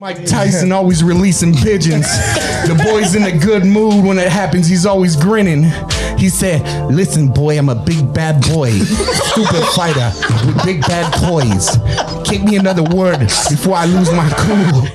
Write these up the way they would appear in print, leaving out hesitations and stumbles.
Mike Tyson always releasing pigeons. The boy's in a good mood when it happens. He's always grinning. He said, listen, boy, I'm a big bad boy. Stupid fighter with big bad toys. Kick me another word before I lose my cool.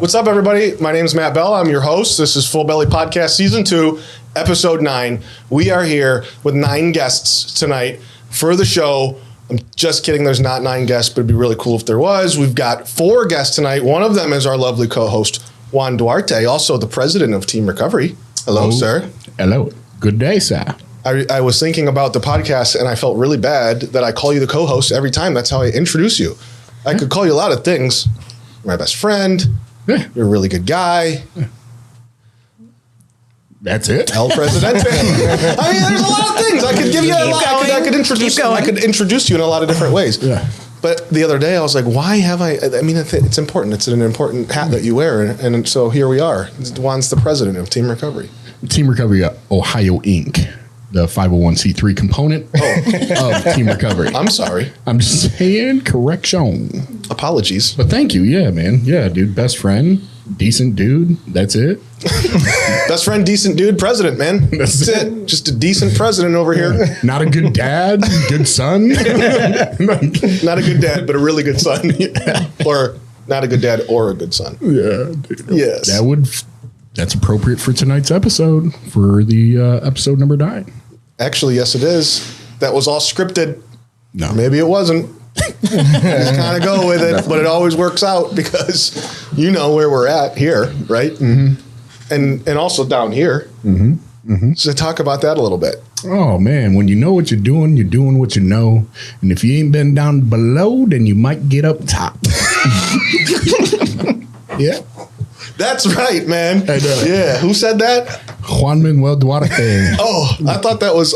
What's up, everybody? My name is Matt Bell. I'm your host. This is Full Belly Podcast Season 2, Episode 9. We are here with 9 guests tonight for the show. I'm just kidding. There's not 9 guests, but it'd be really cool if there was. We've got 4 guests tonight. One of them is our lovely co-host, Juan Duarte, also the president of Team Recovery. Hello, sir. Hello. Good day, sir. I was thinking about the podcast, and I felt really bad that I call you the co-host every time. That's how I introduce you. I could call you a lot of things. You're my best friend. Yeah. You're a really good guy. Yeah. That's it. El Presidente. I mean, there's a lot of things. I could give you a lot. I could introduce you. I could introduce you in a lot of different ways. Yeah. But the other day I was like, why have I mean, it's important. It's an important hat that you wear. And so here we are. Juan's the president of Team Recovery. Team Recovery Ohio Inc., the 501c3 component of Team Recovery. I'm sorry. I'm just saying correction. Apologies. But thank you. Yeah, man. Yeah, dude. Best friend. Decent dude. That's it. Best friend, decent dude, president, man. That's it. Just a decent president over here. Not a good dad, good son. Not a good dad, but a really good son. Or not a good dad or a good son. Yeah. Dude. Yes. That's appropriate for tonight's episode, for the episode number 9. Actually, yes, it is. That was all scripted. No. Maybe it wasn't. Just kind of go with it, but it always works out because you know where we're at here, right? Mm-hmm. And also down here. Mm-hmm. Mm-hmm. So talk about that a little bit. Oh, man. When you know what you're doing what you know. And if you ain't been down below, then you might get up top. Yeah. That's right, man. I know. Yeah. Who said that? Juan Manuel Duarte. Oh, I thought that was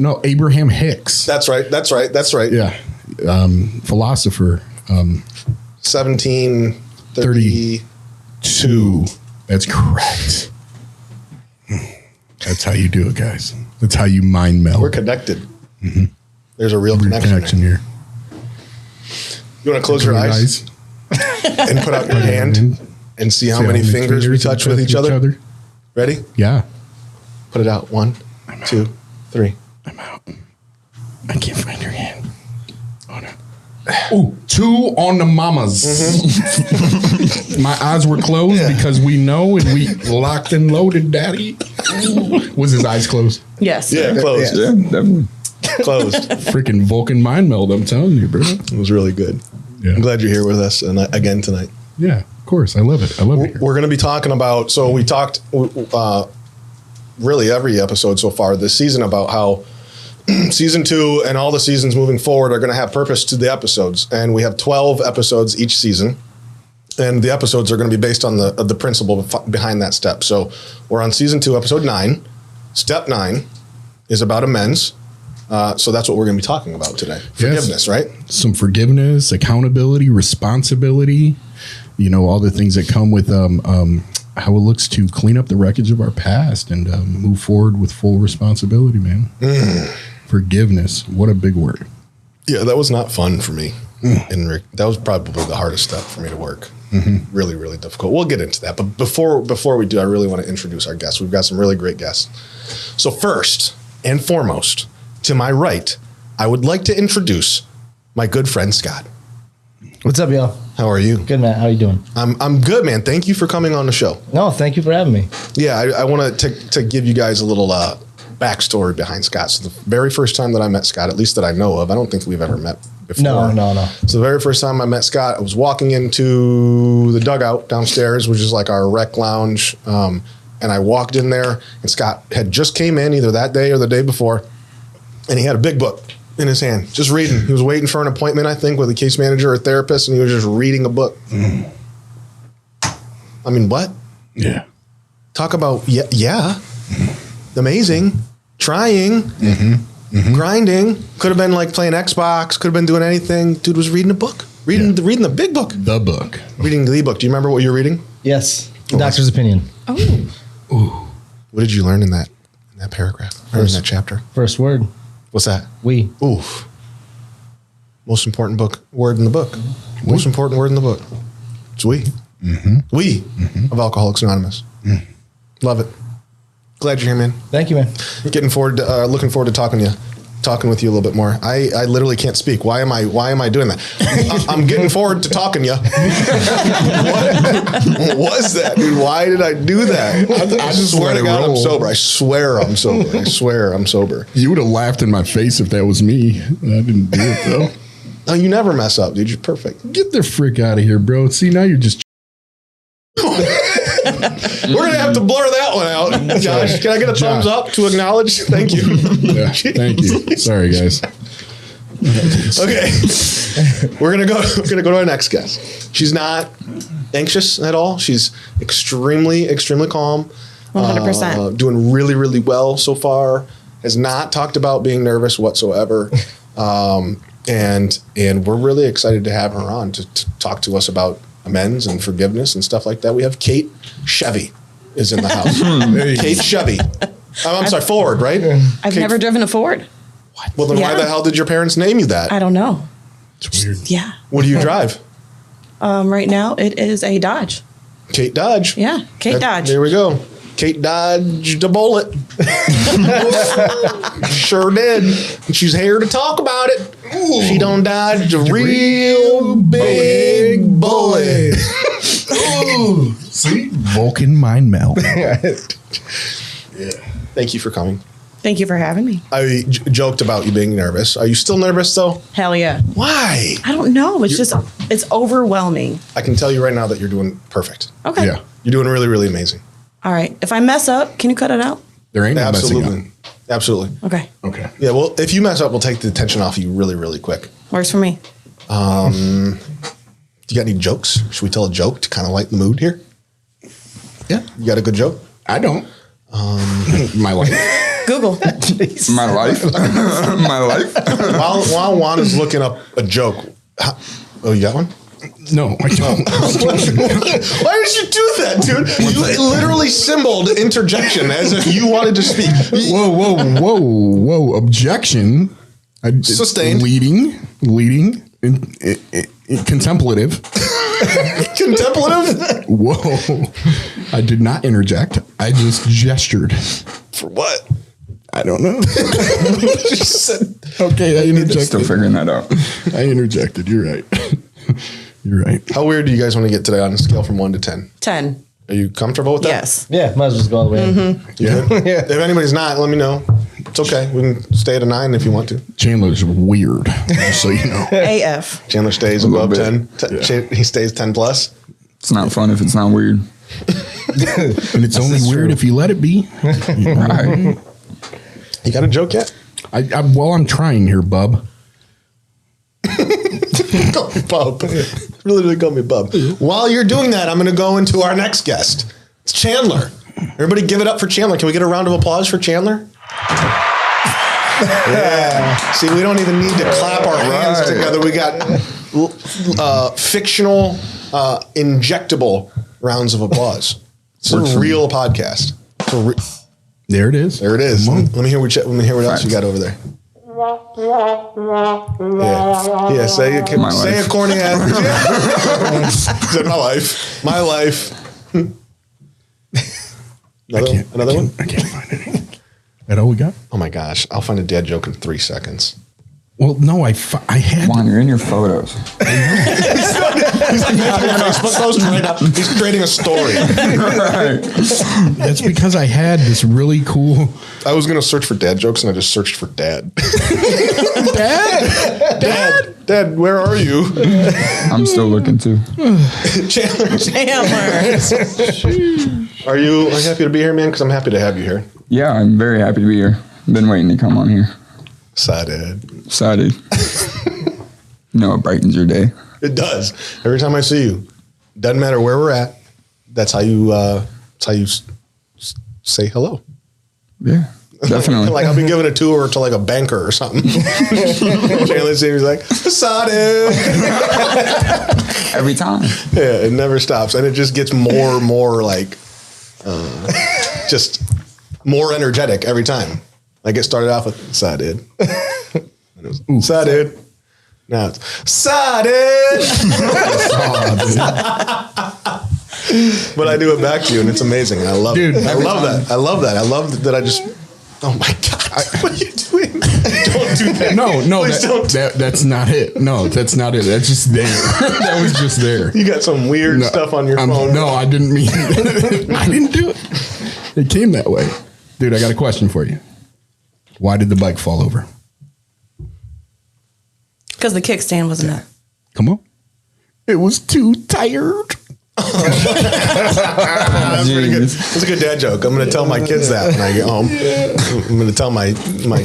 no. Abraham Hicks. That's right. Yeah. Philosopher. 1732. That's correct. That's how you do it, guys. That's how you mind meld. We're connected. Mm-hmm. There's a real connection here. You want to close your eyes? And put out your hand and see how many fingers we touch with each other. Ready? Yeah. Put it out. 1, 2, 3. I'm out. I can't find your hand. Oh, no. Ooh, 2 on the mamas. Mm-hmm. My eyes were closed because we know and we locked and loaded, daddy. Was his eyes closed? Yes. Yeah, closed. Yeah, definitely. Closed. Freaking Vulcan mind meld, I'm telling you, bro. It was really good. Yeah. I'm glad you're here with us again tonight. Yeah, of course. I love it. We're going to be talking about, so we talked really every episode so far this season about how season 2 and all the seasons moving forward are going to have purpose to the episodes. And we have 12 episodes each season. And the episodes are going to be based on the principle behind that step. So we're on season 2, episode 9. Step 9 is about amends. So that's what we're going to be talking about today. Forgiveness, right? Some forgiveness, accountability, responsibility, all the things that come with how it looks to clean up the wreckage of our past and move forward with full responsibility, man. Forgiveness. What a big word. Yeah, that was not fun for me. That was probably the hardest step for me to work. Mm-hmm. Really, really difficult. We'll get into that. But before we do, I really want to introduce our guests. We've got some really great guests. So first and foremost, to my right, I would like to introduce my good friend, Scott. What's up, y'all? How are you? Good, man. How you doing? I'm good, man. Thank you for coming on the show. No, thank you for having me. Yeah, I want to give you guys a little backstory behind Scott. So the very first time that I met Scott, at least that I know of, I don't think we've ever met before. No. So the very first time I met Scott, I was walking into the dugout downstairs, which is like our rec lounge. And I walked in there, and Scott had just came in either that day or the day before. And he had a big book in his hand, just reading. He was waiting for an appointment, I think, with a case manager or therapist, and he was just reading a book. I mean, what? Yeah. Talk about, yeah. Amazing. Trying. Mm-hmm. grinding. Could have been like playing Xbox. Could have been doing anything. Dude was reading a book. Reading the big book. The book. Reading the book. Do you remember what you were reading? Yes. The doctor's opinion. Oh. Ooh. What did you learn in that paragraph? Or in that chapter? First word. What's that? We. Oof. Most important word in the book. Most important word in the book. It's we. We of Alcoholics Anonymous. Love it. Glad you're here, man. Thank you, man. Looking forward to talking with you a little bit more. I literally can't speak. Why am I doing that? I'm getting forward to talking to you. What was that, dude? Why did I do that? I swear to God, I'm sober. I swear I'm sober. I swear I'm sober. You would have laughed in my face if that was me. I didn't do it though. No, you never mess up, dude. You're perfect. Get the frick out of here, bro. See, now you're just. We're gonna have to blur that one out, Josh. Can I get a thumbs up to acknowledge? Thank you. Yeah, thank you. Sorry, guys. Okay, we're gonna go to our next guest. She's not anxious at all. She's extremely calm. 100%. Doing really, really well so far. Has not talked about being nervous whatsoever. And we're really excited to have her on to talk to us about amends and forgiveness and stuff like that. We have Kate Chevy is in the house. Kate Chevy. I'm sorry, Ford, right? I've never driven a Ford. What? Well, then why Yeah. the hell did your parents name you that? I don't know. It's weird. Yeah. What do you drive? Right now it is a Dodge. Kate Dodge. Yeah, Kate Dodge. There we go. Kate dodged a bullet. Sure did. And she's here to talk about it. Ooh. She done dodged a real big bullet. Ooh. See? Vulcan mind meld. Yeah. Thank you for coming. Thank you for having me. I joked about you being nervous. Are you still nervous though? Hell yeah. Why? I don't know. It's overwhelming. I can tell you right now that you're doing perfect. Okay. Yeah. You're doing really, really amazing. All right. If I mess up, can you cut it out? There ain't no messing Absolutely. Absolutely. Okay. up. Okay. Yeah, well, if you mess up, we'll take the attention off you really, really quick. Works for me. Do you got any jokes? Should we tell a joke to kind of lighten the mood here? Yeah. You got a good joke? I don't. My life. Google. My life. My life. While Juan is looking up a joke. Oh, you got one? No, I don't. Why did you do that, dude? You literally symboled interjection as if you wanted to speak. Whoa. Objection. Sustained. Leading. Contemplative. Contemplative? Whoa. I did not interject. I just gestured. For what? I don't know. Just said, Okay, I interjected. Still figuring that out. I interjected. You're right. You're right. how weird do you guys want to get today on a scale from 1 to 10? 10. Are you comfortable with that? Yes. Yeah, might as well just go all the way in. Yeah. If anybody's not, let me know. It's okay. We can stay at a 9 if you want to. Chandler's weird, just so you know. AF. Chandler stays little above bit. 10. He stays 10 plus. It's not fun if it's not weird. And it's only weird if you let it be. Right. You got a joke yet? I'm trying here, bub. Call me Bub. Really call me Bub. While you're doing that, I'm going to go into our next guest. It's Chandler. Everybody give it up for Chandler. Can we get a round of applause for Chandler? Yeah. See, we don't even need to clap our hands Right. together. We got fictional, injectable rounds of applause. It's a real podcast. There it is. There it is. Come on. Let me hear what else you got over there. Yeah. Say a My say life. a corny ass. Said my life. My life. Another one. I can't find anything. That all we got? Oh my gosh! I'll find a dad joke in 3 seconds. Well, no, I had. Juan, you're in your photos. He's like making a Facebook post right now. He's creating a story. Right. That's because I had this really cool. I was gonna search for dad jokes and I just searched for dad. Dad, where are you? I'm still looking too. Chandler. Are you happy to be here, man? Because I'm happy to have you here. Yeah, I'm very happy to be here. Been waiting to come on here. Excited. Excited. No, it brightens your day. It does. Every time I see you, doesn't matter where we're at. That's how you say hello. Yeah. Definitely. Like I'll be giving a tour to like a banker or something. Chandler seems like, "Excited." Every time. Yeah, it never stops, and it just gets more and more like, just more energetic every time. Like it started off with "Excited," "Excited." Now it's "Excited." But I do it back to you, and it's amazing. And I love it. I love that. I love that. I love that. I just. Oh my God! What are you doing? Don't do that. No, Please don't. that's not it. No, that's not it. That's just there. That was just there. You got some weird stuff on your phone. No, I didn't mean it. I didn't do it. It came that way. Dude, I got a question for you. Why did the bike fall over? Because the kickstand wasn't up. Come on. It was too tired. That's pretty good. That's a good dad joke. I'm going to tell my kids that when I get home. I'm going to tell my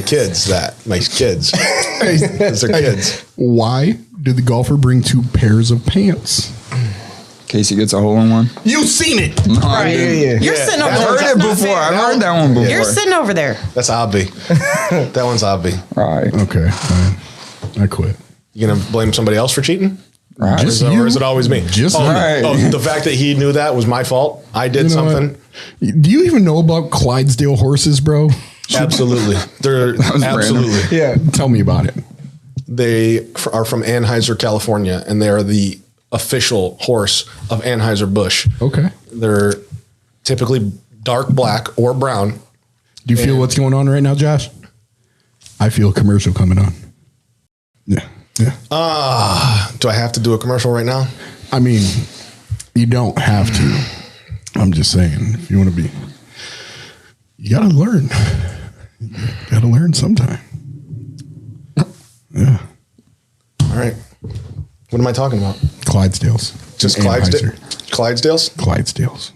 kids that. My kids. It's their kids. Why did the golfer bring 2 pairs of pants? In case he gets a hole in one. You've seen it. No, I Right. didn't. You're Yeah, sitting over I've there. I've heard That's it not before. fair. I've heard that one before. You're sitting over there. That's hobby. That one's hobby. Right. Okay, fine. I quit. You going to blame somebody else for cheating? Right. Or is it always me? Just right. The fact that he knew that was my fault. I did You know something. what? Do you even know about Clydesdale horses, bro? Absolutely. They're was absolutely. Yeah. Tell me about it. They are from Anheuser, California, and they are the official horse of Anheuser-Busch. Okay. They're typically dark black or brown. Do you feel what's going on right now, Josh? I feel a commercial coming on. Yeah. Yeah. Do I have to do a commercial right now? I mean, you don't have to. I'm just saying, if you want to be, you got to learn. You got to learn sometime. Yeah. All right. What am I talking about? Clydesdales. Just Anheuser. Clydesdales? Clydesdales.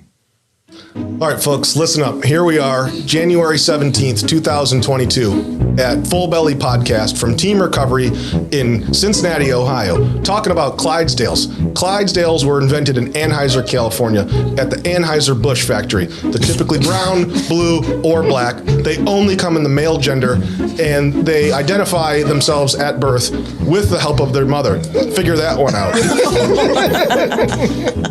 All right, folks, listen up. Here we are, January 17th, 2022, at Full Belly Podcast from Team Recovery in Cincinnati, Ohio, talking about Clydesdales. Clydesdales were invented in Anheuser, California, at the Anheuser-Busch factory. They're typically brown, blue, or black. They only come in the male gender, and they identify themselves at birth with the help of their mother. Figure that one out.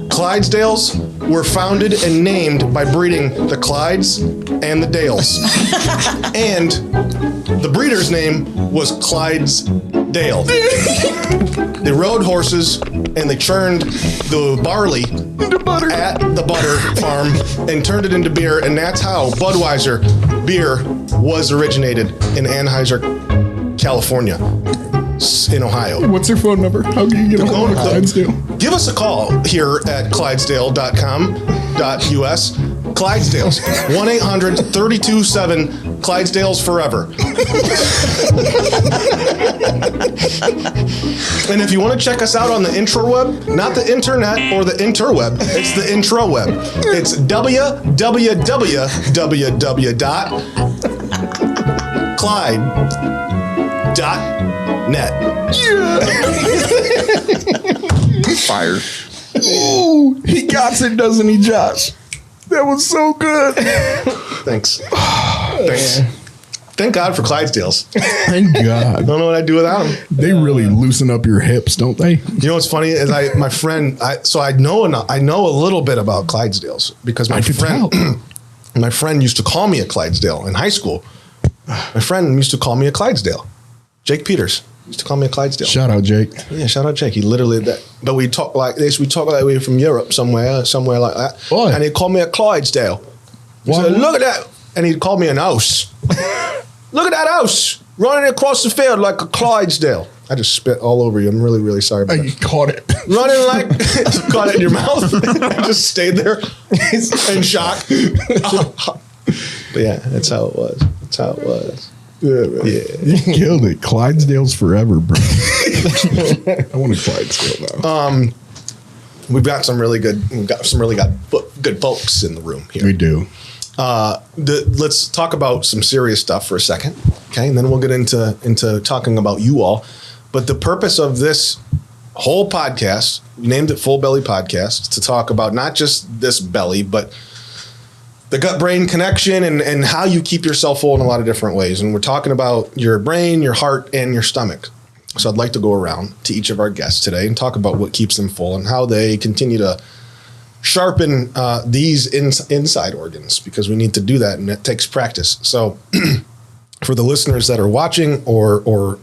Clydesdales were founded and named by breeding the Clydes and the Dales. And the breeder's name was Clydesdale. They rode horses and they churned the barley at the butter farm and turned it into beer, and that's how Budweiser beer was originated in Anheuser, California, in Ohio. What's your phone number? How can you get a hold of Clydesdale? Give us a call here at Clydesdale.com.us. Clydesdales, 1-800-327 Clydesdales Forever. And if you want to check us out on the intraweb, not the internet or the interweb, it's the intraweb. It's www.clyde.net. Fire. Ooh, he got it, doesn't he, Josh? That was so good. Thanks. Thanks. Thank God for Clydesdales. Thank God. I don't know what I'd do without them. They really loosen up your hips, don't they? You know what's funny is I know a little bit about Clydesdales because my friend used to call me a Clydesdale in high school. My friend used to call me a Clydesdale. Jake Peters used to call me a Clydesdale. Shout out, Jake. Yeah, shout out Jake. He literally that. But we talk like this. We talk like we're from Europe somewhere like that. Boy. And he'd call me a Clydesdale. He said, "Look at that," and he'd call me an house. Look at that house running across the field like a Clydesdale. I just spit all over you. I'm really, really sorry about You that. caught it. Running like caught it in your mouth. I just stayed there in shock. But yeah, that's how it was. That's how it was. Yeah, man. Yeah. You killed it. Clydesdales forever, bro. I want a Clydesdale now. We've got some really good folks in the room here. We do. Let's talk about some serious stuff for a second, okay? And then we'll get into talking about you all. But the purpose of this whole podcast, we named it Full Belly Podcast, to talk about not just this belly, but the gut-brain connection and how you keep yourself full in a lot of different ways. And we're talking about your brain, your heart, and your stomach. So I'd like to go around to each of our guests today and talk about what keeps them full and how they continue to sharpen these inside organs, because we need to do that, and it takes practice. So for the listeners that are watching or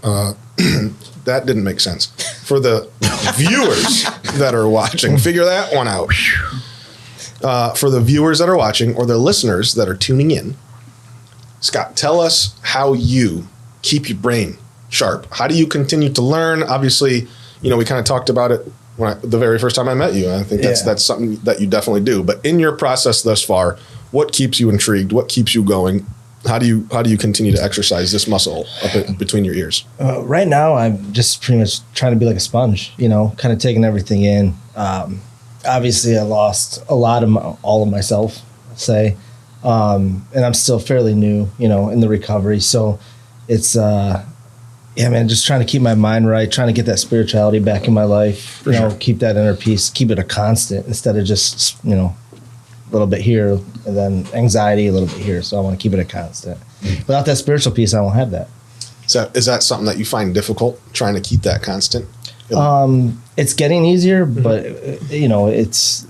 that didn't make sense. For the viewers that are watching, figure that one out. For the viewers that are watching or the listeners that are tuning in, Scott, tell us how you keep your brain sharp. How do you continue to learn? Obviously, we kind of talked about it the very first time I met you. I think that's something that you definitely do. But in your process thus far, what keeps you intrigued? What keeps you going? How do you continue to exercise this muscle up between your ears? Right now, I'm just pretty much trying to be like a sponge, kind of taking everything in. Obviously, I lost a lot of all of myself, say, and I'm still fairly new, in the recovery. So it's, just trying to keep my mind right, trying to get that spirituality back in my life, keep that inner peace, keep it a constant instead of just, a little bit here and then anxiety a little bit here. So I want to keep it a constant. Without that spiritual peace, I won't have that. So is that something that you find difficult, trying to keep that constant? It's getting easier, but it's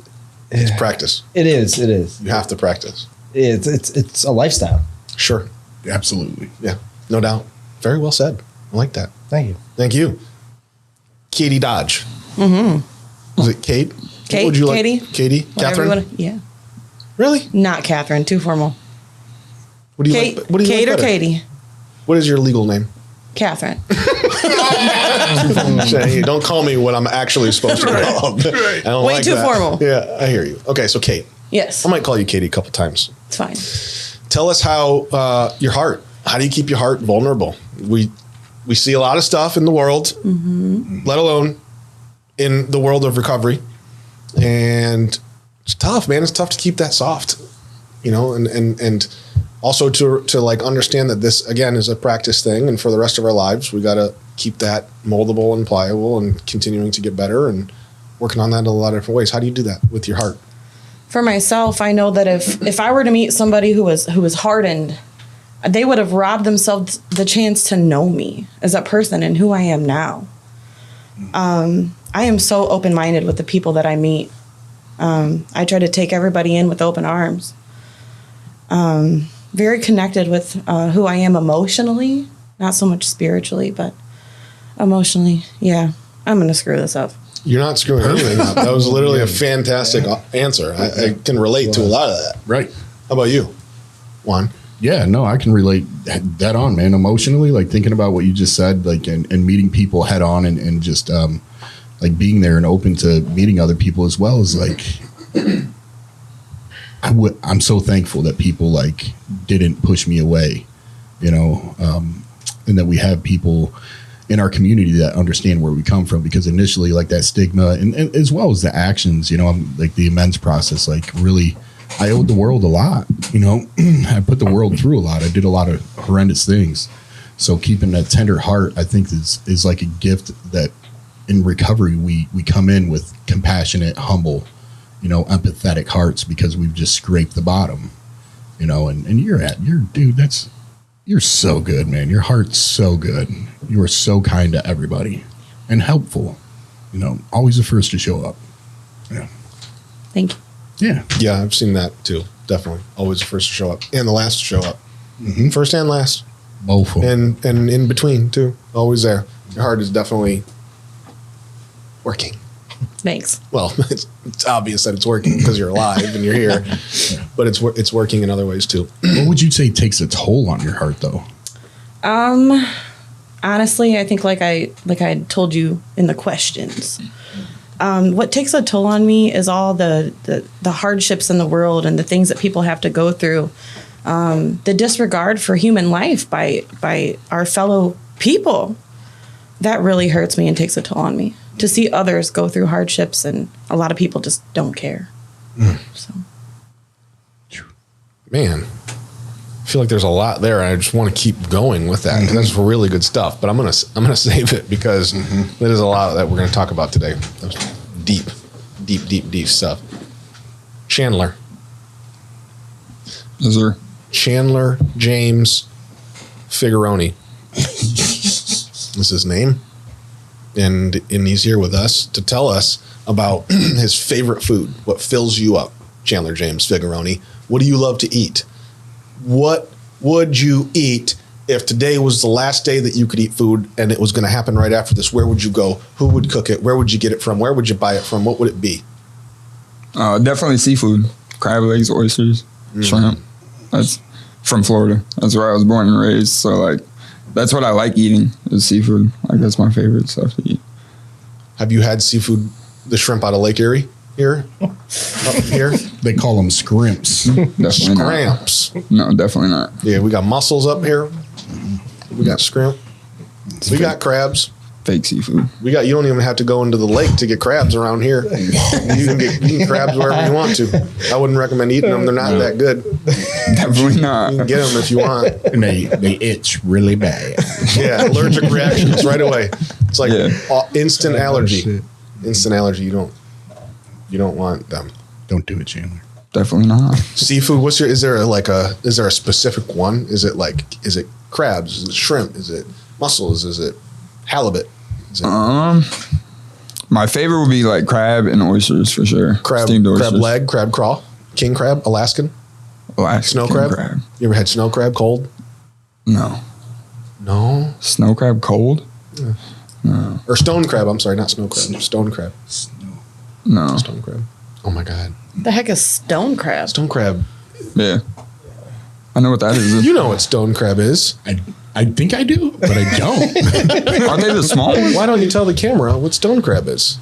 practice. It is. You have to practice. It's a lifestyle. Sure. Absolutely. Yeah, no doubt. Very well said. I like that. Thank you. Katie Dodge. Mm-hmm. Was it Kate? Kate, What would you Katie. Like? Katie? Whatever Catherine? yeah. Really? Not Catherine. Too formal. What do you Kate, like? What do you Kate like or better? Katie? What is your legal name? Catherine. Hey, don't call me what I'm actually supposed to be called. I don't Way like too that. formal. Yeah, I hear you. Okay, so Kate. Yes. I might call you Katie a couple times. It's fine. Tell us how your heart. How do you keep your heart vulnerable? We see a lot of stuff in the world, let alone in the world of recovery, and it's tough, man. It's tough to keep that soft, and also to like understand that this again is a practice thing, and for the rest of our lives, we got to keep that moldable and pliable and continuing to get better and working on that in a lot of different ways. How do you do that with your heart? For myself, I know that if I were to meet somebody who was hardened, they would have robbed themselves the chance to know me as a person and who I am now. I am so open-minded with the people that I meet. I try to take everybody in with open arms. Very connected with who I am emotionally, not so much spiritually, but emotionally. Yeah, I'm going to screw this up. You're not screwing anything up. That was literally a fantastic answer. I can relate to a lot of that. Right. How about you, Juan? Yeah, no, I can relate that on, man. Emotionally, like thinking about what you just said, like and meeting people head on and just like being there and open to meeting other people as well is like I'm so thankful that people like didn't push me away, and that we have people in our community that understand where we come from, because initially like that stigma and as well as the actions, I'm like the amends process, like really I owed the world a lot, I put the world through a lot. I did a lot of horrendous things. So keeping that tender heart, I think is like a gift that in recovery, we come in with compassionate, humble, empathetic hearts, because we've just scraped the bottom, and you're so good, man. Your heart's so good. You are so kind to everybody and helpful, always the first to show up. Yeah. Thank you. Yeah. Yeah, I've seen that too. Definitely. Always the first to show up and the last to show up. Mm-hmm. First and last. Both. And in between too. Always there. Your heart is definitely working. Thanks. Well, it's obvious that it's working because you're alive and you're here, but it's working in other ways too. What would you say takes a toll on your heart though? Honestly, I think like I told you in the questions, what takes a toll on me is all the hardships in the world and the things that people have to go through. The disregard for human life by our fellow people, that really hurts me and takes a toll on me. To see others go through hardships, and a lot of people just don't care. So, man, I feel like there's a lot there, and I just want to keep going with that. Mm-hmm. That's really good stuff. But I'm gonna save it because there's a lot that we're gonna talk about today. That's deep stuff. Chandler, Yes, sir. Chandler James Figuroni. Is his name. And he's here with us to tell us about his favorite food. What fills you up, Chandler James Figuroni? What do you love to eat? What would you eat if today was the last day that you could eat food and it was going to happen right after this? Where would you go? Who would cook it? Where would you get it from? Where would you buy it from? What would it be? Definitely seafood. Crab legs, oysters, shrimp. That's from Florida. That's where I was born and raised. So, like, that's what I like eating is seafood. Like, that's my favorite stuff to eat. Have you had seafood, the shrimp out of Lake Erie here? Up here? They call them scrimps. Definitely Scramps. not. No, definitely not. Yeah, we got mussels up here. We got scrimp. We got crabs. Fake seafood. You don't even have to go into the lake to get crabs around here. You can get crabs wherever you want to. I wouldn't recommend eating them. They're not that good. Definitely not. You can get them if you want. And they itch really bad. Yeah, allergic reactions right away. It's like instant allergy. shit. Instant allergy. You don't want them. Don't do it, Chandler. Definitely not. Seafood. Is there a specific one? Is it crabs? Is it shrimp? Is it mussels? Is it halibut? My favorite would be like crab and oysters for sure. Steamed oysters. Crab leg, crab craw, king crab, Alaskan, snow crab. You ever had snow crab cold? No. No. Snow crab cold? Yeah. No. Or stone crab. I'm sorry, not snow crab. Stone crab. No. Stone crab. Oh my god. The heck is stone crab? Stone crab. Yeah. I know what that is. You know what stone crab is. I think I do, but I don't. Aren't they the small ones? Why don't you tell the camera what stone crab is?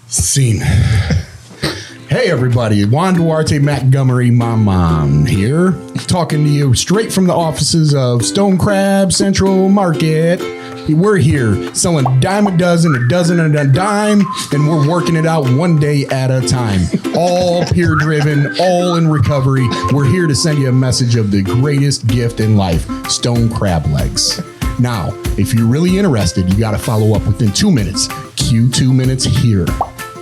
Scene. Hey everybody, Juan Duarte Montgomery, my mom here, talking to you straight from the offices of Stone Crab Central Market. We're here selling dime a dozen and a dime, and we're working it out one day at a time. All peer driven, all in recovery. We're here to send you a message of the greatest gift in life, stone crab legs. Now, if you're really interested, you got to follow up within 2 minutes. Cue 2 minutes here.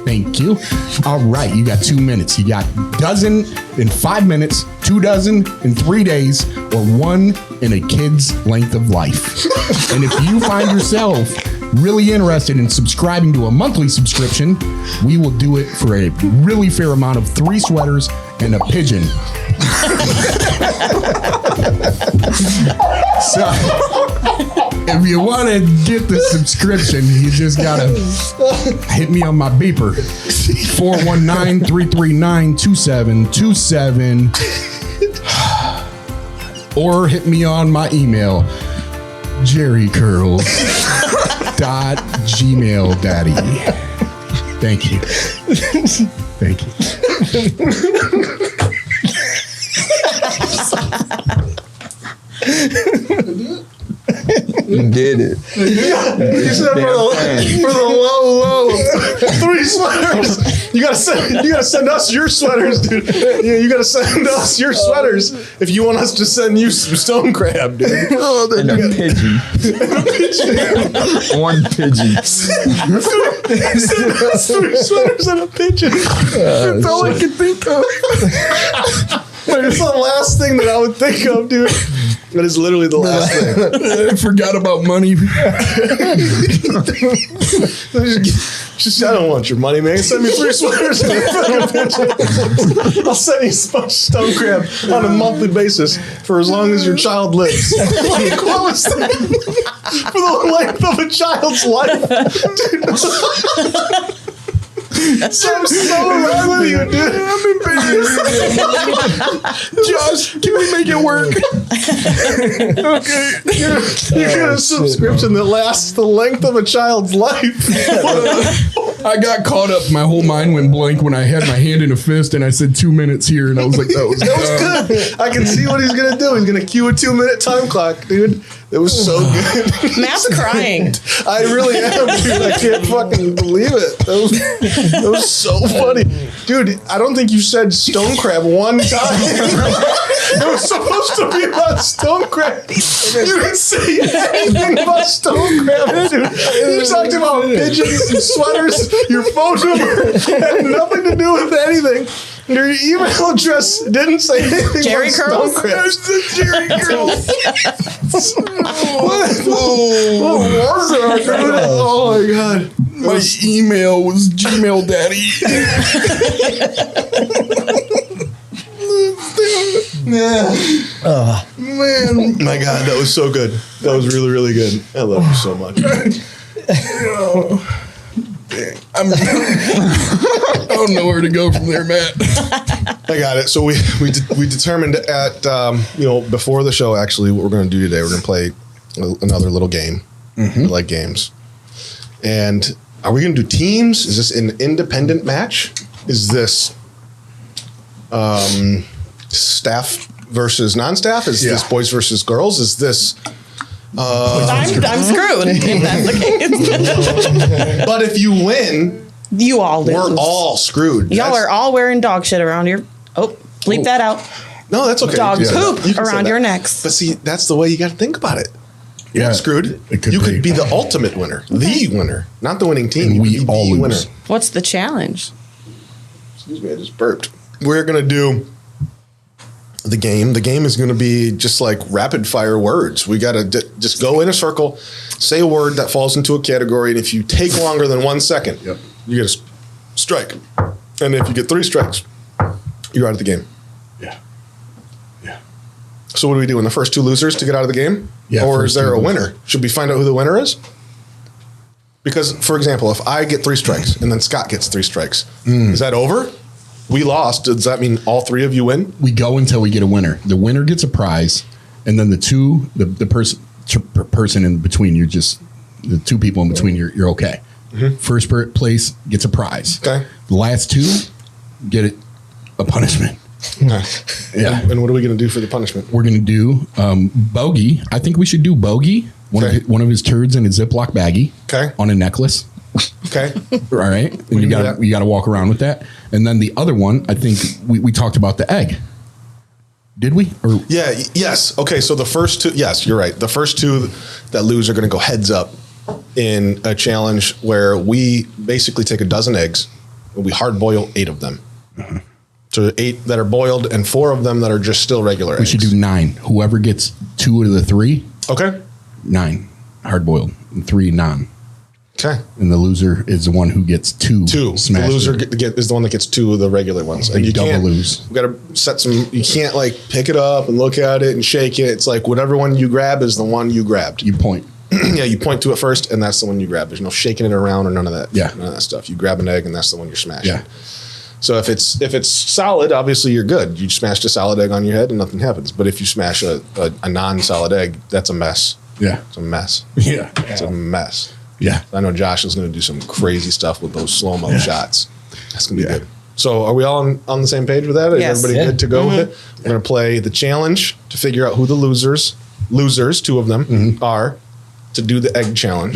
Thank you. All right, you got 2 minutes. You got dozen in 5 minutes, 2 dozen in 3 days, or one in a kid's length of life. And if you find yourself really interested in subscribing to a monthly subscription, we will do it for a really fair amount of 3 sweaters and a pigeon. So, if you want to get the subscription, you just gotta hit me on my beeper, 419-339-2727, or hit me on my email, jerrycurls.gmail.daddy. Thank you. Thank you. You did it. You said for the low 3 sweaters. You gotta send us your sweaters, dude. Yeah, you gotta send us your sweaters if you want us to send you some stone crab, dude. And a pigeon. One pigeon. Send us 3 sweaters and a pigeon. That's all I can think of. It's the last thing that I would think of, dude. That is literally the last thing. I forgot about money. Just, I don't want your money, man. Send me 3 sweaters and a fucking pigeon. I'll send you so much stone crab on a monthly basis for as long as your child lives. Like, what was that? For the length of a child's life. Dude. I'm so right with you, dude. I'm embarrassed. Josh, can we make it work? Okay. You get a subscription that lasts the length of a child's life. I got caught up. My whole mind went blank when I had my hand in a fist and I said 2 minutes here, and I was like, that was good. I can see what he's going to do. He's going to cue a 2-minute time clock, dude. It was so good. Matt's crying. I really am, dude. I can't fucking believe it. That was so funny. Dude, I don't think you said stone crab one time. It was supposed to be about stone crab. You didn't say anything about stone crab, dude. You talked about pigeons and sweaters. Your phone number had nothing to do with anything. Your email address didn't say anything Jerry about curls? stone crab. There's the Jerry curls. What was that, dude? Oh my god. My email was Gmail Daddy. Man, my god, that was so good. That was really, really good. I love you so much. I don't know where to go from there, Matt. I got it. So we determined at before the show, actually, what we're going to do today, we're going to play another little game. I like games. And are we going to do teams? Is this an independent match? Is this staff versus non-staff? Is this boys versus girls? Is this... I'm screwed if that's the case. But if you win, You all lose. we're all screwed. Y'all are all wearing dog shit around your... Oh, bleep that out. No, that's okay. Dog You can say poop that. You can say around that. your necks. But see, that's the way you got to think about it. You're not screwed. it could You be. could be the ultimate winner, the winner, not the winning team. And You we could be all the lose. winner. What's the challenge? Excuse me, I just burped. We're gonna do the game. The game is gonna be just like rapid fire words. We gotta just go in a circle, say a word that falls into a category, and if you take longer than 1 second, you get a strike. And if you get 3 strikes, you're out of the game. Yeah. So what do we do? In the first 2 losers to get out of the game? Yeah, Or first is there 2 a losers. winner? Should we find out who the winner is? Because, for example, if I get 3 strikes and then Scott gets 3 strikes, is that over? We lost. Does that mean all 3 of you win? We go until we get a winner. The winner gets a prize, and then the person in between, you're just the 2 people in between. You're okay. First place gets a prize. Okay. The last 2 get a punishment. Yeah. And what are we going to do for the punishment? We're gonna do Bogey. I think we should do Bogey. Okay. One of his turds in a Ziploc baggie. Okay. On a necklace. Okay. All right. And can you do got that. you got to walk around with that. And then the other one, I think we talked about the egg. Did we? Or Yeah. Yes. Okay. So the first 2, yes, you're right. The first 2 that lose are going to go heads up in a challenge where we basically take a dozen eggs and we hard boil 8 of them. So 8 that are boiled and 4 of them that are just still regular we eggs. should do 9. Whoever gets 2 out of the 3, Okay. 9 hard boiled, and 3 non. Okay. And the loser is the one who gets 2. 2. The smashed loser in. is the one that gets 2 of the regular ones. And you double can't lose. We got to set some. You can't like pick it up and look at it and shake it. It's like whatever one you grab is the one you grabbed. You point. Yeah, you point to it first, and that's the one you grab. There's no shaking it around or none of that. Yeah. None of that stuff. You grab an egg, and that's the one you're smashing. Yeah. So if it's solid, obviously you're good. You smashed a solid egg on your head, and nothing happens. But if you smash a non-solid egg, that's a mess. Yeah. It's a mess. Yeah. It's a mess. Yeah. I know Josh is going to do some crazy stuff with those slow-mo shots. That's going to be good. So are we all on the same page with that? Is Yes. everybody good to go with Mm-hmm. it? We're going to play the challenge to figure out who the losers, 2 of them, Mm-hmm. are, to do the egg challenge.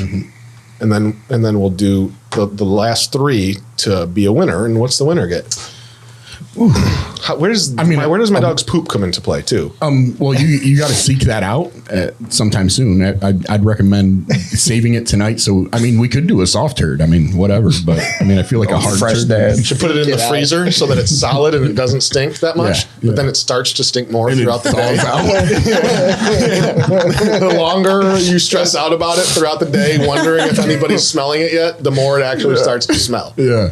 And then we'll do the last 3 to be a winner. And what's the winner get? Where does my dog's poop come into play too? Well, you got to seek that out sometime soon. I'd recommend saving it tonight. So, I mean, we could do a soft turd. I mean, whatever. But I mean, I feel like a hard fresh turd. dad. You should put it in the freezer so that it's solid and it doesn't stink that much. Yeah, But then it starts to stink more And it throughout the day. thaws The longer you stress out about it throughout the day, wondering if anybody's smelling it yet, the more it actually starts to smell. Yeah,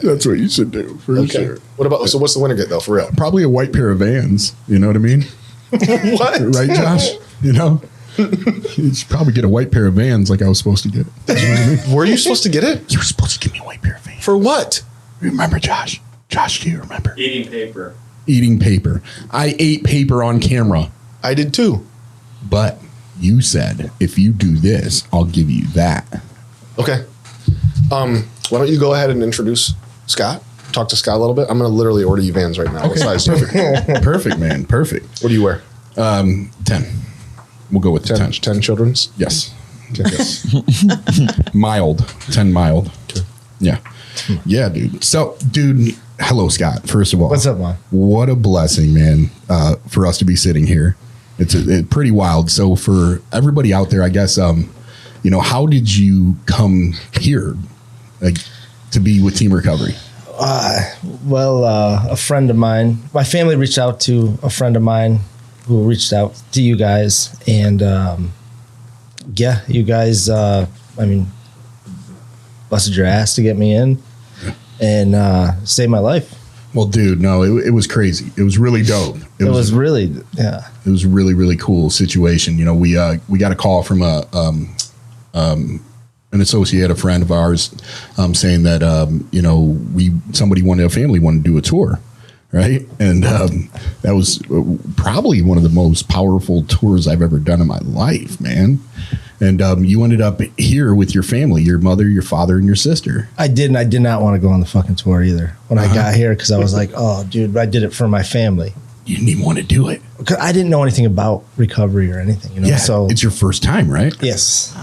that's what you should do for sure. What about? So what's the winner get though? For real? Probably a white pair of Vans. You know what I mean? What? Right, Josh? You know, you should probably get a white pair of Vans like I was supposed to get. You know what I mean? Were you supposed to get it? You were supposed to give me a white pair of Vans. For what? Remember, Josh? Josh, do you remember? Eating paper. Eating paper. I ate paper on camera, I did too. but you said if you do this, I'll give you that. Okay. Why don't you go ahead and introduce Scott? Talk to Scott a little bit. I'm going to literally order you Vans right now. What size? Perfect, man. Perfect. What do you wear? 10. We'll go with 10. 10 children's? Yes. Yes. Mild. 10 mild. Okay. Yeah. Yeah, dude. So, dude, hello, Scott. First of all. What's up, man? What a blessing, man, for us to be sitting here. It's pretty wild. So for everybody out there, I guess, how did you come here, like, to be with Team Recovery? A friend of mine, my family reached out to a friend of mine who reached out to you guys. And, you guys, busted your ass to get me in and saved my life. Well, dude, no, it was crazy. It was really dope. It was really, yeah. It was really, really cool situation. We got a call from an associate, a friend of ours, saying that a family wanted to do a tour, right? And that was probably one of the most powerful tours I've ever done in my life, man. And you ended up here with your family, your mother, your father, and your sister. I did not want to go on the fucking tour either when I got here because I was like, oh, dude, I did it for my family. You didn't even want to do it. Because I didn't know anything about recovery or anything, Yeah, so it's your first time, right? Yes.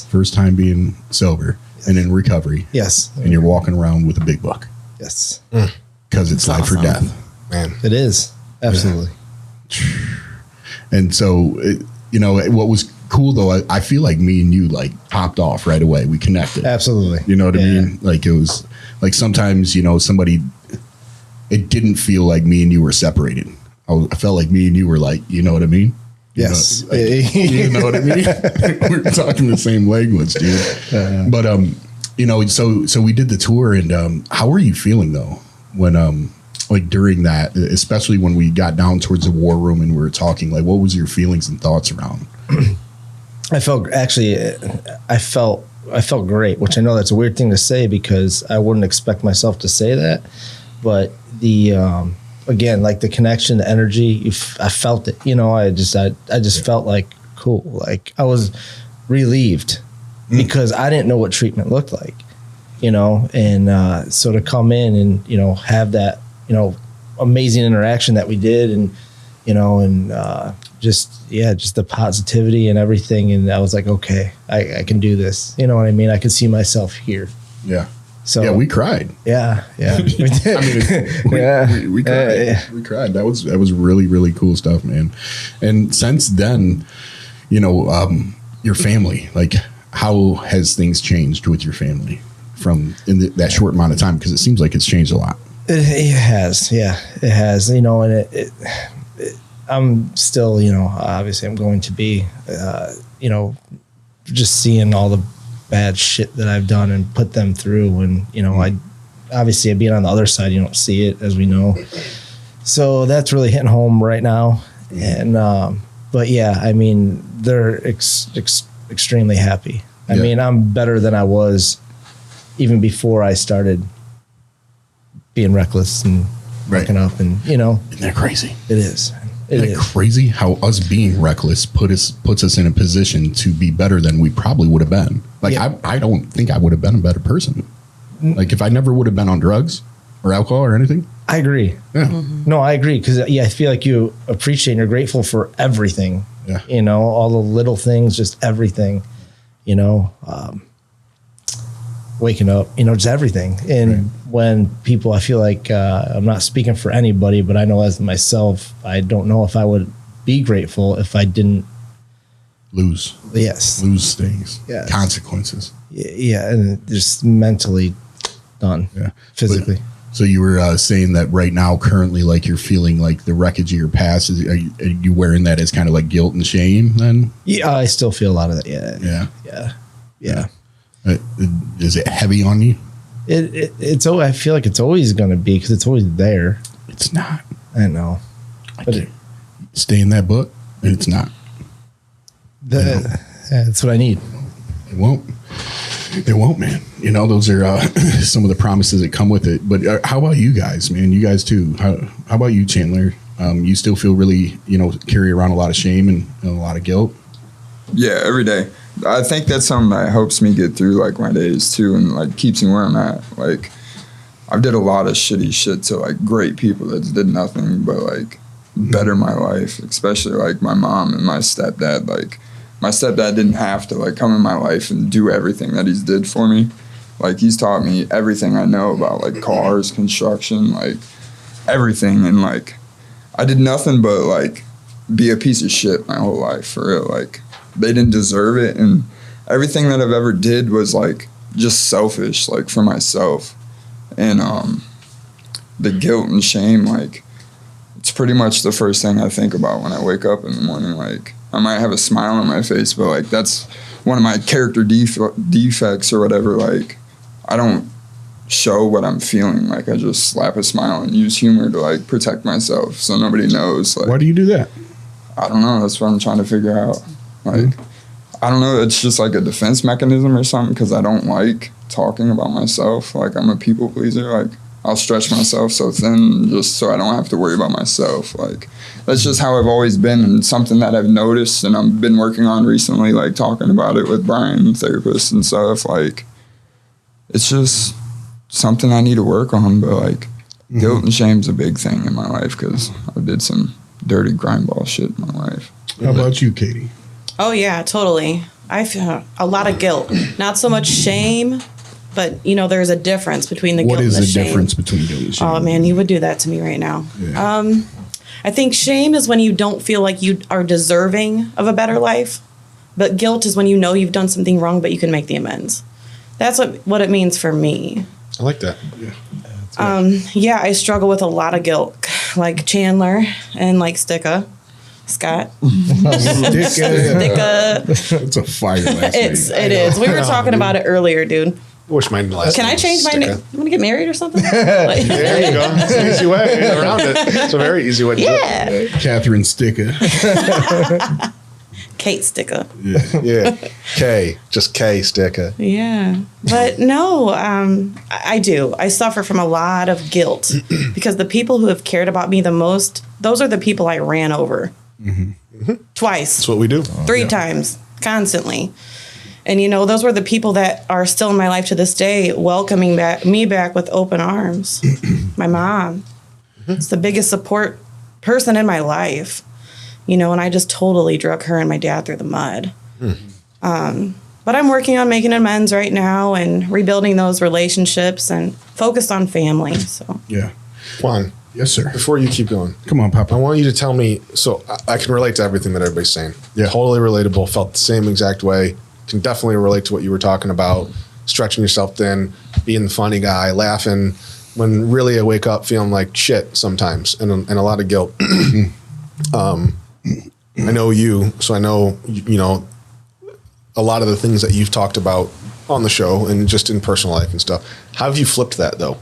First time being sober and in recovery. Yes. And you're walking around with a big book. Yes. Because it's life or death. Man. It is. Absolutely. And so, what was cool though, I feel like me and you like popped off right away. We connected. Absolutely. You know what I mean? Like it was like sometimes, it didn't feel like me and you were separated. I felt like me and you were like, you know what I mean? Yes. You know what I mean? We're talking the same language, dude. But, so we did the tour and how were you feeling though when, during that, especially when we got down towards the war room and we were talking, like, what was your feelings and thoughts around? I felt great, which I know that's a weird thing to say because I wouldn't expect myself to say that. But the, again, like the connection, the energy, I felt it, I just felt like cool. Like I was relieved because I didn't know what treatment looked like, and so to come in and, have that, amazing interaction that we did and, just the positivity and everything. And I was like, okay, I can do this. You know what I mean? I could see myself here. Yeah. So yeah, we cried. Yeah. We did. I mean, we cried. We cried. That was really, really cool stuff, man. And since then, your family, like how has things changed with your family from that short amount of time? Because it seems like it's changed a lot. It has. Yeah, it has. And I'm still, obviously I'm going to be, just seeing all the bad shit that I've done and put them through. And, I obviously being on the other side, you don't see it, as we know. So that's really hitting home right now. And, but yeah, I mean, they're extremely happy. I mean, I'm better than I was even before I started being reckless and breaking up and, Isn't that crazy? It is. Isn't it crazy how us being reckless puts us in a position to be better than we probably would have been? Like, I don't think I would have been a better person. Like, if I never would have been on drugs or alcohol or anything. I agree. Yeah. Mm-hmm. No, I agree. Because, I feel like you appreciate and you're grateful for everything. Yeah. All the little things, just everything, waking up, just everything. And when people, I feel like I'm not speaking for anybody, but I know as myself, I don't know if I would be grateful if I didn't lose things, consequences. Yeah, and just mentally done. Yeah, physically. So you were saying that right now, currently, like you're feeling like the wreckage of your past. Are you wearing that as kind of like guilt and shame? Then yeah, I still feel a lot of that. Yeah. Is it heavy on you? It's. I feel like it's always going to be because it's always there. It's not. I know. But stay in that book, and it's not. That's what I need. It won't. It won't, man. Those are some of the promises that come with it. But how about you guys, man? You guys too. How about you, Chandler? You still feel really, carry around a lot of shame and a lot of guilt? Yeah, every day. I think that's something that helps me get through like my days too, and like keeps me where I'm at. Like I've did a lot of shitty shit to like great people that did nothing but like better my life, especially like my mom and my stepdad. Like my stepdad didn't have to like come in my life and do everything that he's did for me. Like he's taught me everything I know about like cars, construction, like everything. And like I did nothing but like be a piece of shit my whole life, for real. Like they didn't deserve it, and everything that I've ever did was like just selfish, like for myself. And the guilt and shame, like it's pretty much the first thing I think about when I wake up in the morning. Like I might have a smile on my face, but like that's one of my character defects or whatever. Like I don't show what I'm feeling. Like I just slap a smile and use humor to like protect myself so nobody knows. Like, Why do you do that? I don't know. That's what I'm trying to figure out. Like I don't know. It's just like a defense mechanism or something, because I don't like talking about myself. Like I'm a people pleaser. Like I'll stretch myself so thin just so I don't have to worry about myself. Like that's just how I've always been, and something that I've noticed and I've been working on recently, like talking about it with Brian, therapist and stuff. Like it's just something I need to work on. But like guilt and shame's a big thing in my life because I did some dirty grindball shit in my life. How about you, Katie? Oh yeah, totally. I feel a lot of guilt, not so much shame, but you know, there's a difference between the guilt and the shame. What is the difference between guilt and shame? Oh man, you would do that to me right now. Yeah. I think shame is when you don't feel like you are deserving of a better life, but guilt is when you know you've done something wrong, but you can make the amends. That's what it means for me. I like that. Yeah, I struggle with a lot of guilt, like Chandler and like Scott. Sticka. It's a fire last name. It is. We were talking about it earlier, dude. I wish my last Can name I change my name? You want to get married or something? Like, There you go. It's an easy way around it. It's a very easy way to do it. Catherine Sticka. Kate Sticka. Yeah. K. Just K Sticka. Yeah. But no, I do. I suffer from a lot of guilt because the people who have cared about me the most, those are the people I ran over. Twice. That's what we do. 3 times. Constantly. And, you know, those were the people that are still in my life to this day, welcoming me back with open arms. My mom. It's the biggest support person in my life. You know, and I just totally drug her and my dad through the mud. But I'm working on making amends right now and rebuilding those relationships and focused on family. So Yeah. Juan. Yes, sir. Before you keep going, Come on, Papa. I want you to tell me, so I can relate to everything that everybody's saying. Yeah. Totally relatable, felt the same exact way. Can definitely relate to what you were talking about, stretching yourself thin, being the funny guy, laughing, when really I wake up feeling like shit sometimes and a lot of guilt. I know you, so I know, you know, a lot of the things that you've talked about on the show and just in personal life and stuff. How have you flipped that though?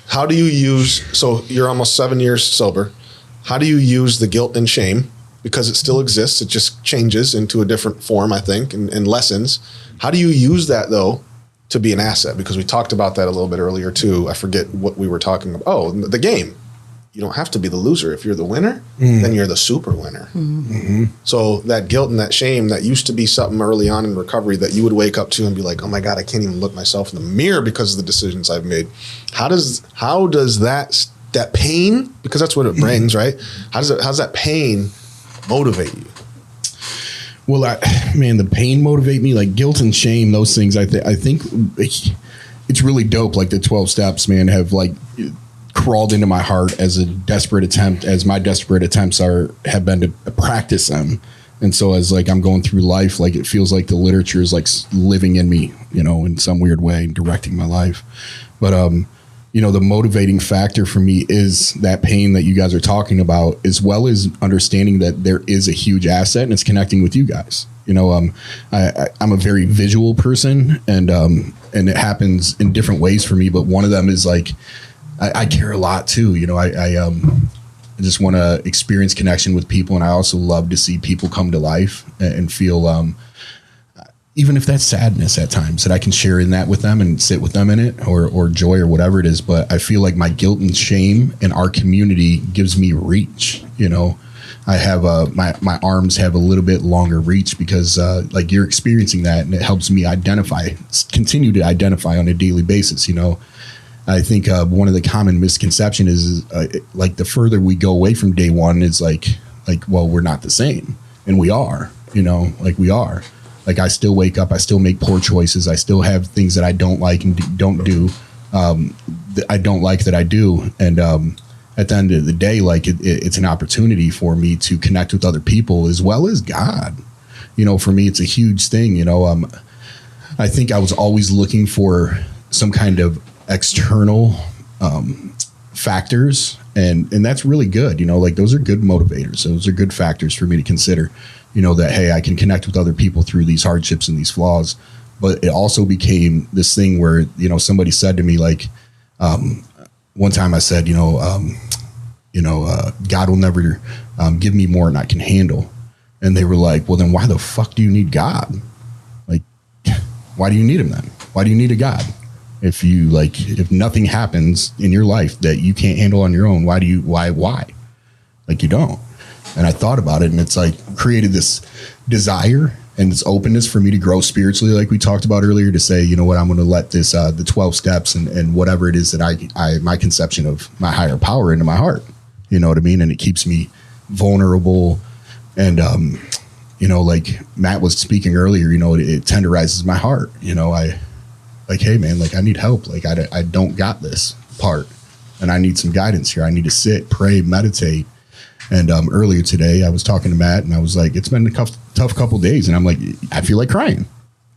How do you use, so you're almost 7 years sober. How do you use the guilt and shame? Because it still exists. It just changes into a different form, I think, and lessens. How do you use that though to be an asset? Because we talked about that a little bit earlier too. I forget what we were talking about. Oh, the game. You don't have to be the loser. If you're the winner, then you're the super winner. So that guilt and that shame that used to be something early on in recovery that you would wake up to and be like, oh my God, I can't even look myself in the mirror because of the decisions I've made. How does that pain, because that's what it brings, right? How's that pain motivate you? Well, the pain motivate me. Like guilt and shame, those things. I think it's really dope. Like the 12 steps, man, have like crawled into my heart as my desperate attempts have been to practice them. And so as like I'm going through life, like it feels like the literature is like living in me, you know, in some weird way, directing my life. But you know, the motivating factor for me is that pain that you guys are talking about, as well as understanding that there is a huge asset and it's connecting with you guys. You know, I'm a very visual person, and it happens in different ways for me. But one of them is like, I care a lot too. You know, I just want to experience connection with people, and I also love to see people come to life and feel, even if that's sadness at times, that I can share in that with them and sit with them in it, or joy or whatever it is. But I feel like my guilt and shame in our community gives me reach. You know, I have my arms have a little bit longer reach because like you're experiencing that, and it helps me continue to identify on a daily basis. You know. I think one of the common misconception is like the further we go away from day one is like, well, we're not the same. And we are, you know, like we are. Like I still wake up, I still make poor choices. I still have things that I don't like and don't do. I don't like that I do. And at the end of the day, like it's an opportunity for me to connect with other people as well as God. You know, for me, it's a huge thing. You know, I think I was always looking for some kind of external factors, and that's really good. You know, like those are good motivators. Those are good factors for me to consider. You know, that, hey, I can connect with other people through these hardships and these flaws. But it also became this thing where, you know, somebody said to me, like, one time I said, God will never give me more than I can handle. And they were like, well, then why the fuck do you need God? Like, why do you need him then? Why do you need a God? If nothing happens in your life that you can't handle on your own, why? Like, you don't. And I thought about it, and it's like created this desire and this openness for me to grow spiritually, like we talked about earlier, to say, you know what, I'm going to let this, the 12 steps and whatever it is that I my conception of my higher power into my heart, you know what I mean? And it keeps me vulnerable. And, you know, like Matt was speaking earlier, you know, it tenderizes my heart. You know, hey man, like I need help. Like I don't got this part and I need some guidance here. I need to sit, pray, meditate. And earlier today, I was talking to Matt, and I was like, "It's been a tough couple of days," and I'm like, "I feel like crying."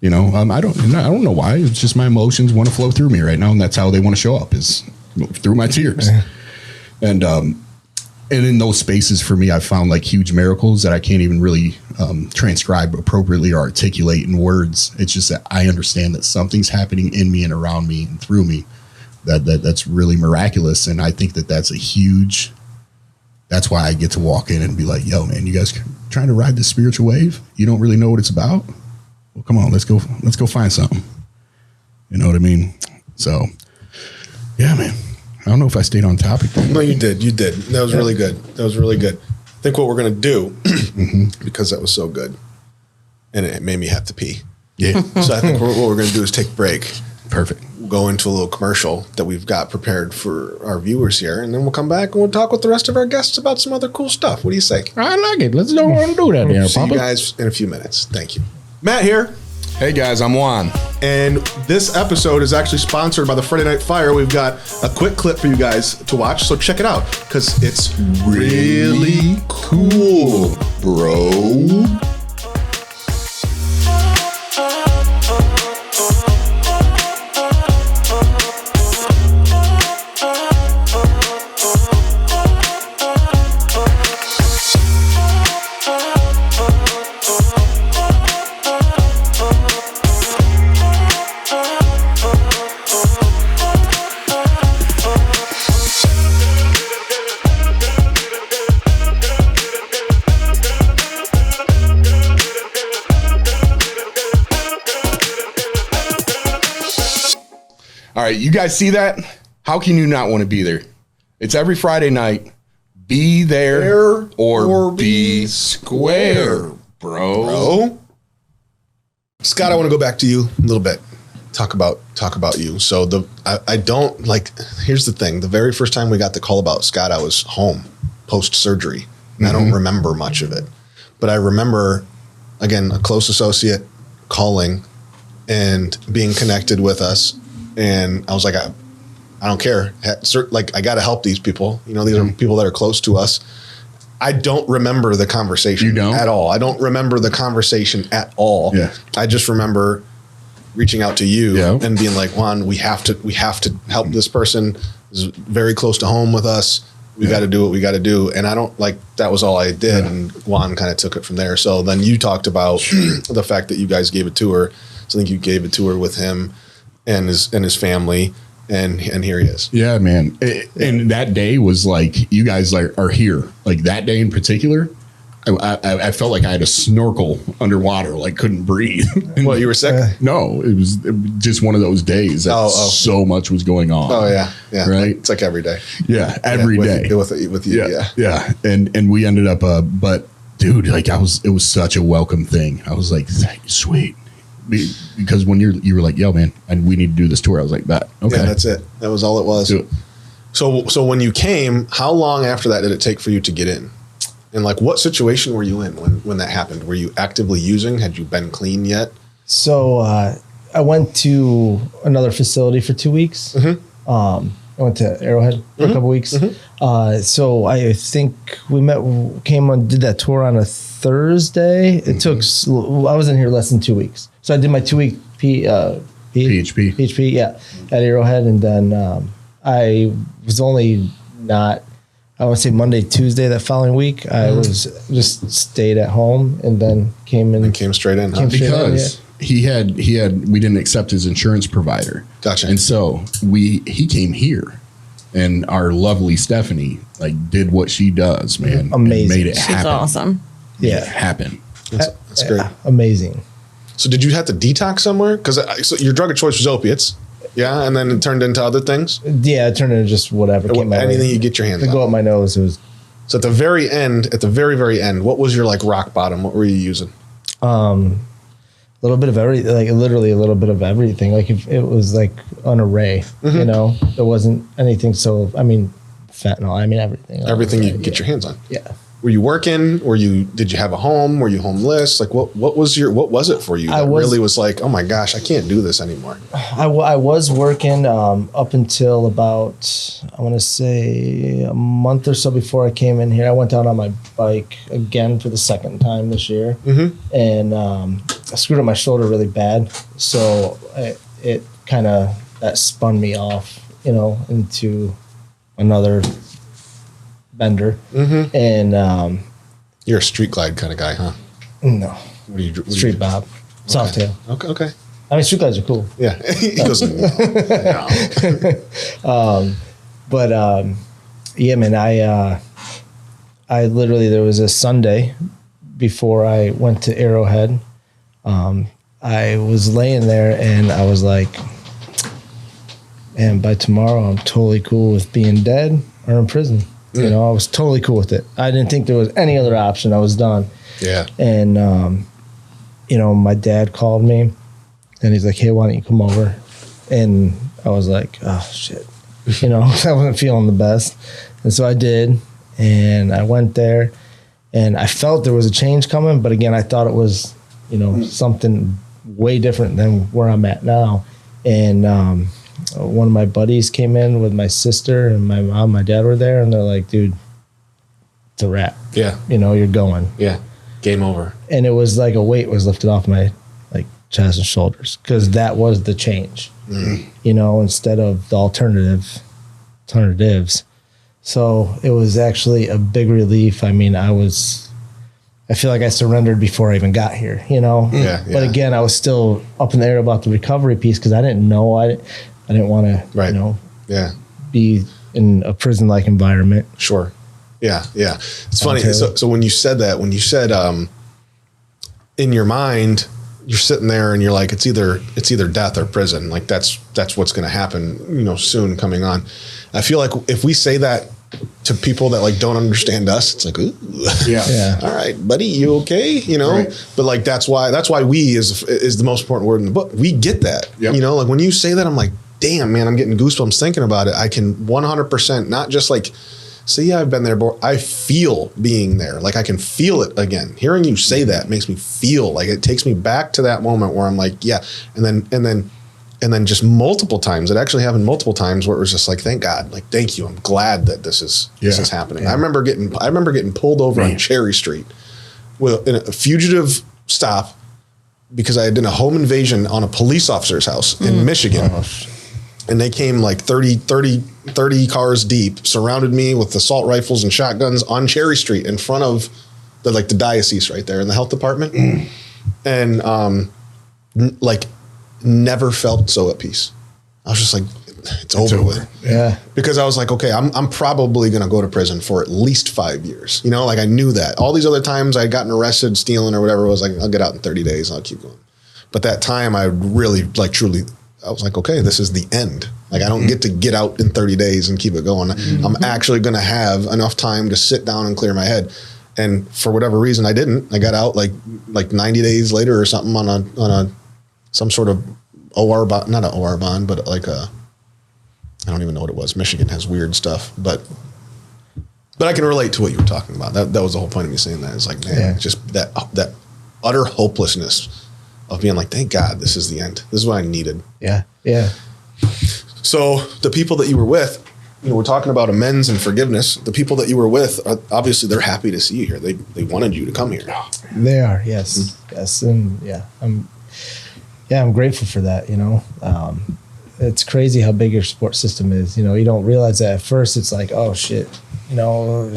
You know, I don't know why. It's just my emotions want to flow through me right now, and that's how they want to show up, is through my tears. And in those spaces, for me, I found like huge miracles that I can't even really transcribe appropriately or articulate in words. It's just that I understand that something's happening in me and around me and through me that's really miraculous, and I think that that's a huge. That's why I get to walk in and be like, yo, man, you guys trying to ride this spiritual wave? You don't really know what it's about? Well, come on, let's go find something. You know what I mean? So, yeah, man. I don't know if I stayed on topic. No, you did. That was really good. I think what we're going to do, because that was so good, and it made me have to pee. Yeah. So I think what we're going to do is take a break. Perfect. We'll go into a little commercial that we've got prepared for our viewers here, and then we'll come back and we'll talk with the rest of our guests about some other cool stuff. What do you say? I like it. Let's go and do that there, See Papa. you guys in a few minutes. Thank you. Matt here. Hey, guys, I'm Juan. And this episode is actually sponsored by the Friday Night Fire. We've got a quick clip for you guys to watch, so check it out, because it's really cool, bro. All right, you guys see that? How can you not want to be there? It's every Friday night. Be there or be square, bro. Scott, I want to go back to you a little bit. Talk about you. So I don't like. Here's the thing: the very first time we got the call about Scott, I was home post surgery, and I don't remember much of it, but I remember, again, a close associate calling and being connected with us. And I was like, I don't care. Like, I got to help these people. You know, these are people that are close to us. I don't remember the conversation at all. I don't remember the conversation at all. Yeah. I just remember reaching out to you and being like, Juan, we have to help this person. This is very close to home with us. We got to do what we got to do. And I don't like, that was all I did. And Juan kind of took it from there. So then you talked about the fact that you guys gave a tour. So I think you gave a tour with him and his family, and here he is. Yeah, man. And that day was like, you guys are here. Like that day in particular, I felt like I had a snorkel underwater, like couldn't breathe. Well, you were sick? No, it was just one of those days that so much was going on. Oh yeah. Right. It's like every day. Yeah, every day with you. Yeah. And we ended up, but dude, like it was such a welcome thing. I was like, sweet. because when you were like, yo, man, we need to do this tour. I was like, that. Okay. Yeah, that's it. That was all it was. Do it. So when you came, how long after that did it take for you to get in? And like, what situation were you in when that happened? Were you actively using? Had you been clean yet? So I went to another facility for 2 weeks. Mm-hmm. I went to Arrowhead for a couple weeks. Mm-hmm. So I think did that tour on a Thursday. It took, I was in here less than 2 weeks. So I did my 2 week PHP, yeah, at Arrowhead. And then I was only not, I want to say Monday, Tuesday that following week. I was just stayed at home and then came in. And came straight in, huh? Because we didn't accept his insurance provider. Gotcha. And so he came here, and our lovely Stephanie like did what she does, man. Amazing. And made it She's happen. awesome. Made it happen. That's great. Amazing. So did you have to detox somewhere? Because so your drug of choice was opiates. Yeah, and then it turned into other things. Yeah, it turned into just whatever. Anything you get your hands to on. go up my nose. It was. So at the very very end, what was your like rock bottom? What were you using? A little bit of everything, like literally a little bit of everything. Like if it was like an array, you know, there wasn't anything. So I mean, fentanyl. I mean everything. Everything you could get your hands on. Yeah. Were you working? Did you have a home? Were you homeless? Like what was it for you that really was like, oh my gosh, I can't do this anymore? I was working up until about, I want to say a month or so before I came in here. I went out on my bike again for the second time this year. And I screwed up my shoulder really bad. So it kind of, that spun me off, you know, into another bender. And You're a street glide kind of guy, huh? no, What do you street bob, softail. Okay. I mean, street glides are cool. Yeah. He goes, no. But yeah, man, I literally, there was a Sunday before I went to Arrowhead. I was laying there and I was like, and by tomorrow I'm totally cool with being dead or in prison. You know, I was totally cool with it. I didn't think there was any other option. I was done. Yeah. And, you know, my dad called me and he's like, hey, why don't you come over? And I was like, oh, shit. You know, I wasn't feeling the best. And so I did. And I went there and I felt there was a change coming. But again, I thought it was, you know, something way different than where I'm at now. And, one of my buddies came in with my sister and my mom, my dad were there, and they're like, dude, it's a wrap. Yeah. You know, you're going. Yeah. Game over. And it was like a weight was lifted off my like chest and shoulders because that was the change, you know, instead of the alternatives. So it was actually a big relief. I mean, I feel like I surrendered before I even got here, you know? Yeah. But again, I was still up in the air about the recovery piece because I didn't know. I didn't want to, you know, be in a prison-like environment. Sure. Yeah. It's funny. So when you said in your mind, you're sitting there and you're like, it's either death or prison. Like that's what's going to happen, you know, soon coming on. I feel like if we say that to people that like don't understand us, it's like, ooh, Yeah. all right, buddy, you okay? You know, Right. But like that's why we is the most important word in the book. We get that, you know, like when you say that, I'm like, damn, man, I'm getting goosebumps thinking about it. I can 100% not just like say, yeah, I've been there, but I feel being there. Like I can feel it again. Hearing you say that makes me feel like it takes me back to that moment where I'm like, yeah, and then just multiple times. It actually happened multiple times where it was just like, thank God, like thank you. I'm glad that this is happening. Yeah. I remember getting pulled over on Cherry Street in a fugitive stop because I had done a home invasion on a police officer's house in Michigan. And they came like 30 cars deep, surrounded me with assault rifles and shotguns on Cherry Street in front of the diocese right there in the health department. And like never felt so at peace. I was just like, it's over with. Yeah. Because I was like, okay, I'm probably going to go to prison for at least 5 years. You know, like I knew that. All these other times I'd gotten arrested, stealing or whatever, was like, I'll get out in 30 days and I'll keep going. But that time I really like truly, I was like, okay, this is the end. Like I don't get to get out in 30 days and keep it going. I'm actually going to have enough time to sit down and clear my head. And for whatever reason, I didn't. I got out like 90 days later or something on some sort of OR bond, not an OR bond, but like I don't even know what it was. Michigan has weird stuff, but I can relate to what you were talking about. That was the whole point of me saying that. It's like, man, just that utter hopelessness of being like, thank God this is the end. This is what I needed. Yeah. Yeah. So the people that you were with, we're talking about amends and forgiveness. The people that you were with, obviously they're happy to see you here. They wanted you to come here. They are. Yes. Yes. And I'm grateful for that. It's crazy how big your support system is. You don't realize that at first. It's like, oh shit,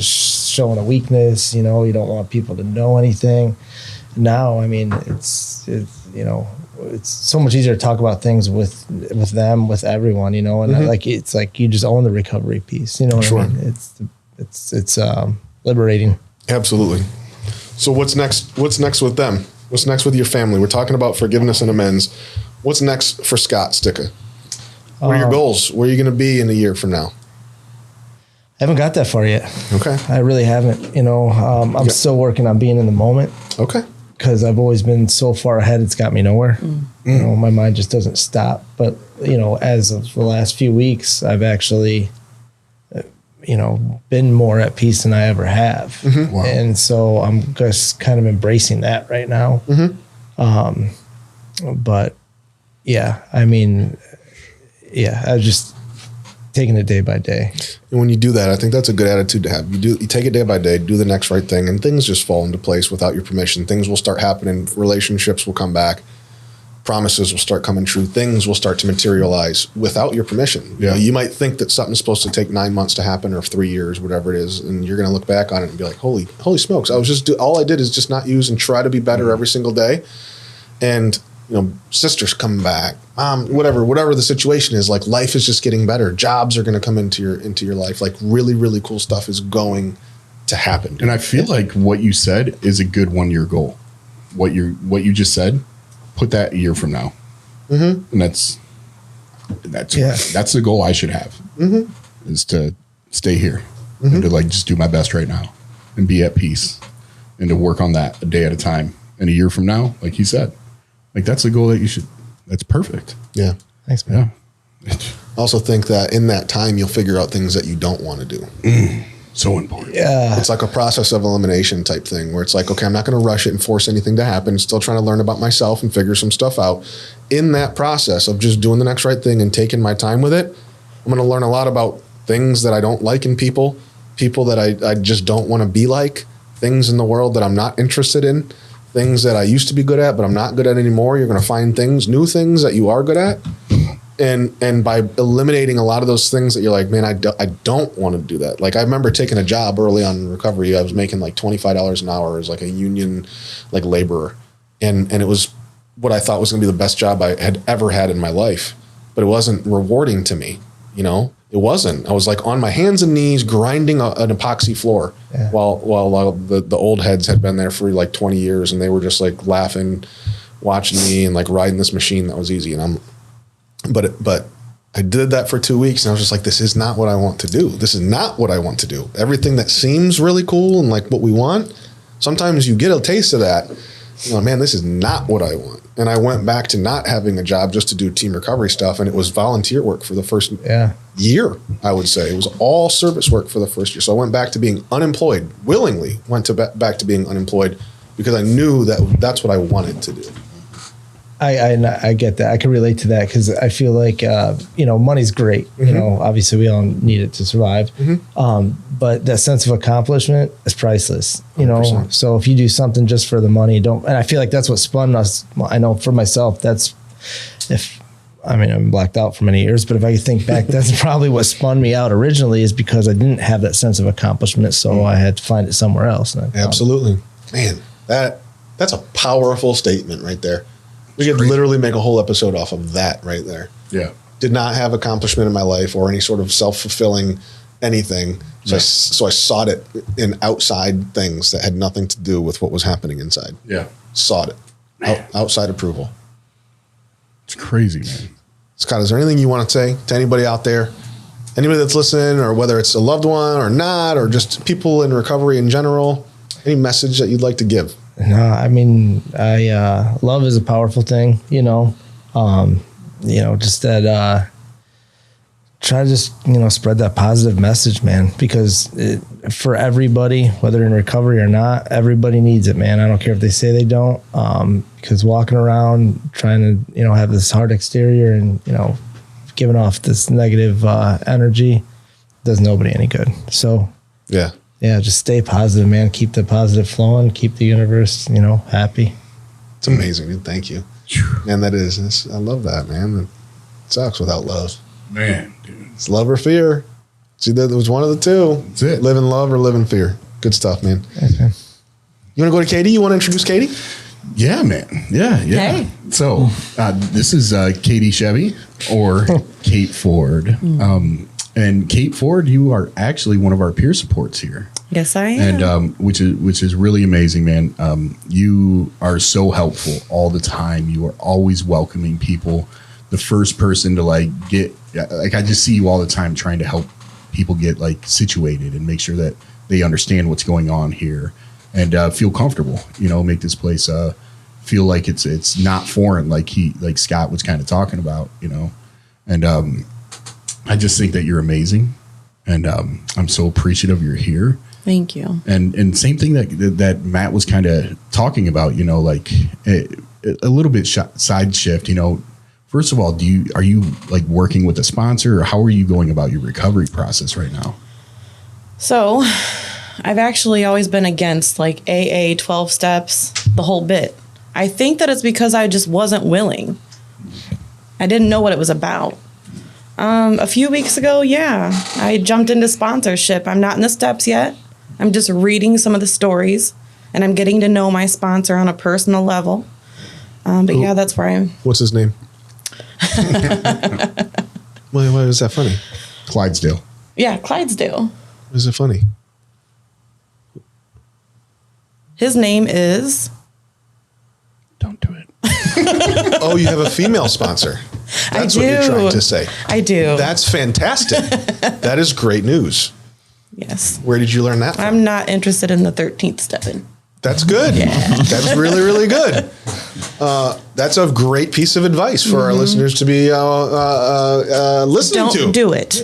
showing a weakness. You don't want people to know anything. Now, I mean, it's so much easier to talk about things with them, with everyone. And it's like you just own the recovery piece. You know what I mean? It's liberating. Absolutely. So what's next? What's next with them? What's next with your family? We're talking about forgiveness and amends. What's next for Scott Sticka? What are your goals? Where are you going to be in a year from now? I haven't got that far yet. Okay. I really haven't. I'm still working on being in the moment. Okay. Because I've always been so far ahead, it's got me nowhere. My mind just doesn't stop. But, as of the last few weeks, I've actually, been more at peace than I ever have. Mm-hmm. Wow. And so I'm just kind of embracing that right now. Mm-hmm. But, yeah, I mean, I just taking it day by day. And when you do that, I think that's a good attitude to have. You take it day by day, do the next right thing, and things just fall into place without your permission. Things will start happening. Relationships will come back. Promises will start coming true. Things will start to materialize without your permission. Yeah. You might think that something's supposed to take 9 months to happen or 3 years, whatever it is, and you're going to look back on it and be like, holy smokes. All I did is just not use and try to be better every single day. And sisters come back, mom, whatever the situation is, like life is just getting better. Jobs are going to come into your life. Like really, really cool stuff is going to happen. And I feel like what you said is a good 1 year goal. What you just said, put that a year from now. Mm-hmm. And that's the goal I should have, is to stay here and to just do my best right now and be at peace and to work on that a day at a time. And a year from now, like you said, that's the goal that you should. That's perfect. Yeah. Thanks, man. I also think that in that time, you'll figure out things that you don't want to do. So important. Yeah. It's like a process of elimination type thing where it's like, okay, I'm not going to rush it and force anything to happen. Still trying to learn about myself and figure some stuff out. In that process of just doing the next right thing and taking my time with it, I'm going to learn a lot about things that I don't like in people that I just don't want to be like, things in the world that I'm not interested in. Things that I used to be good at, but I'm not good at anymore. You're going to find new things that you are good at. And by eliminating a lot of those things that you're like, man, I don't want to do that. Like I remember taking a job early on in recovery. I was making like $25 an hour as like a union, like laborer. And it was what I thought was going to be the best job I had ever had in my life, but it wasn't rewarding to me. It wasn't. I was like on my hands and knees grinding an epoxy floor while the old heads had been there for like 20 years and they were just like laughing, watching me and like riding this machine that was easy. And but I did that for 2 weeks and I was just like, this is not what I want to do. This is not what I want to do. Everything that seems really cool and like what we want, sometimes you get a taste of that. Man, this is not what I want. And I went back to not having a job just to do team recovery stuff. And it was volunteer work for the first year, I would say. It was all service work for the first year. So I went back to being unemployed, willingly went back to being unemployed because I knew that's what I wanted to do. I get that. I can relate to that because I feel like, money's great. Obviously we all need it to survive. But that sense of accomplishment is priceless, 100%. So if you do something just for the money, and I feel like that's what spun us. I know for myself, I'm blacked out for many years, but if I think back, that's probably what spun me out originally is because I didn't have that sense of accomplishment. So I had to find it somewhere else. Absolutely. Man, that's a powerful statement right there. We could literally make a whole episode off of that right there. Yeah. Did not have accomplishment in my life or any sort of self-fulfilling anything. So I sought it in outside things that had nothing to do with what was happening inside. Yeah. Sought it. Outside approval. It's crazy, man. Scott, is there anything you want to say to anybody out there? Anybody that's listening, or whether it's a loved one or not, or just people in recovery in general? Any message that you'd like to give? No, love is a powerful thing, Just that, try to just, spread that positive message, man, because for everybody, whether in recovery or not, everybody needs it, man. I don't care if they say they don't, because walking around trying to, have this hard exterior and, giving off this negative energy does nobody any good. So, yeah, just stay positive, man. Keep the positive flowing. Keep the universe, happy. It's amazing, dude. Thank you. Man, I love that, man. It sucks without love. Man, dude. It's love or fear. See, that was one of the two. That's it. Live in love or live in fear. Good stuff, man. Thanks, man. You want to go to Katie? You want to introduce Katie? Yeah, man. Yeah. Hey. So this is Katie Chevy or Kate Ford. And Kate Ford, you are actually one of our peer supports here. Yes, I am. And which is really amazing, man. You are so helpful all the time. You are always welcoming people. The first person to I just see you all the time trying to help people get situated and make sure that they understand what's going on here and feel comfortable, make this place feel like it's not foreign, like Scott was kind of talking about, and I just think that you're amazing, and I'm so appreciative you're here. Thank you. And same thing that Matt was kind of talking about, a little bit side shift, First of all, are you working with a sponsor, or how are you going about your recovery process right now? So, I've actually always been against AA, 12 steps, the whole bit. I think that it's because I just wasn't willing. I didn't know what it was about. A few weeks ago, I jumped into sponsorship. I'm not in the steps yet. I'm just reading some of the stories, and I'm getting to know my sponsor on a personal level. But that's where I'm. What's his name? Why is that funny? Clydesdale. Yeah, Clydesdale. Why is it funny? His name is. Don't do it. Oh, you have a female sponsor. That's what you're trying to say. I do. That's fantastic. That is great news. Yes. Where did you learn that from? I'm not interested in the 13th stepping. That's good. Yeah. That's really, really good. That's a great piece of advice for our listeners to be listening to. Don't do it.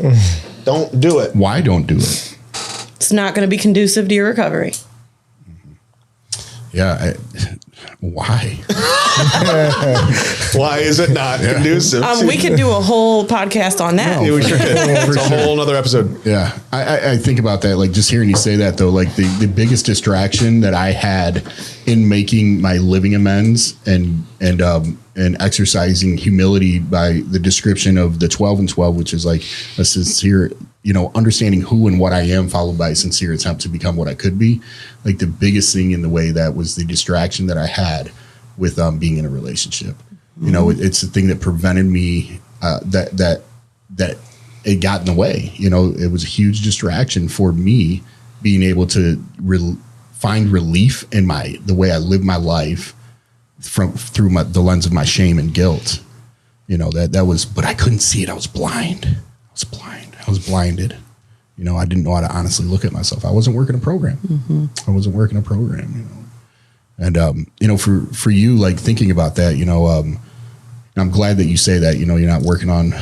Don't do it. Why don't do it? It's not going to be conducive to your recovery. Yeah. Why? Why is it not conducive? We could do a whole podcast on that. Yeah, we sure could. It's a whole other episode. Yeah. I think about that, just hearing you say that, though, the biggest distraction that I had in making my living amends and exercising humility by the description of the 12 and 12, which is a sincere, understanding who and what I am, followed by a sincere attempt to become what I could be. The biggest thing in the way that was the distraction that I had with being in a relationship. It's the thing that prevented me that it got in the way. It was a huge distraction for me being able to find relief in the way I live my life through the lens of my shame and guilt. That was, but I couldn't see it. I was blind. I was blinded. I didn't know how to honestly look at myself. I wasn't working a program. I wasn't working a program, And, for you, thinking about that, I'm glad that you say that, you're not working on,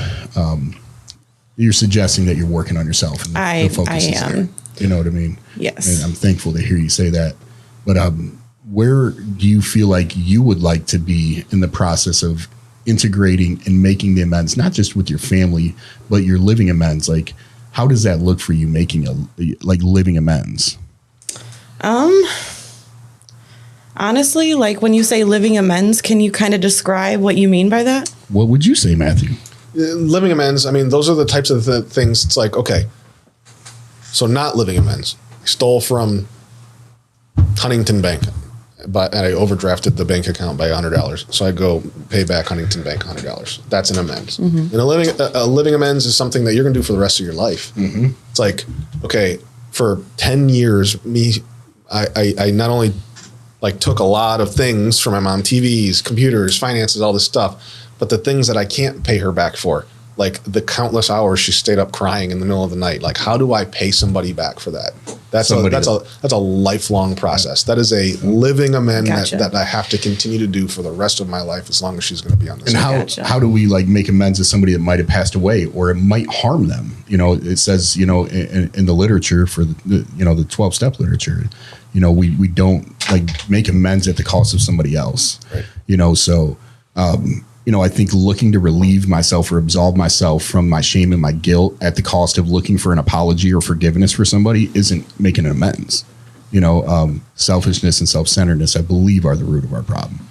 you're suggesting that you're working on yourself. And I am. There. You know what I mean? Yes. And I'm thankful to hear you say that. But where do you feel like you would like to be in the process of integrating and making the amends, not just with your family, but your living amends? How does that look for you, making living amends? Honestly, when you say living amends, can you kind of describe what you mean by that? What would you say, Matthew? Living amends, those are the types of things. It's okay. So not living amends. I stole from Huntington Bank, and I overdrafted the bank account by $100. So I go pay back Huntington Bank $100. That's an amends. And a living amends is something that you're going to do for the rest of your life. It's okay, for 10 years, I not only took a lot of things from my mom, TVs, computers, finances, all this stuff, but the things that I can't pay her back for, the countless hours she stayed up crying in the middle of the night. How do I pay somebody back for that? That's Somebody a lifelong process. That is a living amend Gotcha. that I have to continue to do for the rest of my life as long as she's going to be on this. And earth. how do we like make amends to somebody that might have passed away or it might harm them? You know, it says, you know, in the literature for the 12-step literature, you know, we don't like make amends at the cost of somebody else. Right. You know, so you know, I think looking to relieve myself or absolve myself from my shame and my guilt at the cost of looking for an apology or forgiveness for somebody isn't making an amends. You know, selfishness and self-centeredness, I believe, are the root of our problem.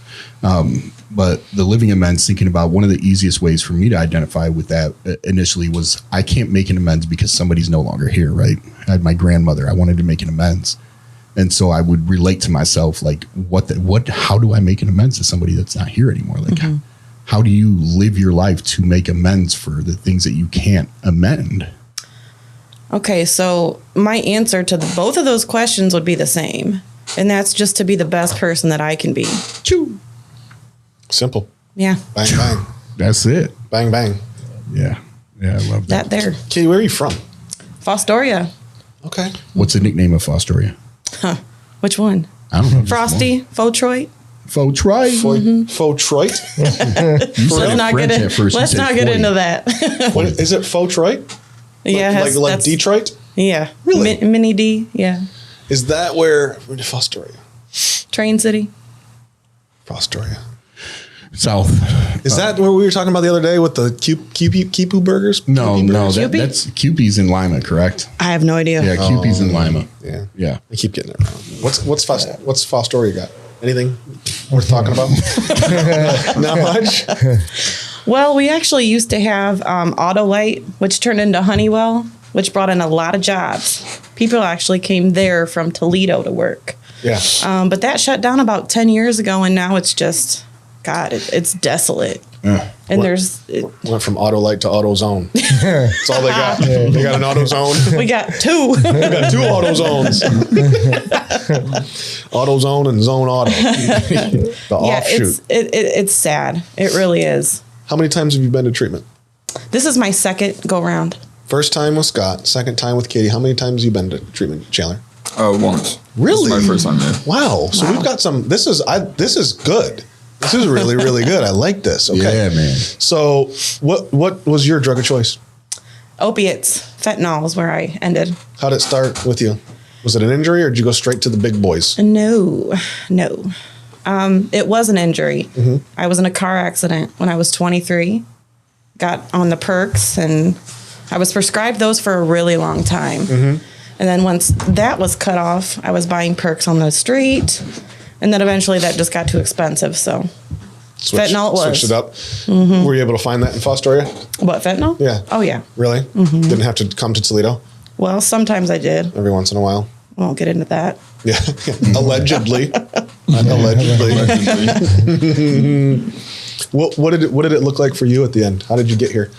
But the living amends, thinking about one of the easiest ways for me to identify with that initially was I can't make an amends because somebody's no longer here, right? I had my grandmother. I wanted to make an amends. And so I would relate to myself, like, how do I make an amends to somebody that's not here anymore? Like, how do you live your life to make amends for the things that you can't amend? Okay, so my answer to both of those questions would be the same. And that's just to be the best person that I can be. Choo. Simple. Yeah. Bang, bang. That's it. Bang, bang. Yeah. Yeah, I love that. That there. Katie, where are you from? Fostoria. Okay. What's the nickname of Fostoria? Which one? I don't know. Frosty? Fautroit? Faux Troy. Fautroit? Let's not get French at first. You let's said not get 40. into that. What, is it Fautroit? Yeah, Like that's- Detroit? Yeah. Really? Mini D. Yeah. Is that where Fostoria? Train City. Fostoria. South. Is that where we were talking about the other day with the Kipu burgers? No, Kipu no, burgers? Cupid? that's Cupid's in Lima, correct? I have no idea. Yeah, Cupid's in Lima. Yeah. Yeah. I keep getting it wrong. What's Fostoria got? Anything worth talking about? Not much. Well, we actually used to have Autolite, which turned into Honeywell, which brought in a lot of jobs. People actually came there from Toledo to work. Yeah. But that shut down about 10 years ago, and now it's just, God, it's desolate. Yeah. And Went from Autolite to AutoZone. That's all they got. They got an AutoZone. we got two. They got two AutoZones. AutoZone and Zone Auto. The Yeah, offshoot. it's sad. It really is. How many times have you been to treatment? This is my second go round. First time with Scott, second time with Katie. How many times have you been to treatment, Chandler? Once. Really? This is my first time there. Wow. So we've got some. This is good. This is really, really good. I like this. Okay. Yeah, man. So what was your drug of choice? Opiates, fentanyl is where I ended. How did it start with you? Was it an injury or did you go straight to the big boys? No. It was an injury. I was in a car accident when I was 23. Got on the perks, and I was prescribed those for a really long time. And then once that was cut off, I was buying perks on the street. And then eventually that just got too expensive. So fentanyl it was. Switched it up. Were you able to find that in Fostoria? What, fentanyl? Yeah. Oh, yeah. Really? Didn't have to come to Toledo Well, sometimes I did. every once in a while? I won't get into that. Yeah. Allegedly. Allegedly. What did it look like for you at the end? How did you get here?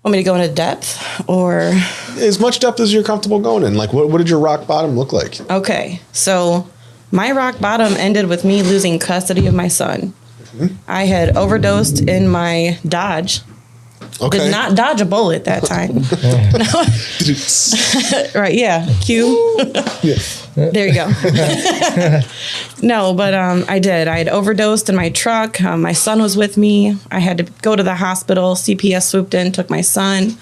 Want me to go into depth or? As much depth as you're comfortable going in. Like, what did your rock bottom look like? Okay, so my rock bottom ended with me losing custody of my son. I had overdosed in my Dodge. Okay. Did not dodge a bullet that time. Right, yeah. Q. Yeah. There you go. No, but I did. I had overdosed in my truck. My son was with me. I had to go to the hospital. CPS swooped in, took my son.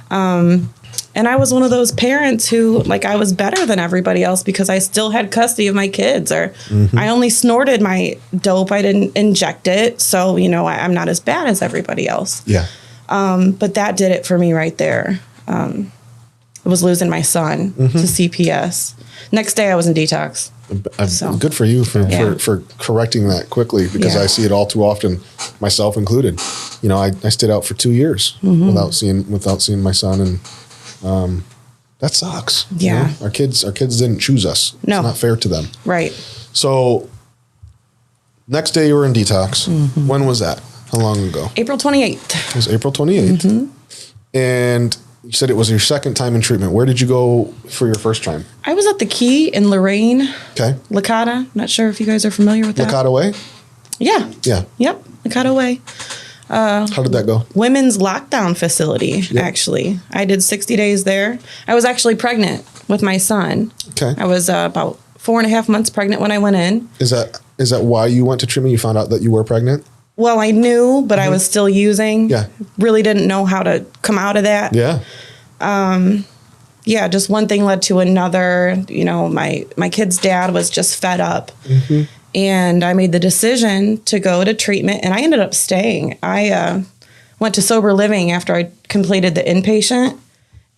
And I was one of those parents who, like, I was better than everybody else because I still had custody of my kids, or I only snorted my dope. I didn't inject it. So, you know, I'm not as bad as everybody else. Yeah. But that did it for me right there. I was losing my son to CPS. Next day I was in detox. So. Good for you Yeah. for correcting that quickly, because Yeah. I see it all too often, myself included. You know, I stayed out for 2 years without seeing my son, and that sucks. you Yeah. know? Our kids didn't choose us. No. It's not fair to them. Right. So next day you were in detox. When was that? How long ago? April 28th. It was April 28th. And you said it was your second time in treatment. Where did you go for your first time? I was at the Key in Lorraine, Okay. Licata. Not sure if you guys are familiar with that. Licata Way? Yeah. Yeah. Yep. Licata Way. How did that go? Women's lockdown facility, actually. I did 60 days there. I was actually pregnant with my son. Okay. I was about 4.5 months pregnant when I went in. Is that why you went to treatment? You found out that you were pregnant? Well, I knew, but I was still using. Yeah. Really didn't know how to come out of that. Yeah. Yeah, just one thing led to another. You know, my kid's dad was just fed up. And I made the decision to go to treatment, and I ended up staying. I went to sober living after I completed the inpatient,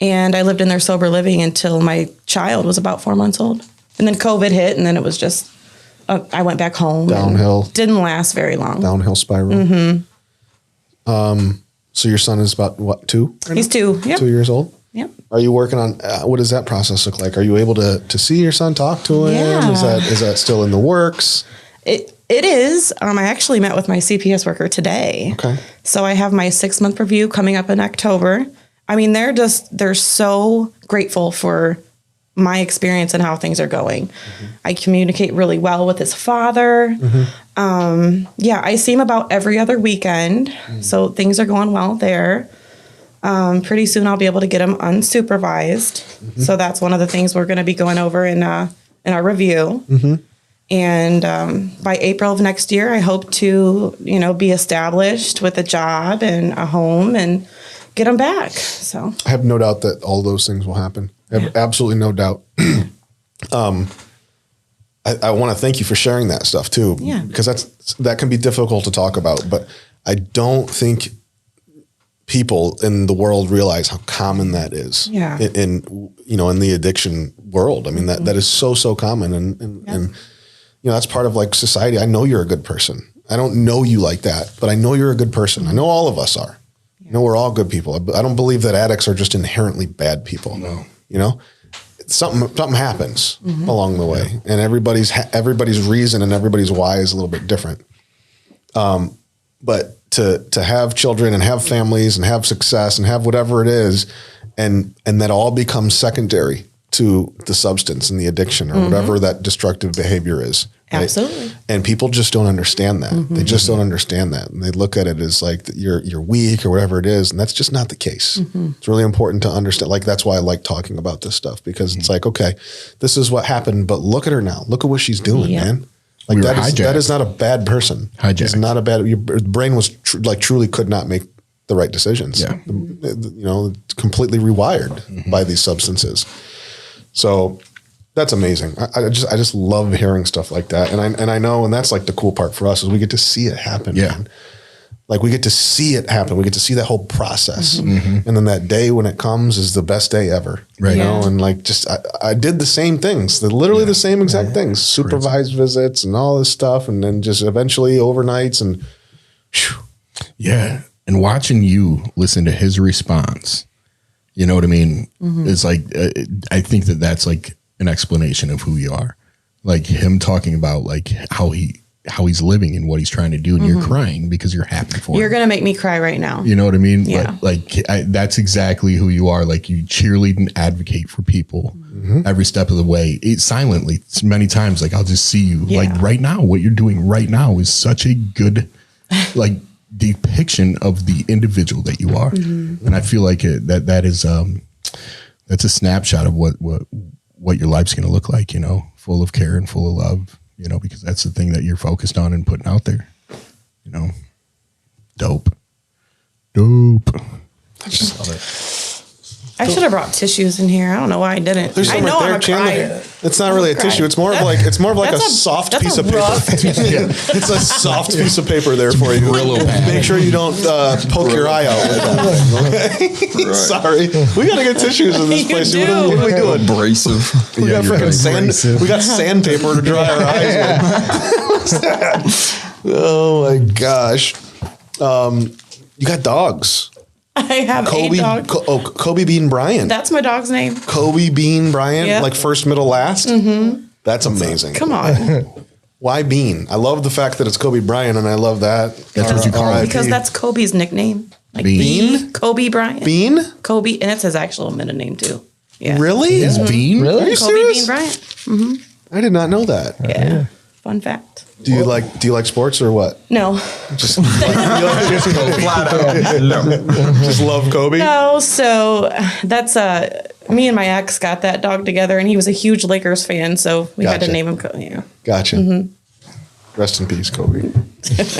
and I lived in their sober living until my child was about 4 months old. And then COVID hit, and then it was just, I went back home. Downhill. Didn't last very long. Downhill spiral. So your son is about what, 2? He's 2. Yep. 2 years old? Yep. Are you working on, what does that process look like? Are you able to see your son, talk to him? Yeah. Is that still in the works? It is. I actually met with my CPS worker today. Okay. So I have my 6-month review coming up in October. I mean, they're so grateful for my experience and how things are going. I communicate really well with his father. Yeah, I see him about every other weekend. So things are going well there. Pretty soon I'll be able to get him unsupervised. So that's one of the things we're going to be going over in our review. And by April of next year, I hope to, be established with a job and a home and get him back. So I have no doubt that all those things will happen. I have absolutely no doubt. I want to thank you for sharing that stuff too. Yeah. Because that can be difficult to talk about, but I don't think people in the world realize how common that is. Yeah. In the addiction world. I mean, that is so common. And that's part of like society. I know you're a good person. I don't know you like that, but I know you're a good person. I know all of us are. I know we're all good people. I don't believe that addicts are just inherently bad people. No. Something happens along the way, and everybody's reason and everybody's why is a little bit different. But to have children and have families and have success and have whatever it is, and that all becomes secondary to the substance and the addiction or whatever that destructive behavior is. Right? absolutely. And people just don't understand that. They just don't understand that. And they look at it as like you're weak or whatever it is. And that's just not the case. It's really important to understand. Like, that's why I like talking about this stuff, because it's like, okay, this is what happened, but look at her now. Look at what she's doing, man. Like that is not a bad person. It's not a bad, your brain was truly could not make the right decisions. Yeah. It's completely rewired by these substances. So that's amazing. I just love hearing stuff like that. And I know, and that's like the cool part for us is we get to see it happen. Yeah. Man. Like we get to see it happen. We get to see that whole process. And then that day when it comes is the best day ever. Right. And like, just, I did the same things, literally the same exact things, supervised visits and all this stuff. And then just eventually overnights and whew. Yeah. And watching you listen to his response, you know what I mean? It's like, I think that's like an explanation of who you are. Like him talking about like how he's living and what he's trying to do, and you're crying because you're happy for him. You're going to make me cry right now. You know what I mean? Yeah. That's exactly who you are. Like you cheerlead and advocate for people every step of the way. Silently, many times, like I'll just see you like right now, what you're doing right now is such a good, like depiction of the individual that you are. And I feel like that's a snapshot of what your life's going to look like, full of care and full of love, because that's the thing that you're focused on and putting out there, Dope. I just love it. I should have brought tissues in here. I don't know why I didn't. There's I some know right there, I'm a Chandler. crier. It's not really a tissue. It's more of like a soft piece of paper. It's a soft piece of paper there for you. Brillo pad. Make sure you don't poke your eye out with that. Okay? Sorry, we gotta get tissues in this You place. do. What are we doing? Abrasive. We got freaking sand. We got sandpaper to dry our eyes with. Oh my gosh! You got dogs. I have a dog. Kobe Bean Bryant. That's my dog's name. Kobe Bean Bryant, Yep. like first, middle, last. That's amazing. Come on. Why Bean? I love the fact that it's Kobe Bryant, and I love that. That's what you call it. Because that's Kobe's nickname. Like Bean? Kobe Bryant. Bean? Kobe, and it's his actual middle name too. Yeah. Really? Is Bean? Really? Are you Kobe serious? Bean Bryant. I did not know that. Yeah. Fun fact. Do you like sports or what? No. Just love Kobe? No, so that's me and my ex got that dog together, and he was a huge Lakers fan, so we had to name him Kobe. Yeah. Gotcha. Mm-hmm. Rest in peace, Kobe.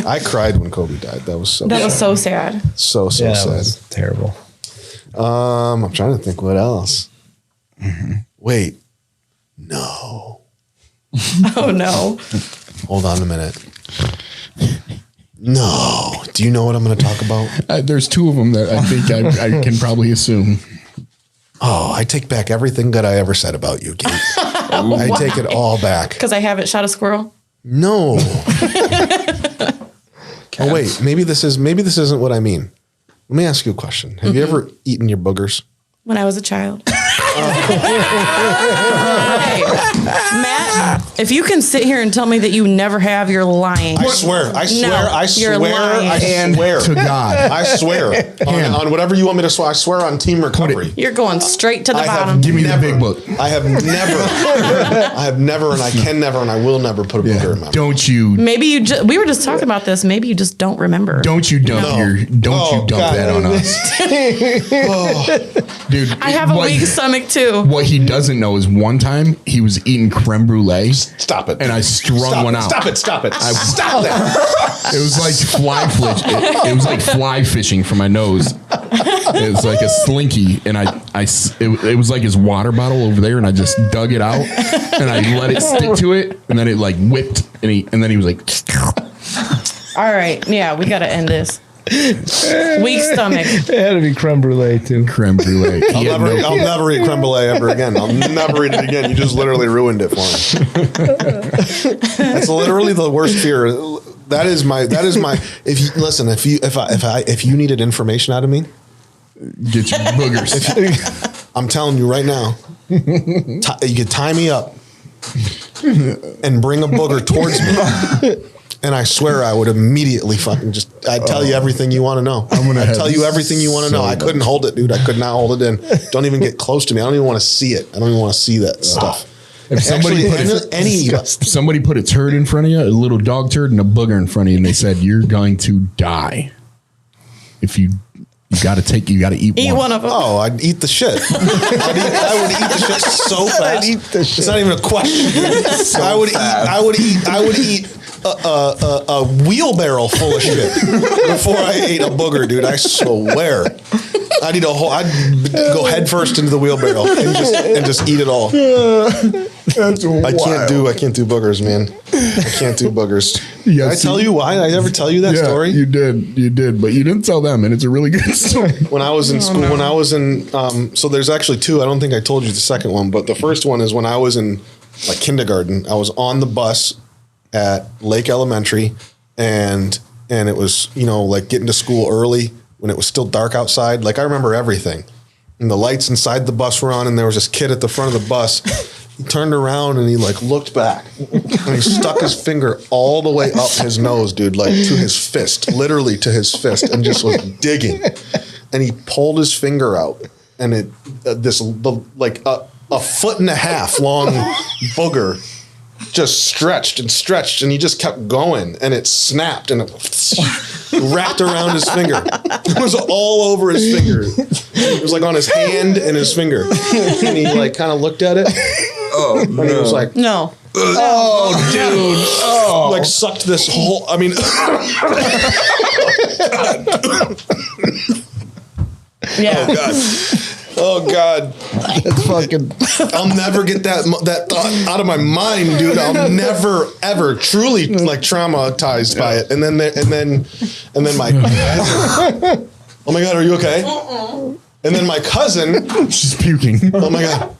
I cried when Kobe died. That was so sad. Was so sad. So Yeah, sad. that was terrible. I'm trying to think what else. Mm-hmm. Wait. No. Oh, no. Hold on a minute. No. Do you know what I'm going to talk about? There's two of them that I think I can probably assume. Oh, I take back everything that I ever said about you, Kate. I take it all back. Because I haven't shot a squirrel? No. Oh, wait. Maybe this isn't what I mean. Let me ask you a question. Have you ever eaten your boogers? When I was a child. Hey, Matt, if you can sit here and tell me that you never have, you're lying. I swear you're lying. To God. I swear on whatever you want me to swear. I swear on team recovery. You're going straight to the bottom. Give me the big book. I have never, and I can never, and I will never put a booger in my mouth. Don't you? Maybe you we were just talking about this. Maybe you just don't remember. Don't you dump that on us. Dude, I have a weak stomach too. What he doesn't know is one time he was eating creme brulee. Stop it. And I strung one out. Stop it. Stop that. It was like it was like fly fishing from my nose. It was like a slinky, and it was like his water bottle over there, and I just dug it out, and I let it stick to it, and then it like whipped, and then he was like, all right, yeah, we got to end this. Weak stomach. It had to be creme brulee too. Creme brulee. I'll never eat creme brulee ever again. I'll never eat it again. You just literally ruined it for me. That's literally the worst fear. That is my. If you needed information out of me, Get your boogers. I'm telling you right now, you could tie me up and bring a booger towards me. And I swear I would immediately I'd tell you everything you want to know. I'd tell you everything you want to know. I couldn't hold it, dude. I could not hold it in. Don't even get close to me. I don't even want to see it. I don't even want to see that stuff. If somebody put a turd in front of you, a little dog turd and a booger in front of you, and they said, you're going to die. If you got to eat one of them. Oh, I'd eat the shit. I would eat the shit so fast. It's not even a question. I would eat a wheelbarrow full of shit before I ate a booger, dude. I swear. I'd go head first into the wheelbarrow and just eat it all. That's wild. I can't do boogers, man. I can't do boogers. Did I tell you why? Did I ever tell you that story? You did, but you didn't tell them, and it's a really good story. When I was in school, so there's actually two. I don't think I told you the second one, but the first one is when I was in like kindergarten. I was on the bus at Lake Elementary, and it was, like getting to school early when it was still dark outside. Like I remember everything. And the lights inside the bus were on, and there was this kid at the front of the bus. He turned around and he like looked back and he stuck his finger all the way up his nose, dude, like to his fist, literally to his fist, and just was digging. And he pulled his finger out, and a 1.5 foot long booger just stretched, and he just kept going, and it snapped and it wrapped around his finger. It was all over his finger. It was like on his hand and his finger. And he like kind of looked at it. Oh, and he was like, no. Oh, dude. Oh. Like sucked this whole, Yeah. Oh, God. Oh, God. That's fucking. I'll never get that thought out of my mind, dude. I'll never, ever truly like traumatized by it. And then my cousin. Oh, my God, are you okay? And then my cousin. She's puking. Oh, my God.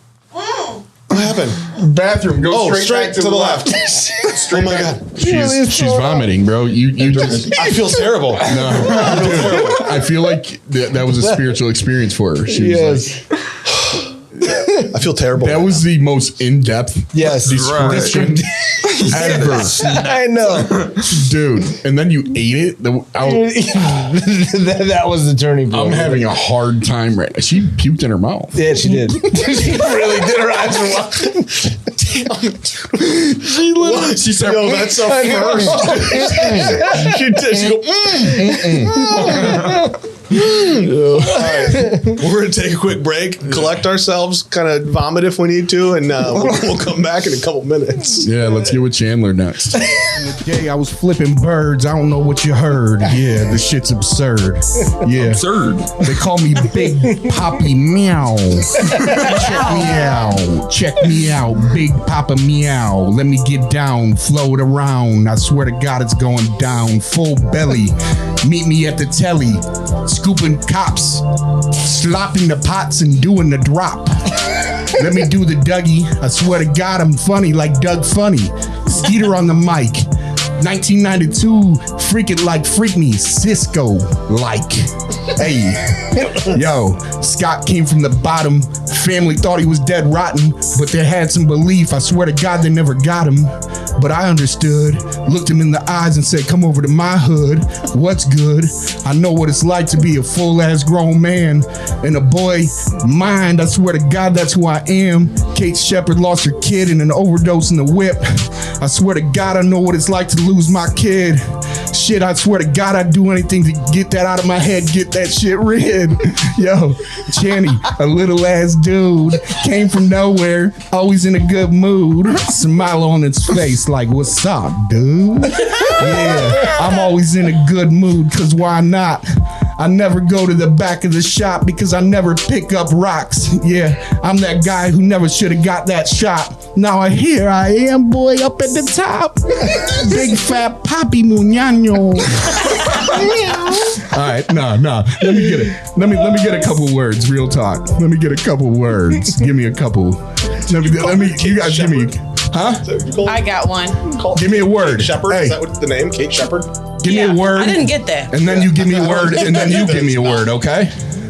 What happened? Bathroom. Go straight to the left. Oh my God. She's vomiting, bro. You just. I feel terrible. No. I feel like that was a spiritual experience for her. She was like, I feel terrible. That was the most in-depth description ever. I know, dude. And then you ate it. That was the turning point. I'm having a hard time right now. She puked in her mouth. Yeah, she did. She really did. Her eyes were wide. She literally, she said, "Yo, that's a first." She did. She go, All right. We're going to take a quick break, collect ourselves, kind of vomit if we need to, and we'll come back in a couple minutes. Yeah, let's get with Chandler next. Yeah, I was flipping birds. I don't know what you heard. Yeah, this shit's absurd. Yeah. Absurd. They call me Big Poppy Meow. Check me out. Check me out. Big Papa Meow. Let me get down. Float around. I swear to God it's going down. Full belly. Meet me at the telly. Scooping cops. Slopping the pots and doing the drop. Let me do the Dougie. I swear to God I'm funny like Doug Funny. Skeeter on the mic. 1992, freak it like freak me, Cisco like. Hey, yo, Scott came from the bottom. Family thought he was dead rotten, but they had some belief. I swear to God they never got him. But I understood, looked him in the eyes and said, come over to my hood. What's good? I know what it's like to be a full-ass grown man. And a boy mind, I swear to God that's who I am. Kate Shepard lost her kid in an overdose in the whip. I swear to God I know what it's like to lose my kid. Shit, I swear to God I'd do anything to get that out of my head, get that shit rid. Yo, Channy, a little ass dude, came from nowhere, always in a good mood. Smile on its face like, what's up, dude? Yeah, I'm always in a good mood, cause why not? I never go to the back of the shop because I never pick up rocks. Yeah, I'm that guy who never should have got that shot. Now here I am, boy, up at the top. Big fat Poppy Muñano. All right, nah. Let me get it. Let me get a couple words. Real talk. Let me get a couple words. Give me a couple. Let me. You guys give me. Huh? I got one. Give me a word. Kate Shepard? Hey. Is that what the name? Kate Shepard? Give me a word. I didn't get that. And then you give me a word, and then you give me a word, okay?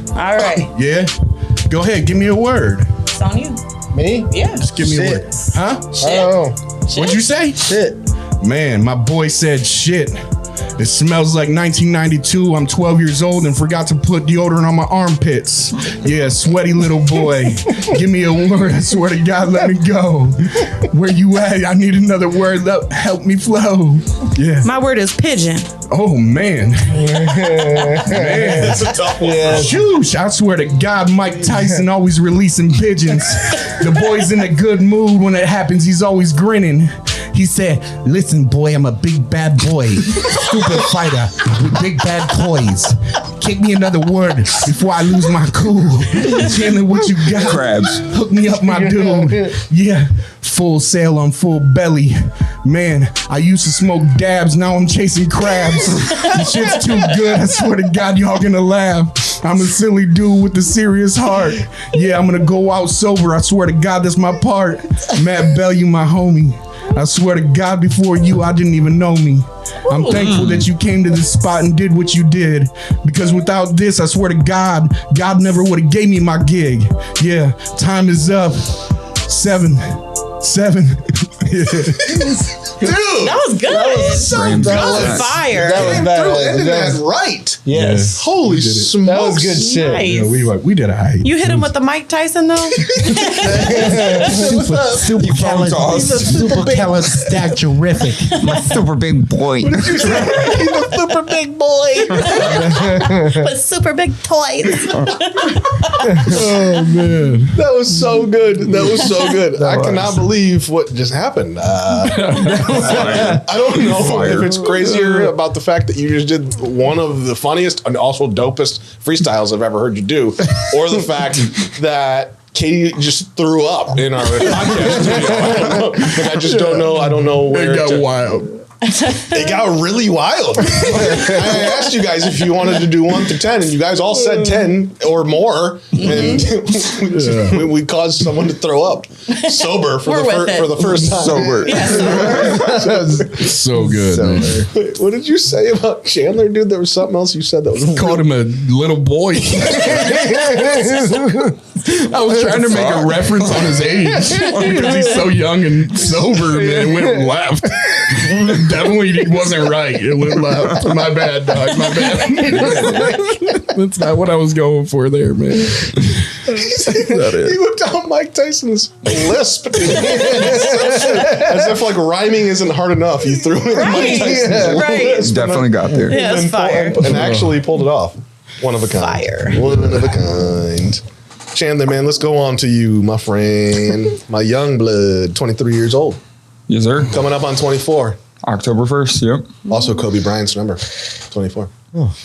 All right. Yeah? Go ahead, give me a word. It's on you. Me? Yeah. Just give me a word. Huh? Shit. Oh, What'd you say? shit. Man, my boy said shit. It smells like 1992. I'm 12 years old and forgot to put deodorant on my armpits. Yeah, sweaty little boy. Give me a word. I swear to God, let me go. Where you at? I need another word. Help me flow. Yeah. My word is pigeon. Oh, man. Man. That's a tough one. Shoosh, I swear to God, Mike Tyson always releasing pigeons. The boy's in a good mood. When it happens, he's always grinning. He said, listen, boy, I'm a big bad boy. Stupid fighter with big bad toys. Kick me another word before I lose my cool. Chandler, what you got? Crabs. Hook me up, my dude. Yeah, full sail on full belly. Man, I used to smoke dabs, now I'm chasing crabs. This shit's too good, I swear to God, y'all gonna laugh. I'm a silly dude with a serious heart. Yeah, I'm gonna go out sober, I swear to God, that's my part. Matt Bell, you my homie. I swear to God, before you, I didn't even know me. I'm thankful that you came to this spot and did what you did. Because without this, I swear to God, God never would have gave me my gig. Yeah, time is up. 7. Yeah. Dude, That was good. That was fire. That was bad. ended that right. Yes. Holy smokes. That was good shit. Nice. Yeah, we did a high. You hit him with the Mike Tyson though? Supercalifragilisticexpialidocious. My super big boy. He's a super big boy. With super big toys. Oh man. That was so good. That was so good. I cannot believe what just happened. I don't know if it's crazier about the fact that you just did one of the funniest and also dopest freestyles I've ever heard you do, or the fact that Katie just threw up in our podcast studio. I don't know. Like, I just don't know. I don't know where It got wild. It got really wild. I asked you guys if you wanted to do 1 to 10, and you guys all said 10 or more, and we caused someone to throw up sober for the first time. Sober. So good, man. Wait, what did you say about Chandler, dude? There was something else you said that was Called him a little boy. I was trying to make a reference on his age because he's so young and sober, man. Went and laughed. Definitely wasn't right. It went left. My bad, dog. My bad. That's not what I was going for there, man. He whipped out Mike Tyson's lisp. As if like rhyming isn't hard enough. You threw in Mike Tyson's lisp. Definitely got there. Yeah, it's fire. And actually pulled it off. One of a kind. Fire. One of a kind. Chandler, man, let's go on to you, my friend. My young blood, 23 years old. Yes, sir. Coming up on 24. October 1st. Yep. Also Kobe Bryant's number, 24. Oh.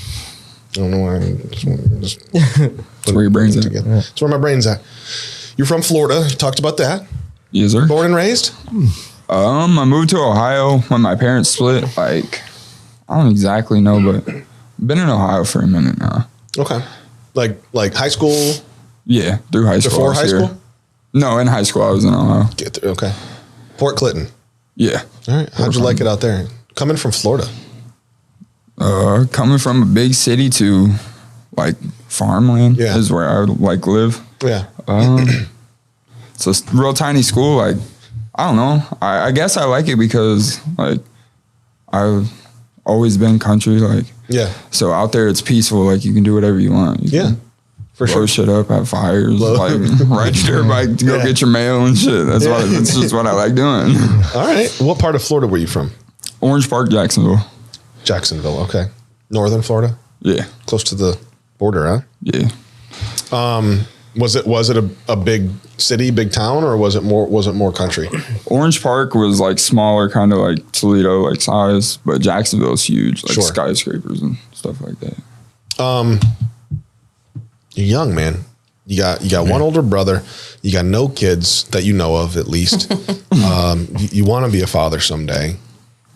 I don't know why. Just That's where your brain's at. That's where my brain's at. You're from Florida. You talked about that. Yes, sir. Born and raised? I moved to Ohio when my parents split. Like, I don't exactly know, but been in Ohio for a minute now. Okay. Like high school? Yeah, through high school. Before high school? No, in high school I was in Ohio. Get there. Okay. Port Clinton. Yeah. All right. How'd you like it out there? Coming from Florida. Coming from a big city to like farmland is where I would like live. Yeah. It's a real tiny school. Like, I don't know. I guess I like it because like I've always been country. Like, Yeah. so out there it's peaceful. Like you can do whatever you want. You can For blow sure. shit up, have fires, like ride your dirt bike to go get your mail and shit. That's just what I like doing. All right. What part of Florida were you from? Orange Park, Jacksonville. Jacksonville. Okay. Northern Florida? Yeah. Close to the border, huh? Yeah. Was it a big city, big town, or was it more country? Orange Park was like smaller, kind of like Toledo, like size, but Jacksonville's huge, like Sure. skyscrapers and stuff like that. You're young, man. You got one older brother. You got no kids that you know of, at least. You want to be a father someday.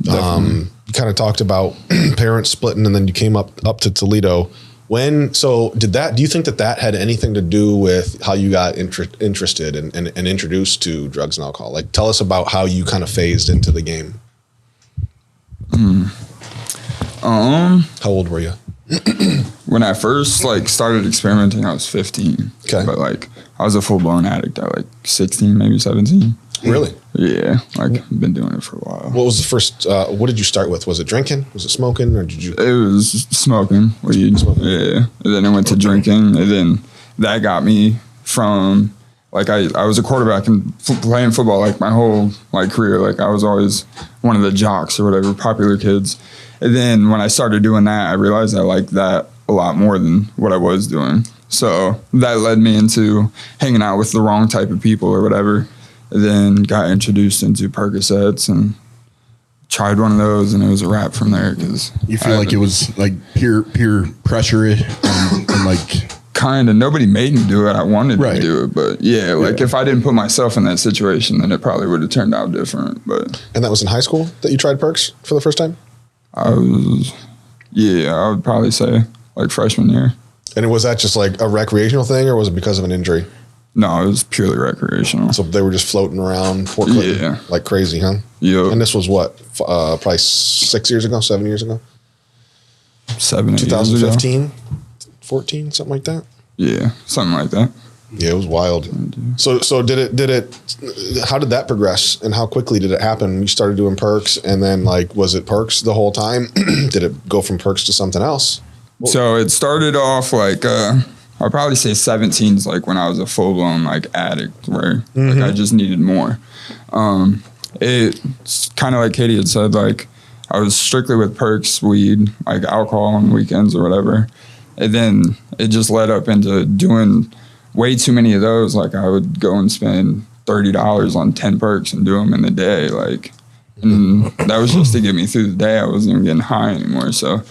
You kind of talked about parents splitting, and then you came up to Toledo. Do you think that had anything to do with how you got interested and introduced to drugs and alcohol? Like, tell us about how you kind of phased into the game. How old were you? When I first like started experimenting, I was 15. Okay. But like I was a full blown addict at like 16, maybe 17. Really? Yeah. Like I've been doing it for a while. What was the first? What did you start with? Was it drinking? Was it smoking? Or did you? It was smoking weed. Yeah. And then I went to drinking, and then that got me from like I was a quarterback and playing football like my whole like career. Like I was always one of the jocks or whatever, popular kids. And then when I started doing that, I realized I liked that a lot more than what I was doing. So that led me into hanging out with the wrong type of people or whatever. And then got introduced into Percocets and tried one of those, and it was a wrap from there. Cause You feel like it was like peer pressure and like kind of nobody made me do it. I wanted Right. to do it, but yeah, like if I didn't put myself in that situation, then it probably would have turned out different. But And that was in high school that you tried perks for the first time? I would probably say like freshman year. And was that just like a recreational thing, or was it because of an injury? No, it was purely recreational. So they were just floating around Port Clinton like crazy, huh? Yeah. And this was what, probably 7 years ago? 7, 8 years ago. 2015, 14, something like that? Yeah, something like that. Yeah, it was wild. So did it, how did that progress, and how quickly did it happen? You started doing perks, and then like, was it perks the whole time? Did it go from perks to something else? So it started off like I'd probably say 17 is like when I was a full blown like addict, where like I just needed more. It's kind of like Katie had said, like I was strictly with perks, weed, like alcohol on weekends or whatever, and then it just led up into doing way too many of those. Like I would go and spend $30 on 10 perks and do them in the day, like, and that was just to get me through the day. I wasn't even getting high anymore. So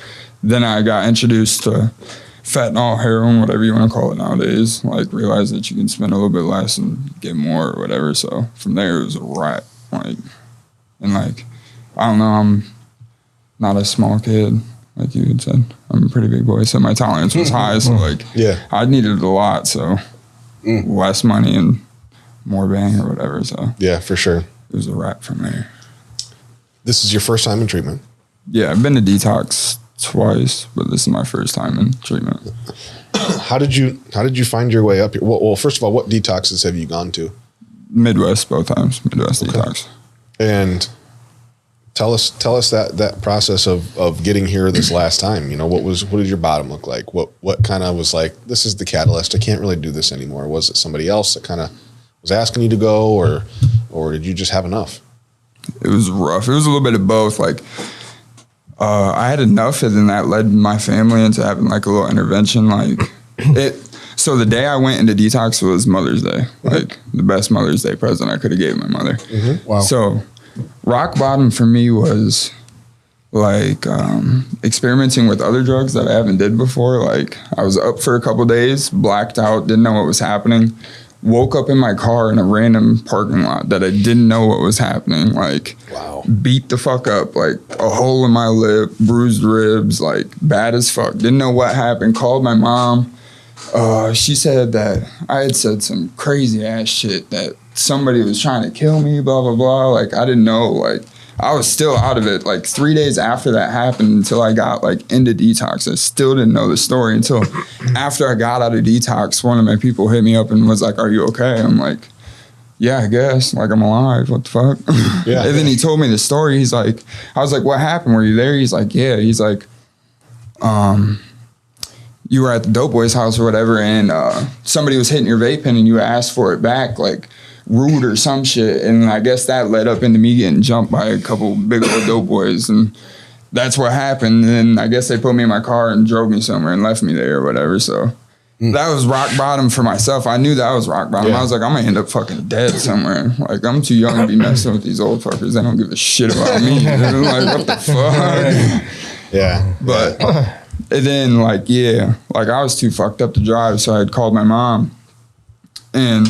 then I got introduced to fentanyl, heroin, whatever you want to call it nowadays. Like realized that you can spend a little bit less and get more or whatever. So from there it was a wrap. Like, and like, I don't know, I'm not a small kid, like you had said. I'm a pretty big boy, so my tolerance was high. So like, I needed a lot. So less money and more bang or whatever. So Yeah, for sure. it was a wrap from there. This is your first time in treatment. Yeah, I've been to detox twice, but this is my first time in treatment. How did you find your way up here? Well, first of all, what detoxes have you gone to? Midwest both times. Midwest detox. And Tell us that process of getting here this last time. You know, what did your bottom look like? What kind of was like, this is the catalyst, I can't really do this anymore? Was it somebody else that kind of was asking you to go, or did you just have enough? It was rough. It was a little bit of both. Like, I had enough, and then that led my family into having like a little intervention. Like so the day I went into detox was Mother's Day, like the best Mother's Day present I could have gave my mother. Mm-hmm. Wow. So rock bottom for me was like experimenting with other drugs that I haven't did before. Like I was up for a couple days, blacked out, didn't know what was happening. Woke up in my car in a random parking lot that I didn't know what was happening. Like, wow. Beat the fuck up, like a hole in my lip, bruised ribs, like bad as fuck. Didn't know what happened. Called my mom. She said that I had said some crazy ass shit, that somebody was trying to kill me, blah, blah, blah. Like, I didn't know, like, I was still out of it. Like 3 days after that happened, until I got like into detox, I still didn't know the story until after I got out of detox. One of my people hit me up and was like, "Are you okay?" I'm like, "Yeah, I guess. Like, I'm alive. What the fuck?" Yeah. And then he told me the story. He's like, I was like, "What happened? Were you there?" He's like, "Yeah." He's like, "You were at the dope boy's house or whatever, and somebody was hitting your vape pen and you asked for it back, like rude or some shit, and I guess that led up into me getting jumped by a couple big old dope boys, and that's what happened. And I guess they put me in my car and drove me somewhere and left me there or whatever." So that was rock bottom for myself. I knew that was rock bottom. Yeah. I was like, I'm gonna end up fucking dead somewhere. Like, I'm too young to be messing with these old fuckers. They don't give a shit about me. They're like, what the fuck? Yeah. But and then like, yeah, like I was too fucked up to drive, so I had called my mom, and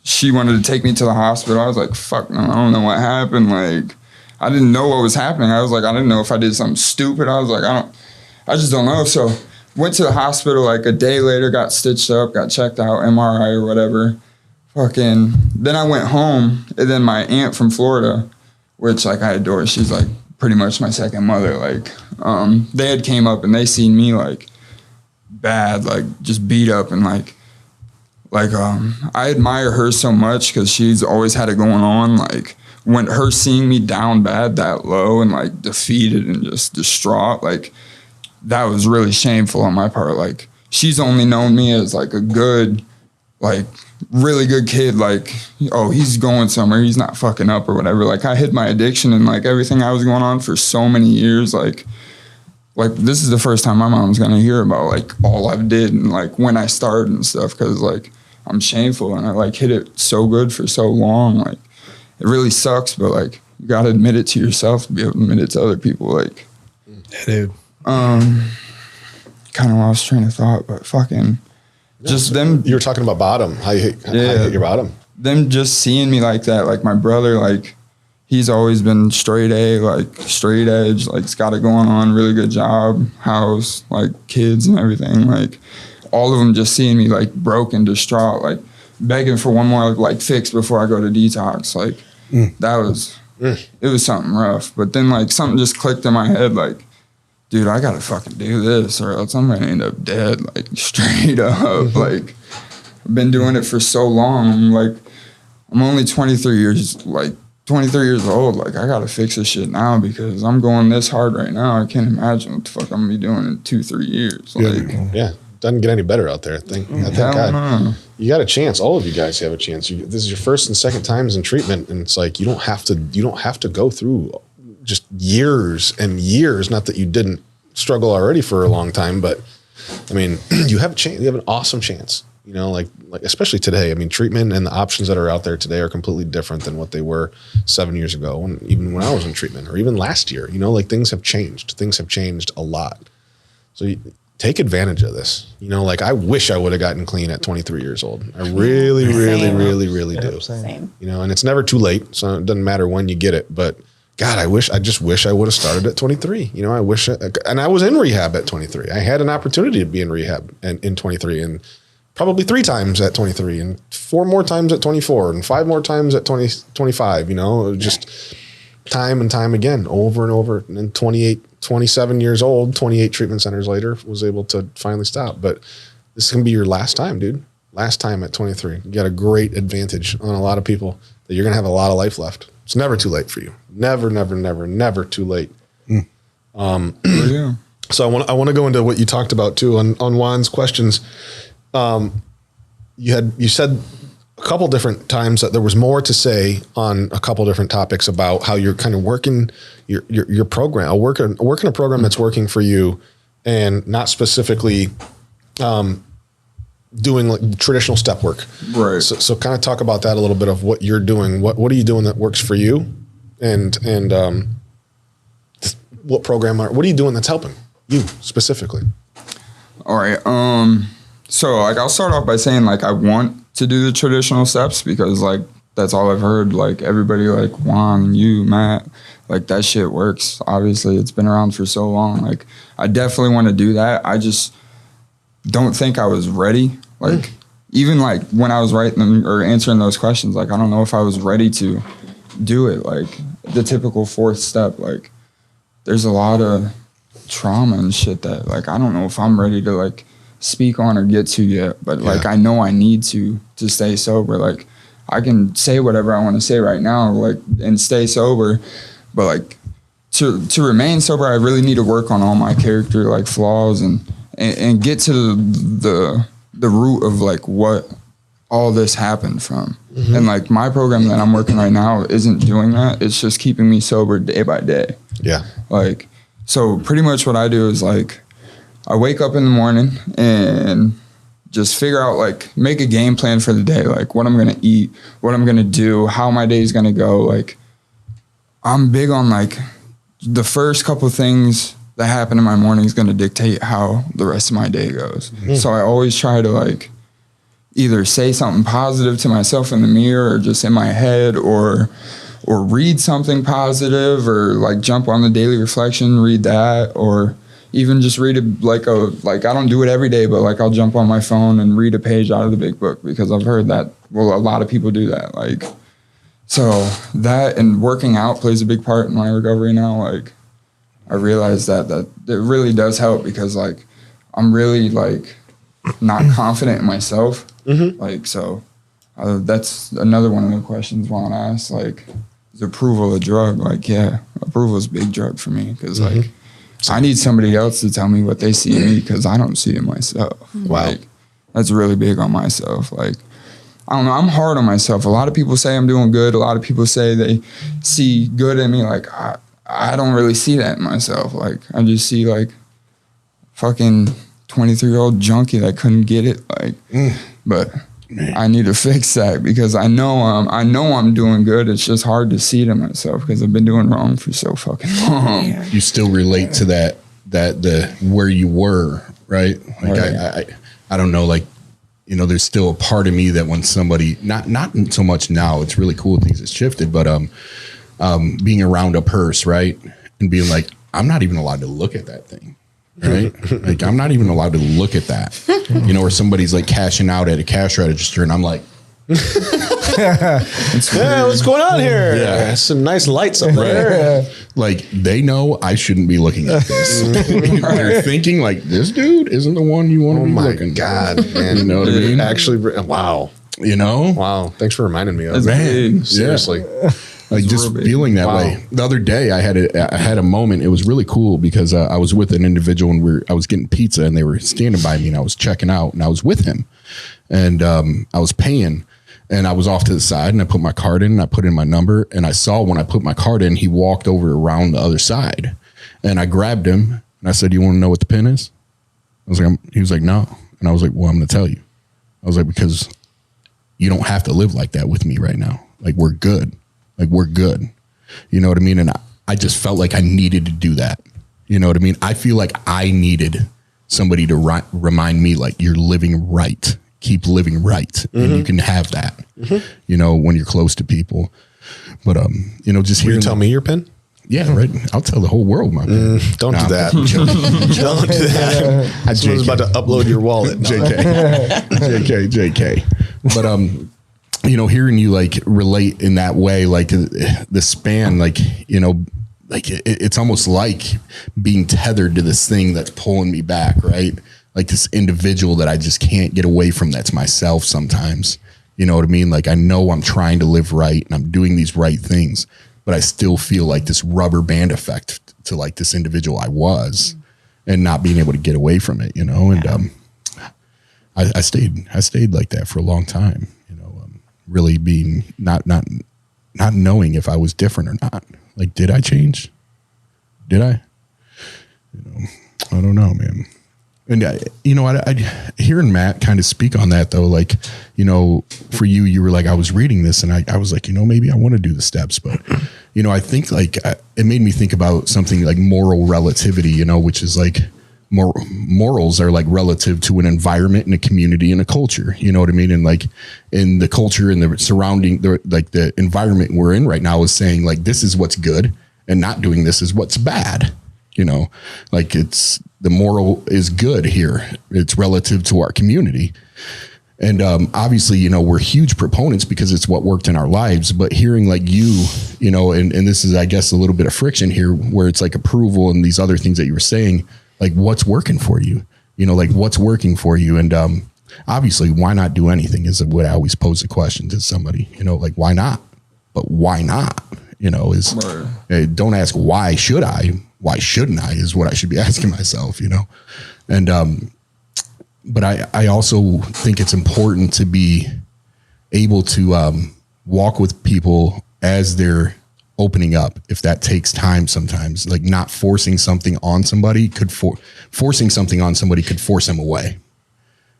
she wanted to take me to the hospital. I was like, fuck no, I don't know what happened. Like, I didn't know what was happening. I was like, I didn't know if I did something stupid. I was like, I just don't know. So went to the hospital like a day later, got stitched up, got checked out, MRI or whatever. Fucking, then I went home, and then my aunt from Florida, which like I adore, she's like pretty much my second mother. Like, they had came up and they seen me like bad, like just beat up, and like I admire her so much because she's always had it going on. Like, when her seeing me down bad, that low, and like defeated and just distraught, like that was really shameful on my part. Like, she's only known me as like a good, like really good kid. Like, oh, he's going somewhere, he's not fucking up or whatever. Like, I hid my addiction and like everything I was going on for so many years. Like this is the first time my mom's gonna hear about like all I've did and like when I started and stuff, because like I'm shameful and I like hid it so good for so long. Like, it really sucks, but like you gotta admit it to yourself to be able to admit it to other people. Like, Yeah, dude. kind of lost train of thought, but fucking just them. You were talking about bottom. How you hit your bottom. Them just seeing me like that. Like, my brother, like, he's always been straight A, like straight edge, like he's got it going on, really good job, house, like kids and everything. Like, all of them just seeing me like broken, distraught, like begging for one more like fix before I go to detox. Like, that was, it was something rough. But then like something just clicked in my head, like, dude, I gotta fucking do this or else I'm gonna end up dead, like straight up. Like, I've been doing it for so long. Like, I'm only 23 years old. Like, I gotta fix this shit now because I'm going this hard right now. I can't imagine what the fuck I'm gonna be doing in 2-3 years. Like, yeah. Doesn't get any better out there. Thank God. You got a chance. All of you guys have a chance. This is your first and second times in treatment, and it's like you don't have to go through just years and years. Not that you didn't struggle already for a long time, but I mean, you have a chance. You have an awesome chance. You know, like especially today. I mean, treatment and the options that are out there today are completely different than what they were 7 years ago, and even when I was in treatment, or even last year. You know, like things have changed. Things have changed a lot. So take advantage of this. You know, like I wish I would have gotten clean at 23 years old. I really, really do. Same. You know, and it's never too late, so it doesn't matter when you get it. But God, I just wish I would have started at 23. You know, and I was in rehab at 23. I had an opportunity to be in rehab in 23, and probably 3 times at 23, and 4 more times at 24, and 5 more times at 25. You know, just time and time again, over and over. And then 27 years old, 28 treatment centers later, was able to finally stop. But this is going to be your last time, dude. Last time at 23. You got a great advantage on a lot of people that you're going to have a lot of life left. It's never too late for you. Never, never, never, never too late. Yeah. So I want to go into what you talked about too on Juan's questions. You said a couple different times that there was more to say on a couple different topics about how you're kind of working your program, working a program that's working for you, and not specifically doing like traditional step work. Right. So kind of talk about that a little bit of what you're doing. What are you doing that works for you, and what are you doing that's helping you specifically? All right. So like I'll start off by saying like I want to do the traditional steps because like that's all I've heard. Like everybody like Juan, you, Matt, like that shit works. Obviously it's been around for so long. Like I definitely want to do that. I just don't think I was ready. Like even like when I was writing them or answering those questions, like I don't know if I was ready to do it. Like the typical fourth step, like there's a lot of trauma and shit that like I don't know if I'm ready to like speak on or get to yet, but like I know I need to stay sober. Like I can say whatever I want to say right now, like and stay sober, but like to remain sober, I really need to work on all my character like flaws and get to the root of like what all this happened from. And like my program that I'm working right now isn't doing that. It's just keeping me sober day by day. Yeah. Like, so pretty much what I do is like, I wake up in the morning and just figure out like, make a game plan for the day. Like what I'm going to eat, what I'm going to do, how my day is going to go. Like I'm big on like the first couple of things that happen in my morning is going to dictate how the rest of my day goes. So I always try to like either say something positive to myself in the mirror or just in my head or read something positive or like jump on the daily reflection, read that, or even just read like I don't do it every day, but like I'll jump on my phone and read a page out of the big book because I've heard that, well, a lot of people do that. Like, so that and working out plays a big part in my recovery now. Like I realize that it really does help because like I'm really like not confident in myself. Like, so that's another one of the questions Juan asked, like, is approval a drug? Like, yeah, approval is a big drug for me because like I need somebody else to tell me what they see in me because I don't see it myself. Wow. Like, that's really big on myself. Like, I don't know, I'm hard on myself. A lot of people say I'm doing good. A lot of people say they see good in me. Like, I don't really see that in myself. Like, I just see like fucking 23-year-old junkie that couldn't get it. Like, but I need to fix that because I know I'm doing good. It's just hard to see it in myself because I've been doing wrong for so fucking long. You still relate to that the where you were, right? Like right. I don't know, like, you know, there's still a part of me that when somebody not so much now, it's really cool things have shifted, but being around a purse, right? And being like, I'm not even allowed to look at that thing. Right? Like I'm not even allowed to look at that, you know, or somebody's like cashing out at a cash register and I'm like, yeah, what's going on here? Yeah, some nice lights up there. Right. Like they know I shouldn't be looking at this. They're thinking like this dude isn't the one you want to be looking. God, man, you know what I mean? Actually, wow, you know, wow. Thanks for reminding me of that. Seriously. Like just feeling that way. The other day I had a moment. It was really cool because I was with an individual and I was getting pizza and they were standing by me and I was checking out and I was with him and I was paying and I was off to the side and I put my card in and I put in my number and I saw when I put my card in, he walked over around the other side and I grabbed him and I said, "You want to know what the pin is?" I was like, he was like, "No." And I was like, "Well, I'm going to tell you." I was like, "Because you don't have to live like that with me right now. Like we're good. Like we're good." You know what I mean? And I just felt like I needed to do that. You know what I mean? I feel like I needed somebody to remind me like you're living right. Keep living right. And you can have that, you know, when you're close to people. But, you know, just Will you tell me your pin? Yeah, right. I'll tell the whole world my pin. Don't do that. Don't do that. Someone's about to upload your wallet. JK. But, you know, hearing you like relate in that way, like the span, like, you know, like it's almost like being tethered to this thing that's pulling me back, right? Like this individual that I just can't get away from. That's myself sometimes, You know what I mean? Like, I know I'm trying to live right and I'm doing these right things, but I still feel like this rubber band effect to like this individual I was and not being able to get away from it, you know? And I stayed like that for a long time, you know, really being not knowing if I was different or not. Like, did I change? Did I? You know, I don't know, man. And I hearing Matt kind of speak on that though, like, you know, for you were like, I was reading this and I was like, you know, maybe I want to do the steps, but you know, I think like it made me think about something like moral relativity, you know, which is like morals are like relative to an environment and a community and a culture, you know what I mean? And like in the culture and the surrounding, the environment we're in right now is saying like, this is what's good and not doing this is what's bad. You know, like it's the moral is good here. It's relative to our community. And obviously, you know, we're huge proponents because it's what worked in our lives. But hearing like you know, and this is, I guess, a little bit of friction here where it's like approval and these other things that you were saying, like what's working for you, you know, like what's working for you. And obviously, why not do anything is what I always pose the question to somebody, you know, like why not? But why not? You know, is don't ask why should I? Why shouldn't I is what I should be asking myself, you know? And, but I also think it's important to be able to walk with people as they're opening up. If that takes time sometimes, like not forcing something on somebody forcing something on somebody could force them away.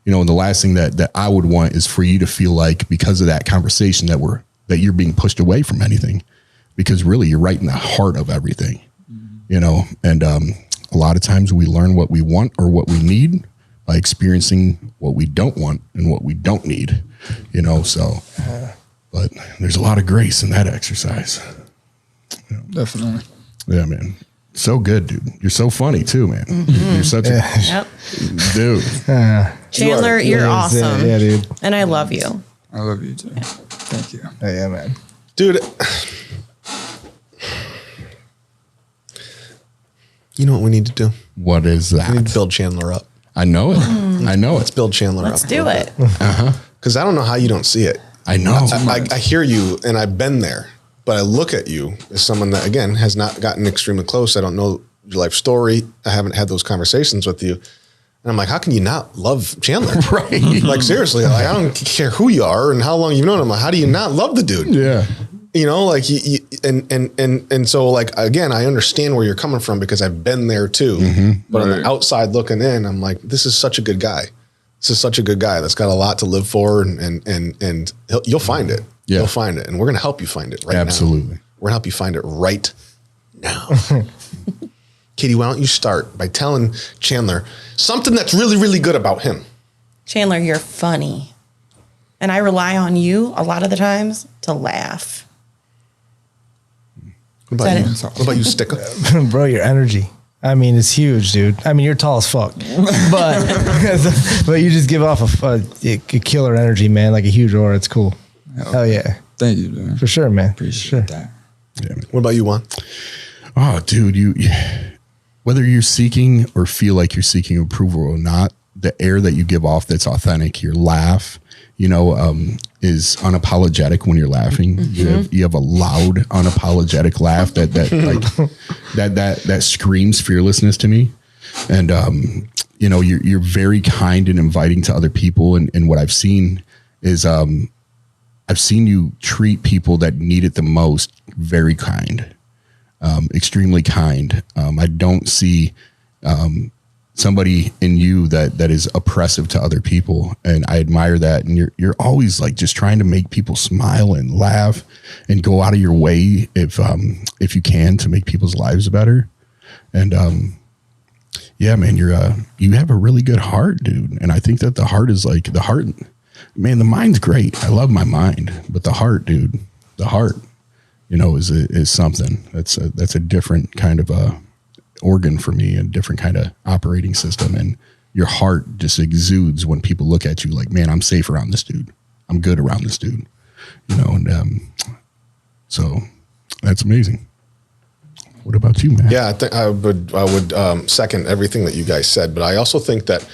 You know, and the last thing that I would want is for you to feel like because of that conversation that you're being pushed away from anything, because really you're right in the heart of everything. You know, and a lot of times we learn what we want or what we need by experiencing what we don't want and what we don't need, you know, so, but there's a lot of grace in that exercise. You know? Definitely. Yeah, man. So good, dude. You're so funny too, man. You're such a dude. Chandler, you're awesome. Yeah, dude. And I love you. I love you too. Thank you. Yeah, man. Dude, you know what we need to do? What is that? We need to build Chandler up. I know it. I know Let's it. build Chandler up. Let's do it. Because I don't know how you don't see it. I know. I hear you and I've been there, but I look at you as someone that, again, has not gotten extremely close. I don't know your life story. I haven't had those conversations with you. And I'm like, how can you not love Chandler? Right. Like, seriously, like, I don't care who you are and how long you've known him. Like, how do you not love the dude? Yeah. You know, like, and so, like, again, I understand where you're coming from because I've been there too. But on the outside looking in, I'm like, this is such a good guy. This is such a good guy that's got a lot to live for, and you'll find it. Yeah. You'll find it, and we're gonna help you find it right now. Absolutely. We're gonna help you find it right now. Katie, why don't you start by telling Chandler something that's really, really good about him? Chandler, you're funny. And I rely on you a lot of the times to laugh. What about you? What about you, Sticker? Bro, your energy. I mean, it's huge, dude. I mean, you're tall as fuck, but you just give off a killer energy, man. Like a huge aura. It's cool. Hell yeah. Thank you, dude. For sure, man. Appreciate that. Yeah. What about you, Juan? Oh, dude, whether you're seeking or feel like you're seeking approval or not, the air that you give off that's authentic, your laugh, you know, is unapologetic when you're laughing. You have a loud, unapologetic laugh that screams fearlessness to me. And you know, you're very kind and inviting to other people. And what I've seen is I've seen you treat people that need it the most very kind, extremely kind. I don't see somebody in you that is oppressive to other people, and I admire that. And you're always like just trying to make people smile and laugh and go out of your way if you can to make people's lives better. And yeah, man, you have a really good heart, dude. And I think that the heart is like the heart. Man, the mind's great. I love my mind, but the heart, dude, the heart, you know, is something that's a different kind of organ for me, a different kind of operating system. And your heart just exudes when people look at you like, man, I'm safe around this dude. I'm good around this dude, you know? And so that's amazing. What about you, man? Yeah, I think I would second everything that you guys said, but I also think that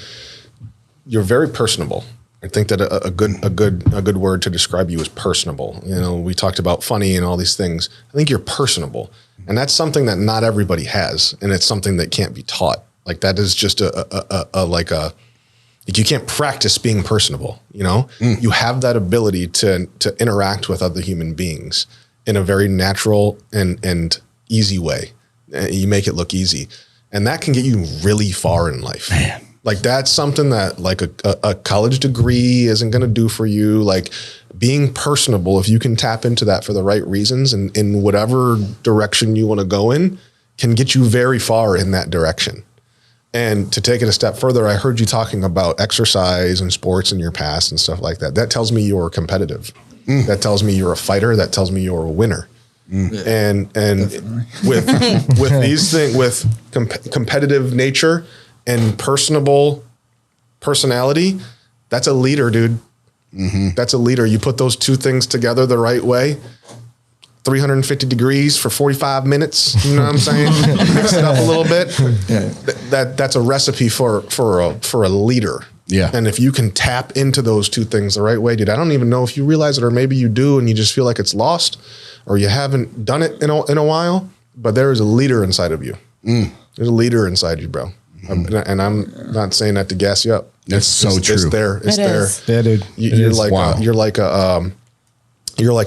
you're very personable I think that a good word to describe you is personable. You know, we talked about funny and all these things. I think you're personable, and that's something that not everybody has, and it's something that can't be taught. Like that is just like you can't practice being personable. You know, you have that ability to interact with other human beings in a very natural and easy way. You make it look easy, and that can get you really far in life. Man. Like that's something that like a college degree isn't going to do for you. Like being personable, if you can tap into that for the right reasons and in whatever direction you want to go in, can get you very far in that direction. And to take it a step further, I heard you talking about exercise and sports in your past and stuff like that. That tells me you're competitive. That tells me you're a fighter. That tells me you're a winner. And with these things, with competitive nature and personable personality, that's a leader, dude. That's a leader. You put those two things together the right way, 350 degrees for 45 minutes. You know what I'm saying? Mix it up a little bit. That's a recipe for a leader. Yeah. And if you can tap into those two things the right way, dude, I don't even know if you realize it, or maybe you do and you just feel like it's lost, or you haven't done it in a while, but there is a leader inside of you. There's a leader inside you, bro. And I'm not saying that to gas you up. That's so true. It's there. It's there. Yeah, dude. You're like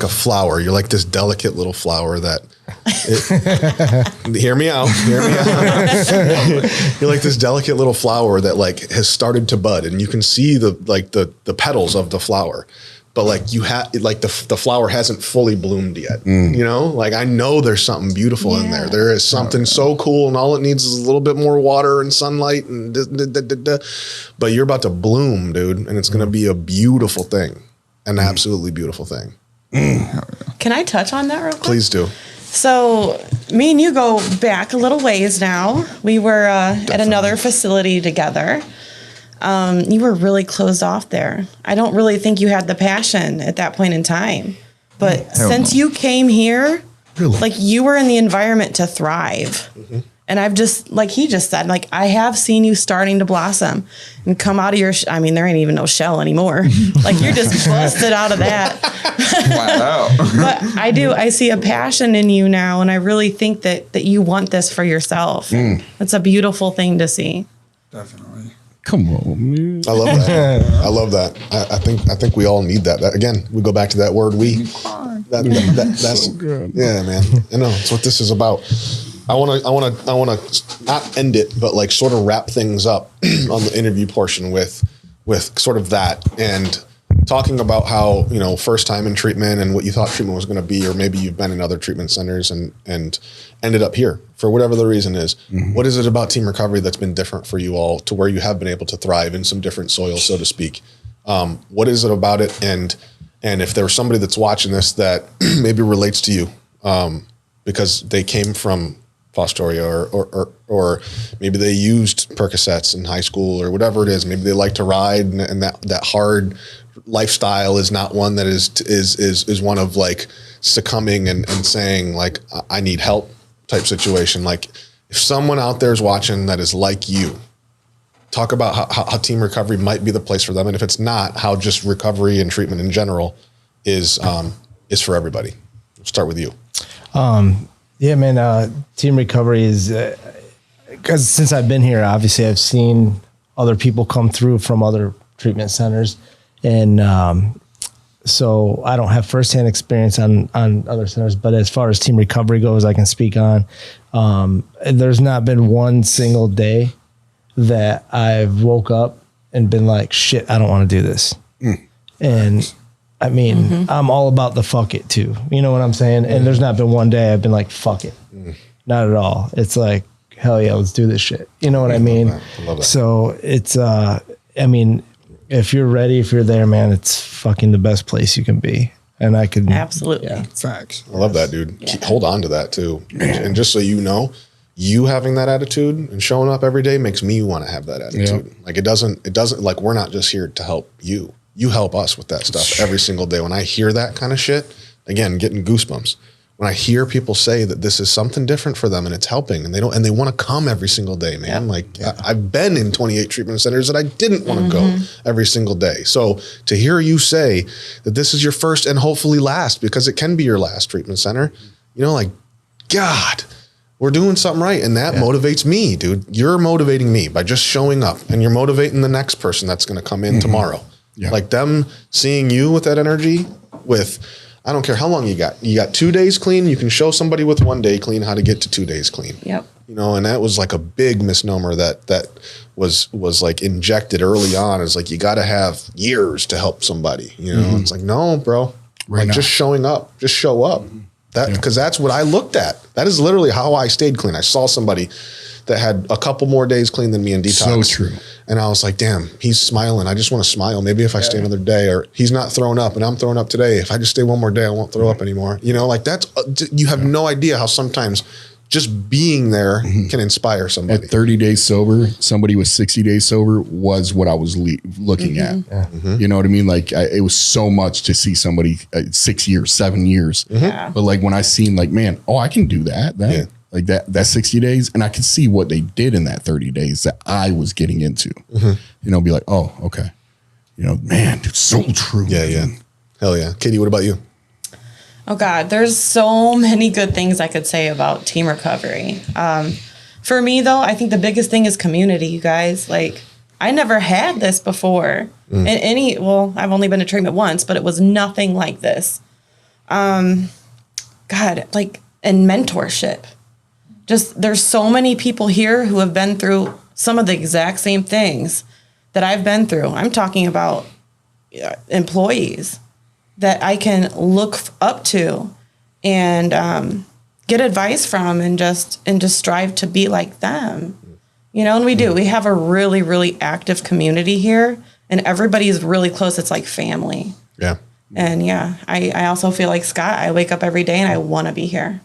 a flower. You're like this delicate little flower that. Hear me out. You're like this delicate little flower that like has started to bud, and you can see the petals of the flower. But like you have, like the flower hasn't fully bloomed yet. You know, like I know there's something beautiful in there. There is something so cool, and all it needs is a little bit more water and sunlight, and but you're about to bloom, dude, and it's gonna be a beautiful thing, an absolutely beautiful thing. Can I touch on that real quick? Please do. So me and you go back a little ways now. We were at another facility together. You were really closed off there. I don't really think you had the passion at that point in time. But since you came here, like you were in the environment to thrive. And I've just, like he just said, like I have seen you starting to blossom and come out of your, I mean, there ain't even no shell anymore. Like you're just busted out of that. Wow. But I see a passion in you now. And I really think that you want this for yourself. It's a beautiful thing to see. Definitely. Come on, man. I love that. I love that. I think we all need that. Again, we go back to that word "we." That's so good. Yeah, man. I know it's what this is about. I want to not end it, but like sort of wrap things up on the interview portion with sort of that, and talking about how, you know, first time in treatment and what you thought treatment was going to be, or maybe you've been in other treatment centers and ended up here for whatever the reason is. What is it about team recovery that's been different for you all to where you have been able to thrive in some different soil, so to speak? What is it about it? And if there's somebody that's watching this that maybe relates to you because they came from Fostoria or maybe they used Percocets in high school or whatever it is, maybe they like to ride and that hard lifestyle is not one that is one of like succumbing and saying like, I need help type situation. Like if someone out there is watching that is like you, talk about how team recovery might be the place for them. And if it's not, how just recovery and treatment in general is for everybody. We'll start with you. Yeah, man. Team recovery is because since I've been here, obviously I've seen other people come through from other treatment centers, and so I don't have firsthand experience on other centers. But as far as team recovery goes, I can speak on. There's not been one single day that I've woke up and been like, "Shit, I don't want to do this," and I mean, I'm all about the fuck it too. You know what I'm saying? And there's not been one day I've been like, fuck it. Not at all. It's like, hell yeah, let's do this shit. You know what I mean? I love that. So it's, I mean, if you're ready, if you're there, man, it's fucking the best place you can be. And I could. Absolutely. Yeah. Facts. I love that, dude. Yeah. Hold on to that too. And just so you know, you having that attitude and showing up every day makes me want to have that attitude. Yeah. Like it doesn't like we're not just here to help you. You help us with that stuff every single day. When I hear that kind of shit, again, getting goosebumps. when I hear people say that this is something different for them and it's helping, and they want to come every single day, man. I've been in 28 treatment centers that I didn't want to go every single day. So to hear you say that this is your first and hopefully last, because it can be your last treatment center, God, we're doing something right. And that motivates me, dude. You're motivating me by just showing up, and you're motivating the next person that's going to come in tomorrow. Yeah. Like them seeing you with that energy I don't care how long you got. You got 2 days clean. You can show somebody with 1 day clean how to get to 2 days clean. Yep. And that was like a big misnomer that was like injected early on. It's like, you got to have years to help somebody. It's like, no, bro. Just showing up. Just show up. Because that's what I looked at. That is literally how I stayed clean. I saw somebody that had a couple more days clean than me in detox. So true. And I was like, damn, he's smiling. I just want to smile. Maybe if I stay another day, or he's not throwing up and I'm throwing up today. If I just stay one more day, I won't throw up anymore. That's, you have no idea how sometimes just being there can inspire somebody. At 30 days sober, somebody with 60 days sober was what I was looking at. You know what I mean? Like it was so much to see somebody 6 years, 7 years. But like when I seen like, man, I can do that. Like that 60 days, and I could see what they did in that 30 days that I was getting into. Be like, oh, okay. Man, it's so true. Yeah. Hell yeah. Katie, what about you? Oh God, there's so many good things I could say about team recovery. For me though, I think the biggest thing is community, you guys. Like I never had this before. I've only been to treatment once, but it was nothing like this. And mentorship. Just there's so many people here who have been through some of the exact same things that I've been through. I'm talking about employees that I can look up to and get advice from, and just strive to be like them. And we do. We have a really, really active community here, and everybody is really close. It's like family. Yeah. And I also feel like Scott. I wake up every day and I want to be here.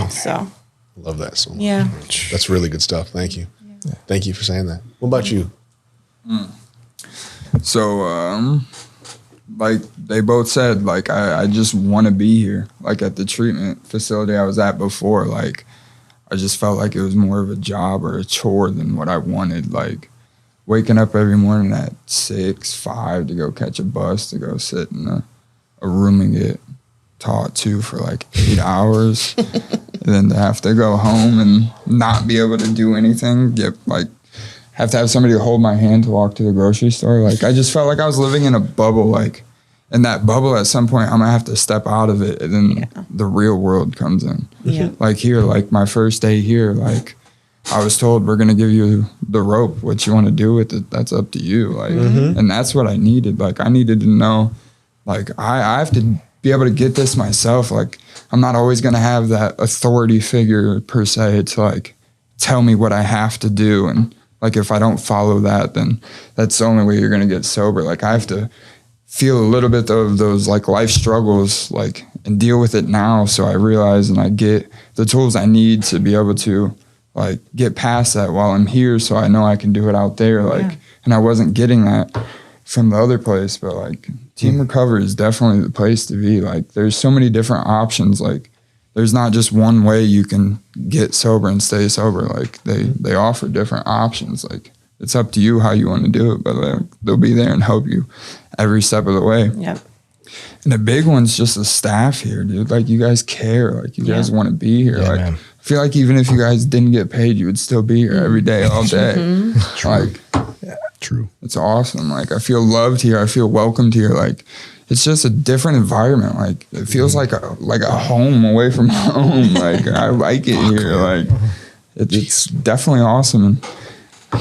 So. Love that so much. Yeah. That's really good stuff. Thank you. Yeah. Thank you for saying that. What about you? So, like they both said, like I just want to be here. Like at the treatment facility I was at before, like I just felt like it was more of a job or a chore than what I wanted. Like waking up every morning at 6, 5 to go catch a bus to go sit in a room and get taught to for like 8 hours. And then to have to go home and not be able to do anything, have to have somebody to hold my hand to walk to the grocery store. Like I just felt like I was living in a bubble. Like in that bubble, at some point, I'm gonna have to step out of it, and then the real world comes in. Yeah. Like here, like my first day here, like I was told we're gonna give you the rope. What you want to do with it, that's up to you. Like, and that's what I needed. Like I needed to know, like I have to be able to get this myself. Like I'm not always going to have that authority figure per se to like tell me what I have to do. And like, if I don't follow that, then that's the only way you're going to get sober. Like I have to feel a little bit of those like life struggles, like, and deal with it now. So I realize and I get the tools I need to be able to like get past that while I'm here. So I know I can do it out there. Like, and I wasn't getting that from the other place, but like team recovery is definitely the place to be. Like there's so many different options. Like there's not just one way you can get sober and stay sober. Like they offer different options. Like it's up to you how you want to do it, but they'll be there and help you every step of the way. Yep. And the big one's just the staff here, dude. Like you guys care. Like you guys want to be here. Like man. I feel like even if you guys didn't get paid, you would still be here every day, all day. Like true. It's awesome. Like I feel loved here. I feel welcomed here. Like it's just a different environment. Like it feels like a home away from home. Like I like it here. Like it's definitely awesome. And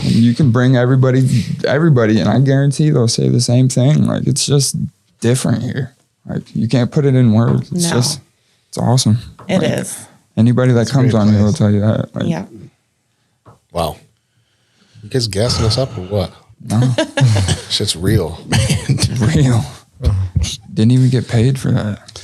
you can bring everybody, and I guarantee they'll say the same thing. Like it's just different here. Like you can't put it in words. It's it's awesome. It is. Anybody that comes on here will tell you that. Like, yeah. Wow. You guys gassing us up or what? No. Shit's real. Real. Didn't even get paid for that.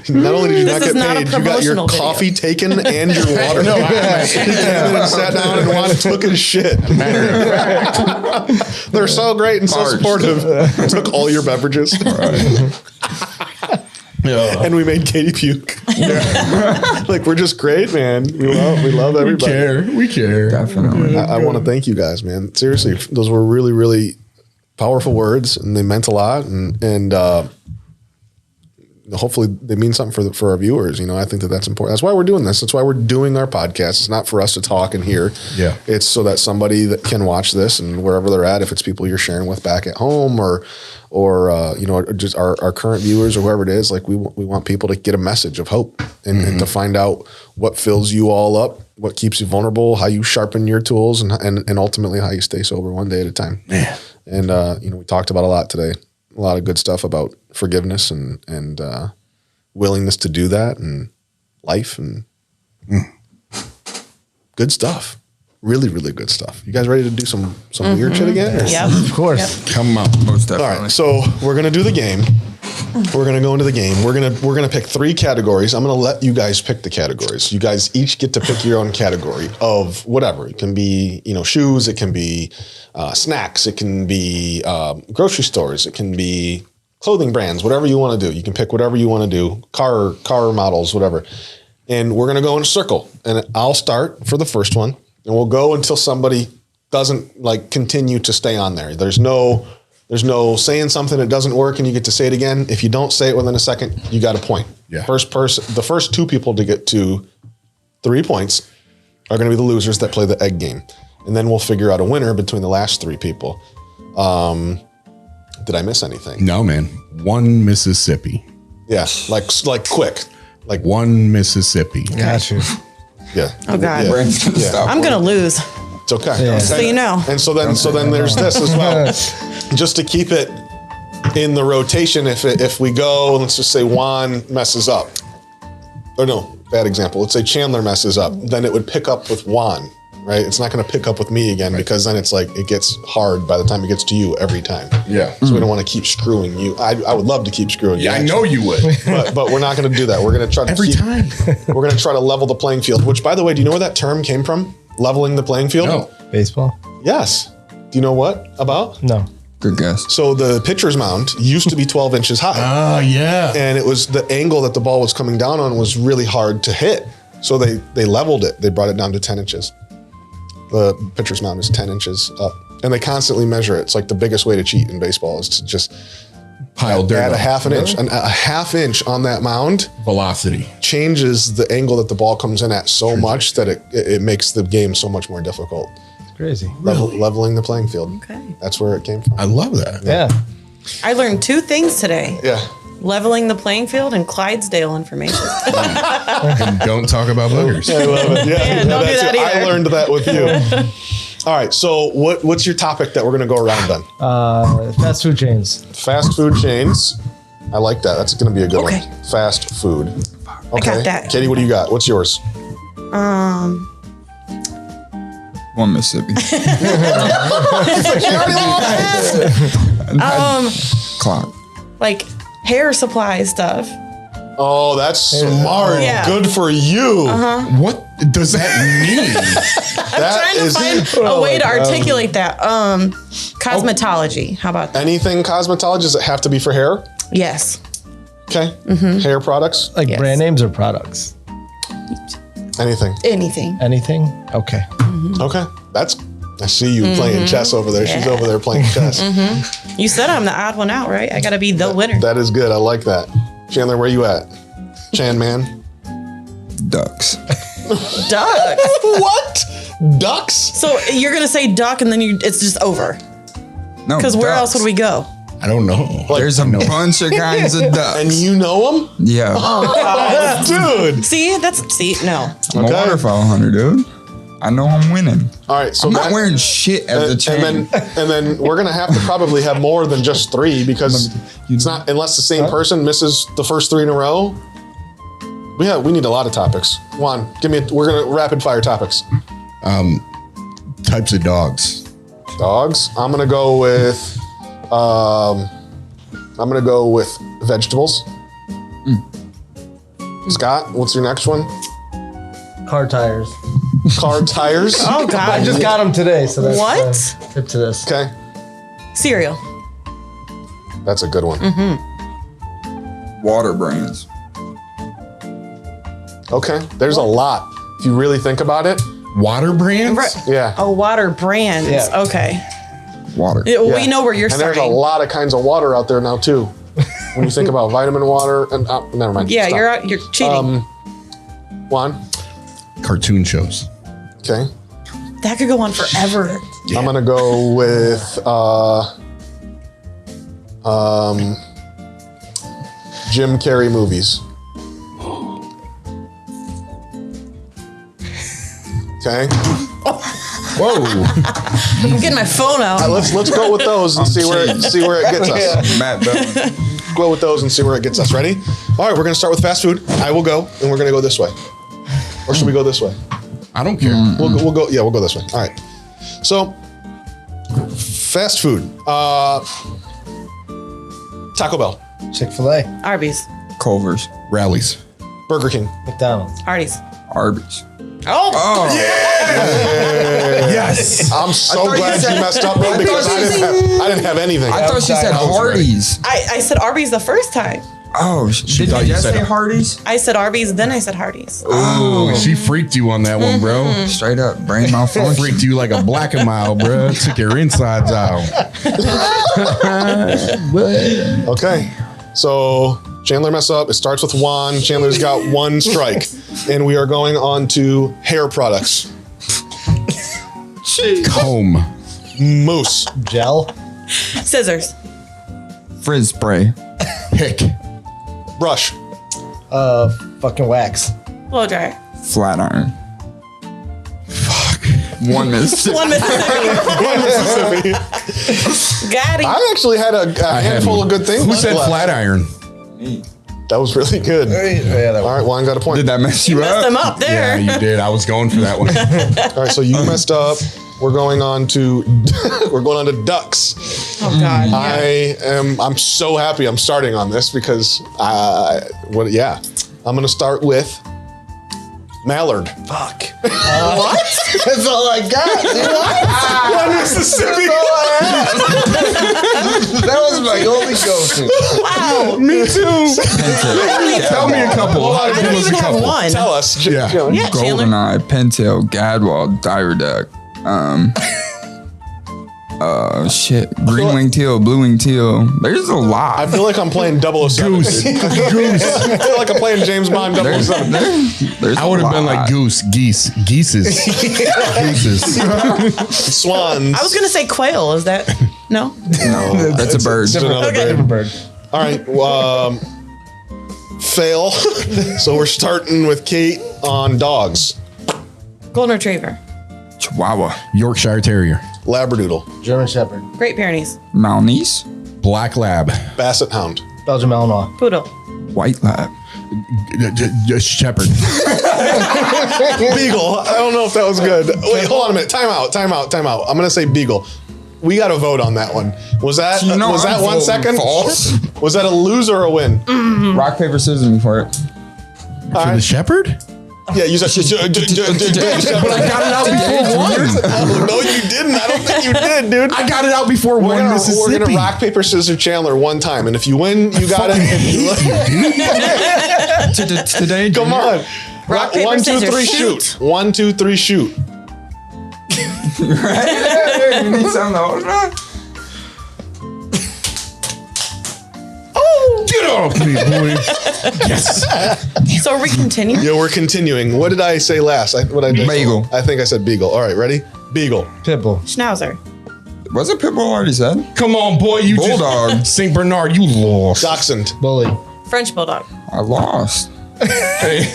Not only did you not get not paid, you got your coffee taken and your water. No, I sat down and Juan took his shit. They're so great and so supportive. Took all your beverages. Right. and we made Katie puke. Like, we're just great, man. We love everybody. We care. Definitely. I want to thank you guys, man. Seriously, those were really, really powerful words, and they meant a lot. And hopefully they mean something for our viewers. You know, I think that's important. That's why we're doing this. That's why we're doing our podcast. It's not for us to talk and hear. Yeah. It's so that somebody that can watch this and wherever they're at, if it's people you're sharing with back at home or you know, just our current viewers or whoever it is, like we want people to get a message of hope and to find out what fills you all up, what keeps you vulnerable, how you sharpen your tools, and ultimately how you stay sober one day at a time. Yeah. And you know, we talked about a lot today, a lot of good stuff about forgiveness and willingness to do that, and life, and good stuff. Really, really good stuff. You guys ready to do some weird shit again? Yep. Of course. Come on. Most All definitely. right, so we're gonna do the game. We're gonna go into the game. We're gonna pick 3 categories. I'm gonna let you guys pick the categories. You guys each get to pick your own category of whatever. It can be, you know, shoes. It can be snacks. It can be grocery stores. It can be clothing brands. Whatever you want to do. You can pick whatever you want to do. Car models, whatever. And we're gonna go in a circle. And I'll start for the first one, and we'll go until somebody doesn't like continue to stay on there. There's no saying something that doesn't work and you get to say it again. If you don't say it within a second, you got a point. Yeah. The first 2 people to get to 3 points are going to be the losers that play the egg game. And then we'll figure out a winner between the last 3 people. Did I miss anything? No, man. 1 Mississippi. Yeah. Like quick. Like 1 Mississippi. Got you. yeah. Oh, God. Yeah. Brain's gonna stop I'm going to lose. It's okay. Yeah. So you know. And so then there's this as well. Just to keep it in the rotation, if we go, let's just say Juan messes up. Or no, bad example. Let's say Chandler messes up. Then it would pick up with Juan, right? It's not going to pick up with me again because then it's like it gets hard by the time it gets to you every time. Yeah. So we don't want to keep screwing you. I would love to keep screwing you. Yeah, I know you would. But we're not going to do that. We're going to try to Every time. We're going to try to level the playing field, which, by the way, do you know where that term came from? Leveling the playing field? No. Baseball? Yes. Do you know what about? No. Good guess. So the pitcher's mound used to be 12 inches high. Oh, yeah. And it was the angle that the ball was coming down on was really hard to hit. So they leveled it. They brought it down to 10 inches. The pitcher's mound is 10 inches up. And they constantly measure it. It's like the biggest way to cheat in baseball is to just Pile dirt. add a on. half an inch. A half inch on that mound Velocity. changes the angle that the ball comes in at so much that it makes the game so much more difficult. It's crazy. Leveling the playing field. Okay. That's where it came from. I love that. Yeah. I learned 2 things today. Yeah. Leveling the playing field and Clydesdale information. And don't talk about boogers. I love it. Yeah, don't do that's that it. I either. learned that with you. All right. So what's your topic that we're going to go around then? Fast food chains. Fast food chains. I like that. That's going to be a good Okay. one. Fast food. Okay. I got that. Katie, what do you got? What's yours? 1 Mississippi. Clock. Like hair supply stuff. Oh, that's smart. Yeah. Good for you. What does that mean? That Trying is to find a way to articulate that. Cosmetology. How about that? anything cosmetology. Does it have to be for hair? Yes. Okay. Hair products. Like Yes. brand names or products? Anything. Anything. Anything? Okay. Okay. I see you playing chess over there. She's Yeah. over there playing chess. You said I'm the odd one out, right? I got to be the winner. That is good. I like that. Chandler, where you at? Chan man. Ducks. Duck. What? Ducks? So you're going to say duck and then it's just over. No. Because where else ducks. would we go? I don't know. There's a bunch of kinds of ducks. And you know them? Yeah. Dude. See, no. I'm a Okay. waterfowl hunter, dude. I know I'm winning. All right. So I'm not then- wearing shit as a chain. and then we're gonna have to probably have more than just 3 because it's not unless the same person misses the first 3 in a row. We need a lot of topics. Juan, we're gonna rapid fire topics. Types of dogs. Dogs. I'm gonna go with vegetables. Scott, what's your next one? Car tires. Car tires. Oh, God. I just got them today, so that's What? hip to this. Okay, Cereal. that's a good one. Water brands. Okay, there's a lot. If you really think about it, Water brands? Right. yeah. Oh, water brands. Yeah. Okay. Water. Yeah, Yeah. We know where you're And starting. there's a lot of kinds of water out there now too. When you think about vitamin water and never mind. Yeah, Stop. you're cheating. Juan. Cartoon shows. Okay. That could go on forever. I'm gonna go with Jim Carrey movies. Okay. Whoa. I'm getting my phone out. Let's go with those and see where it gets us. Matt Bell. Go with those and see where it gets us. Ready? All right, we're gonna start with fast food. I will go, and we're gonna go this way. Or should we go this way? I don't care. We'll go. Yeah, we'll go this way. All right. So, fast food. Taco Bell, Chick-fil-A, Arby's. Culver's. Rallies. Burger King, McDonald's. Arby's. Arby's. Oh, Oh, Yes. I'm so thought you glad said- you messed up bro, I because thought I didn't have anything. I thought she said That was right. Hardee's. I said Arby's the first time. Oh, did thought you you just said- say Hardee's? I said Arby's, then I said Hardee's. Oh, she freaked you on that one, bro. Straight up brain malfunction. Freaked you like a black and mild, bro. Took your insides out. Okay. So Chandler messed up. It starts with Juan. Chandler's got one strike, and we are going on to hair products. Comb. Mousse, Gel. Scissors. Frizz spray. Pick. brush, Fucking wax. Blow dryer. Flat iron. Fuck. One Mississippi. One Mississippi. Got him. I actually had a handful of good things. Who said left. flat iron? That was really good. Yeah, that All right, Juan got a point. Did that mess you Messed up? them up Yeah, there. you did. I was going for that one. All right, so you messed up. We're going on to ducks. Oh God. I'm so happy I'm starting on this because I'm gonna start with mallard. Fuck. What? That's all I got. Dude. One Mississippi. That was my only go-to. Wow. Me too. Tell me a couple. I don't even have one. Tell us. Yeah. Yeah, Chandler. Goldeneye, Pintail, Gadwall, Dire Duck. Green wing teal, blue wing teal. There's a lot. I feel like I'm playing 007. Goose. dude. Goose. I feel like I'm playing James Bond 007. There's I would have been like goose, geese, geeses, gooses. Swans. I was gonna say quail. Is that no? No, That's a bird. It's another Okay. bird. Bird. All right. Fail. So we're starting with Kate on dogs. Golden Retriever. Chihuahua, Yorkshire Terrier. Labradoodle. German Shepherd. Great Pyrenees. Maltese, Black Lab. Basset Hound. Belgian Malinois. Poodle. White Lab. Shepherd. Beagle. I don't know if that was good. Wait, hold on a minute. Time out. I'm gonna say Beagle. We got to vote on that one. Was that You know was that I'm 1 voting second? false. Was that a lose or a win? Rock, paper, scissors me for it. All For the right. shepherd? Yeah, you said. But I got it out before one. No, you didn't. I don't think you did, dude. I got it out before We're one gonna Mississippi. rock paper scissors Chandler one time, and if you win, you got it. Today, Come on. Rock, paper, 1, 2, scissors, 3, shoot. shoot. 1, 2, 3, shoot. Right? You need something to hold on. Get off me, boy. Yes. So are we continue? Yeah, we're continuing. What did I say last? What I did? Beagle. I think I said Beagle. All right, ready? Beagle. Pitbull. Schnauzer. Was it Pitbull already said? Come on, boy. You Bulldog. just St. Bernard, you lost. Dachshund. Bully. French Bulldog. I lost. I'll take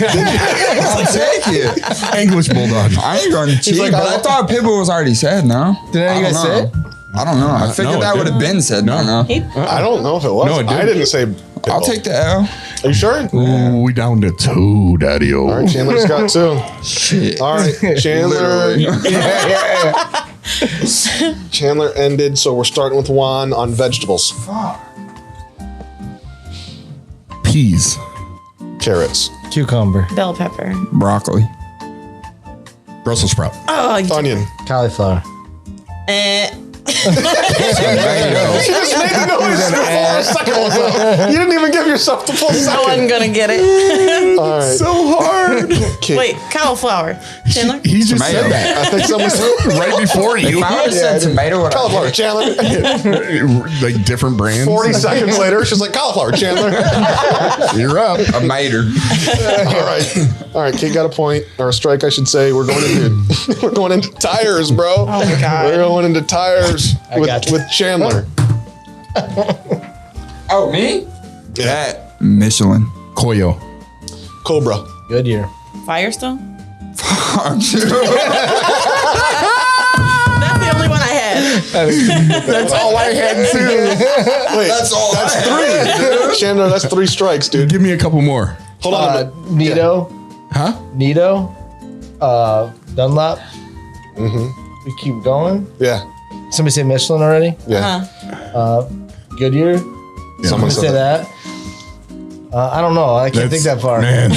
it. English Bulldog. I ain't going to cheat, like, but I thought Pitbull was already said, no? Did any of you guys say it? I don't know. I figured no, that it would have been said. No. He, I don't know if it was. No, it I didn't. didn't say Pitbull. I'll take the L. Are you sure? Ooh, we down to 2, daddy-o. All right, Chandler's got 2. Shit. All right, Chandler. Literally. Chandler ended, so we're starting with Juan on vegetables. Peas. Carrots. Cucumber. bell pepper. Broccoli. Brussels sprout. Oh, Onion. Cauliflower. Tomato. You just made the noise before the second one out. You didn't even give yourself the full No second. one gonna get it. All right. So hard. Okay. Wait, cauliflower. Chandler? He just Tomato. said that I think someone said right before you. If I would have said tomato, would cauliflower, Chandler. Like different brands. 40 seconds later, she's like, cauliflower, Chandler. You're up. a mater. All right. Kate got a point, or a strike, I should say. We're going into tires, bro. Oh my God. We're going into tires got you. with Chandler. Oh, me? Yeah. That Michelin. Koyo. Cobra. Goodyear. Firestone? Fuck you. That's the only one I had. That's all I had too. Wait, That's all that's I three. Dude. Chandler, that's 3 strikes, dude. Give me a couple more. Hold on a minute. Nido. Huh? Nido. Dunlop. We keep going. Yeah. Somebody say Michelin already? Yeah. Goodyear. Someone Somebody say said that. I don't know. I can't think that far. Man,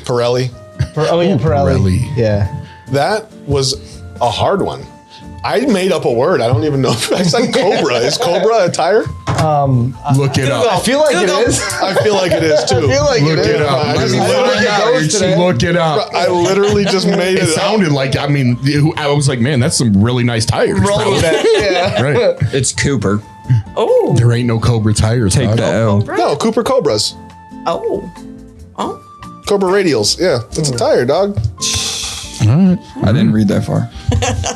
Pirelli. Pirelli. Pirelli. Yeah. That was a hard one. I made up a word. I don't even know if I said Cobra. Is Cobra a tire? look it up. I feel like it is. I feel like it is too. I feel like Look it it is. up. I Let just me literally find out. goes today. Look it up. I literally just made It it up. sounded like, I mean, I was like, man, that's some really nice tires. Roll with that. Yeah. Right. It's Cooper. Oh. There ain't no Cobra tires. Take dog. the L. No, Cooper Cobras. Oh. Oh. Cobra radials. Yeah, it's a tire, dog. I didn't read that far.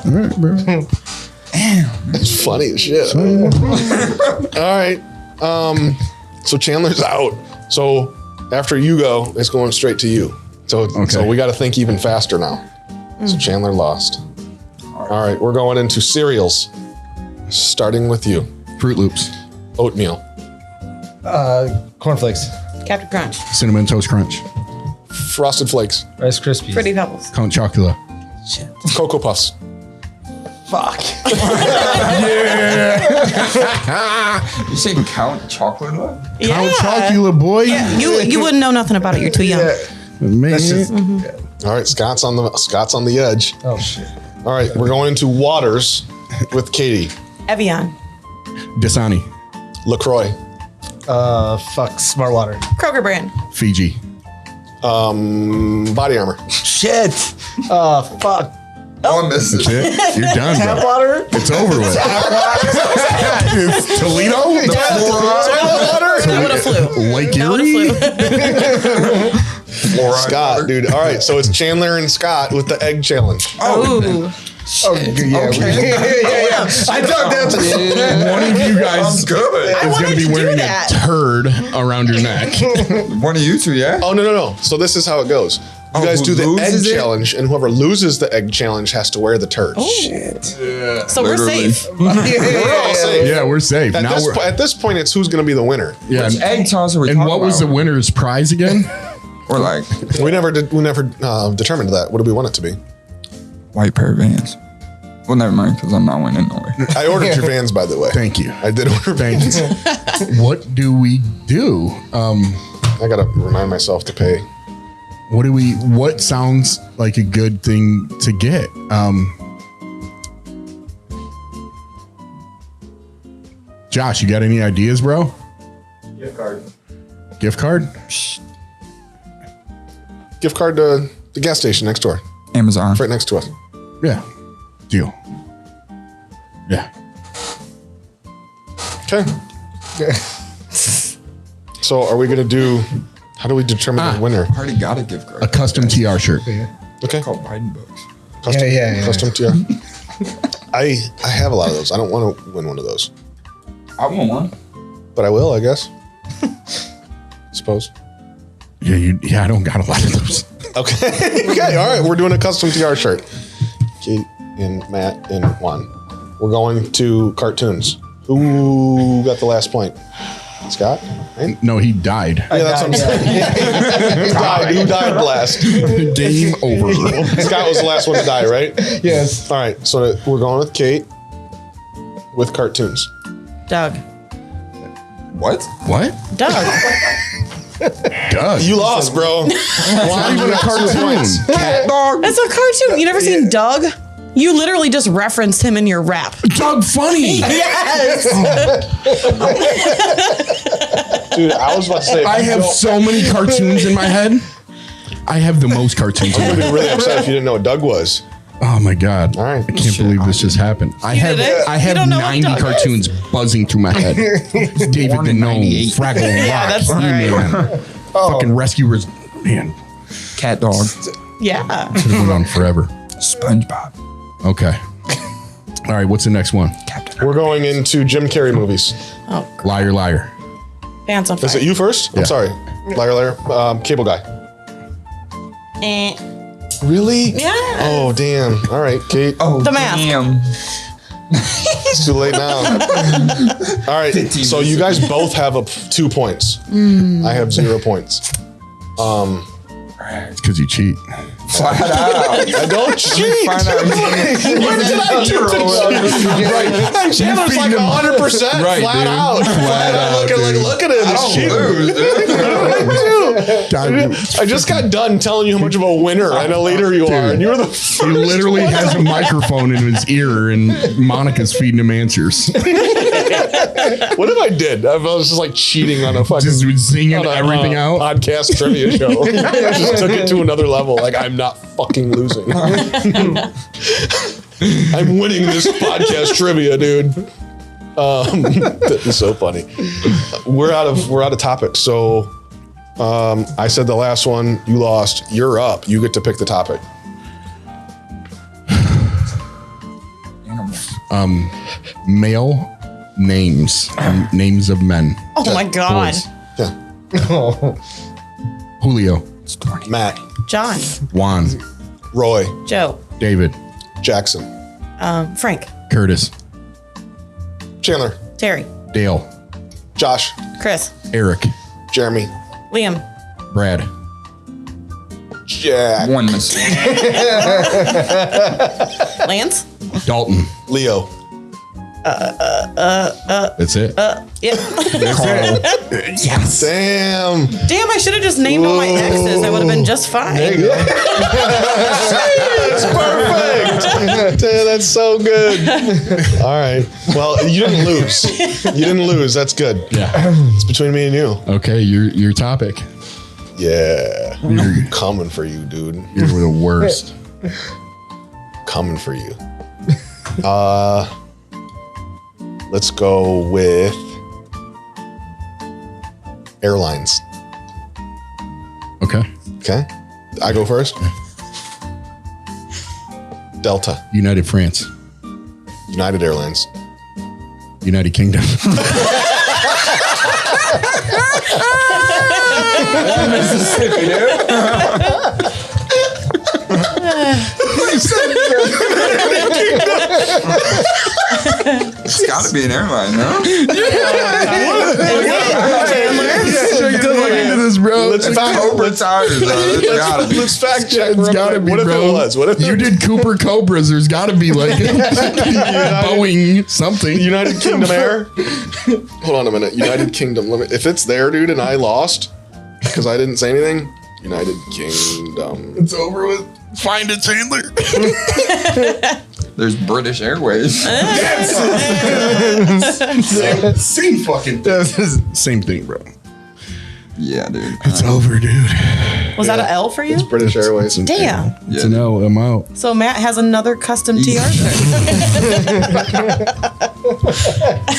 All right, bro. It's funny as shit. All right. So Chandler's out. So after you go, it's going straight to you. So we got to think even faster now. So Chandler lost. All right, we're going into cereals. Starting with you. Fruit Loops. Oatmeal. Cornflakes. Captain Crunch. Cinnamon Toast Crunch. Frosted Flakes. Rice Krispies. Fruity Pebbles. Count Chocula. Cocoa Puffs. Fuck. You say Count Chocolate? Count Chocula, boy. You wouldn't know nothing about it. You're too young. Man. That's just, All right, Scott's on the edge. oh shit. All right, we're going into waters with Katie. Evian. Dasani. LaCroix. Fuck. Smart water. Kroger brand. Fiji. Body Armor. Shit. Fuck. Oh, this is That's it. You're done, Tap bro. water. It's over with. It's Toledo? That would have flew. Lake That would Erie? have flew. Scott, dude. All right, so it's Chandler and Scott with the egg challenge. Ooh. Oh, yeah. Yeah. I thought that's One of you guys good. is going wanted to be to do wearing a that. turd around your neck. One of you two, yeah? Oh, no. So this is how it goes. You guys who do the egg loses it? challenge, and whoever loses the egg challenge has to wear the turd. So we're Literally. safe. We're all safe. Yeah, we're safe. At, Now this we're. at this point, it's who's going to be the winner. Yeah. Egg toss are we And talking what was the about? winner's prize again? Or like We never determined that. What do we want it to be? white pair of Vans. Well, never mind, because I'm not winning no way. I ordered your Vans, by the way. Thank you. I did order Vans. What do we do? I got to remind myself to pay. What sounds like a good thing to get? Josh, you got any ideas, bro? gift card. Gift card? Gift card to the gas station next door. Amazon. Right next to us. Yeah. Deal. Yeah. Okay. So are we going to do, how do we determine the winner? I already got a gift card. A custom TR shirt. Okay. Called Biden Books. Custom, Yeah. Custom tier. I have a lot of those. I don't want to win one of those, I want one. but I will, I guess. Suppose. Yeah, I don't got a lot of those. Okay. Okay. All right. We're doing a custom TR shirt. Kate and Matt and Juan. We're going to cartoons. Who got the last point? Scott? Right? No, he died. Yeah, that's what I'm saying. Who died last? Game over. Scott was the last one to die, right? Yes. All right. So we're going with Kate with cartoons. Doug. What? What? Doug. Doug. You lost, bro. Why even a cartoon? Cat dog? That's a cartoon. You never seen Doug? You literally just referenced him in your rap. Doug Funny. Yes. Dude, I was about to say. I have so many cartoons in my head. I have the most cartoons. I'm gonna be really upset if you didn't know what Doug was. Oh my God. All right. I can't believe this just happened. I have don't know what 90 Doug is? cartoons buzzing through my head. David Born the in Gnome, 98. Fraggle Yeah, Rock, that's all right. He-Man, fucking Rescuers. Man, Cat dog. Yeah. could have went on forever. SpongeBob. Okay. All right, what's the next one? Captain. We're going into Jim Carrey movies. Oh, Liar, liar. pants on fire. Is it you first? Yeah. I'm sorry. Liar, liar. Cable guy. Eh. Really? Yeah. Oh, damn. All right, Kate. Oh, The Mask. damn. It's too late now. All right. So you guys both have 2 points. I have 0 points. It's because you cheat. Flat out. I don't cheat. Find out. Hey, Chandler's like 100% Right, flat dude. out. Flat out, Look at him. I He's cheating. don't lose, dude. I just got done telling you how much of a winner and a leader you are, and you're the first He literally one. has a microphone in his ear, and Monica's feeding him answers. What if I did? I was just like cheating on a fucking Just zinging on a, everything out. podcast trivia show. Just took it to another level. Like I'm not fucking losing. I'm winning this podcast trivia, dude. That is so funny. We're out of topics. So I said the last one, you lost. You're up. You get to pick the topic. Male names. Names of men. Oh my God. Boys. Yeah. Julio. Matt, John. Juan. Roy, Joe. David. Jackson, Frank. Curtis. Chandler, Terry. Dale. Josh, Chris. Eric. Jeremy, Liam. Brad. Jack, Oneness. Lance. Dalton. Leo. That's it. Yep. Carl. Damn. Damn, I should have just named all my exes. I would have been just fine. That's perfect. Damn, that's so good. All right. Well, you didn't lose. You didn't lose. That's good. Yeah. It's between me and you. Okay, your topic. Yeah. You're, Coming for you, dude. you're the worst. Coming for you. Let's go with airlines. Okay. Okay. I go first. Delta, United France. United Airlines. United Kingdom. Mississippi, dude. It's got to be an airline, no? Good look into this, bro. Let's fact, Cobra tires, though. It's gotta be. let's fact check. It's gotta be, What if bro. it was? What if you did Cooper Cobras? There's gotta be like Boeing something. United Kingdom Air? Hold on a minute. United Kingdom. If it's there, dude, and I lost because I didn't say anything, United Kingdom. It's over with. Find it, Chandler. There's British Airways. Same fucking same thing, bro. Yeah, dude. It's over, dude. Was that an L for you? British Airways. Damn. It's an L. I'm out. So Matt has another custom TR shirt.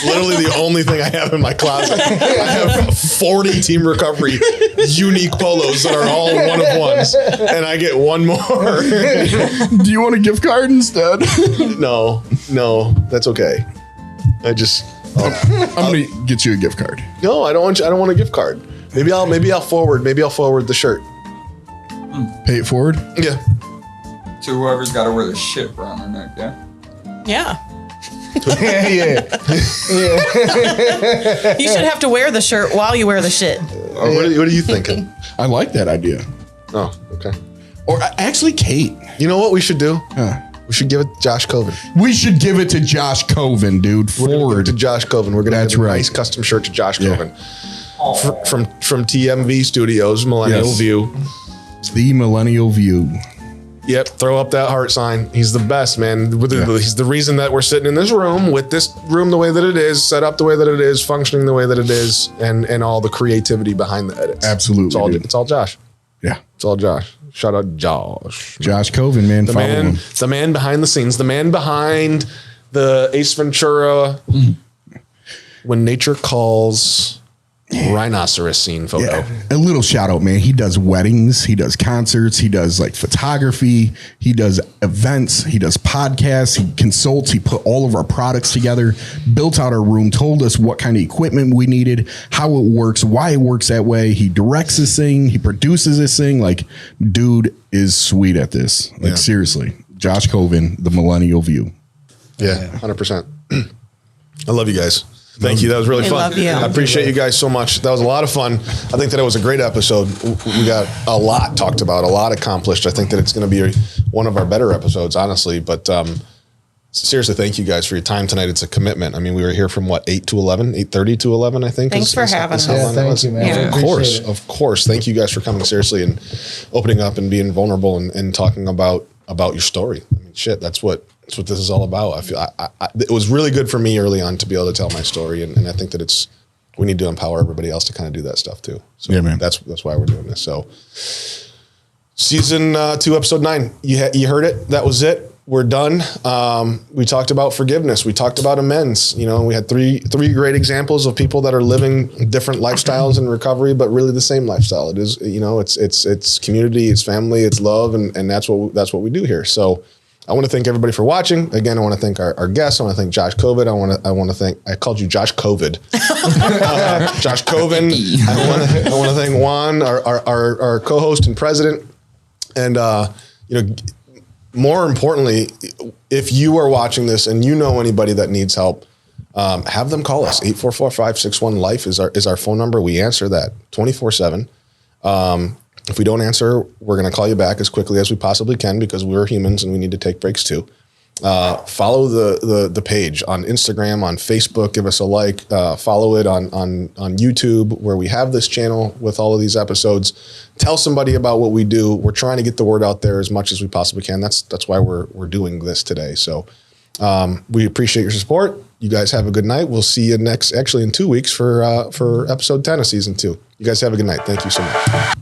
Literally the only thing I have in my closet. I have 40 Team Recovery unique polos that are all one of ones, and I get one more. Do you want a gift card instead? No, that's okay. I'm gonna get you a gift card. no, I don't want a gift card. Maybe I'll forward the shirt. Pay it forward. Yeah. To whoever's got to wear the shit around their neck, yeah? Yeah. Yeah. You should have to wear the shirt while you wear the shit. What are you thinking? I like that idea. Oh, okay. Or actually, Kate. You know what we should do? Huh. We should give it to Josh Coven. We should give it to Josh Coven, dude. We're gonna give it Forward. to Josh Coven. We're gonna That's give a right. nice custom shirt to Josh Yeah. Coven from TMV Studios, Millennial Yes. View. The Millennial View. Yep, throw up that heart sign. He's the best, man. He's the reason that we're sitting in this room with this room the way that it is, set up the way that it is, functioning the way that it is, and all the creativity behind the edits. Absolutely, it's all Josh. Yeah, it's all Josh. Shout out Josh. Josh Coven, man. The man behind the scenes, the man behind the Ace Ventura When Nature Calls rhinoceros scene photo. Yeah. A little shout out, man. He does weddings, he does concerts, he does like photography, he does events, he does podcasts, he consults, he put all of our products together, built out our room, told us what kind of equipment we needed, how it works, why it works that way. He directs this thing, he produces this thing. Like, dude is sweet at this. Like, seriously. Josh Coven, the Millennial View. Yeah, 100%. I love you guys. Thank you. That was really fun. Love you. I appreciate you guys so much. That was a lot of fun. I think that it was a great episode. We got a lot talked about, a lot accomplished. I think that it's going to be one of our better episodes, honestly. But seriously, thank you guys for your time tonight. It's a commitment. I mean, we were here from 8 to 11, 8:30 to 11, I think. Thanks for having us. Yeah, thank you, man. Yeah. Of course. Thank you guys for coming seriously and opening up and being vulnerable and talking about your story. I mean, shit, that's what this is all about. I feel it was really good for me early on to be able to tell my story, and I think that we need to empower everybody else to kind of do that stuff too. So yeah, man. That's why we're doing this. So season 2, episode 9, you heard it. That was it. We're done. We talked about forgiveness. We talked about amends. You know, we had three great examples of people that are living different lifestyles in recovery, but really the same lifestyle. It is, you know, it's community, it's family, it's love, and that's what we do here. So I want to thank everybody for watching. Again, I want to thank our guests. I want to thank Josh Coven. I want to thank. I called you Josh Coven. Josh Coven. I want to thank Juan, our co-host and president. And you know, more importantly, if you are watching this and you know anybody that needs help, have them call us. 844-561-LIFE is our phone number. We answer that 24/7. If we don't answer, we're going to call you back as quickly as we possibly can because we're humans and we need to take breaks too. Follow the page on Instagram, on Facebook. Give us a like. Follow it on YouTube where we have this channel with all of these episodes. Tell somebody about what we do. We're trying to get the word out there as much as we possibly can. That's why we're doing this today. So we appreciate your support. You guys have a good night. We'll see you in 2 weeks for episode 10 of season 2. You guys have a good night. Thank you so much.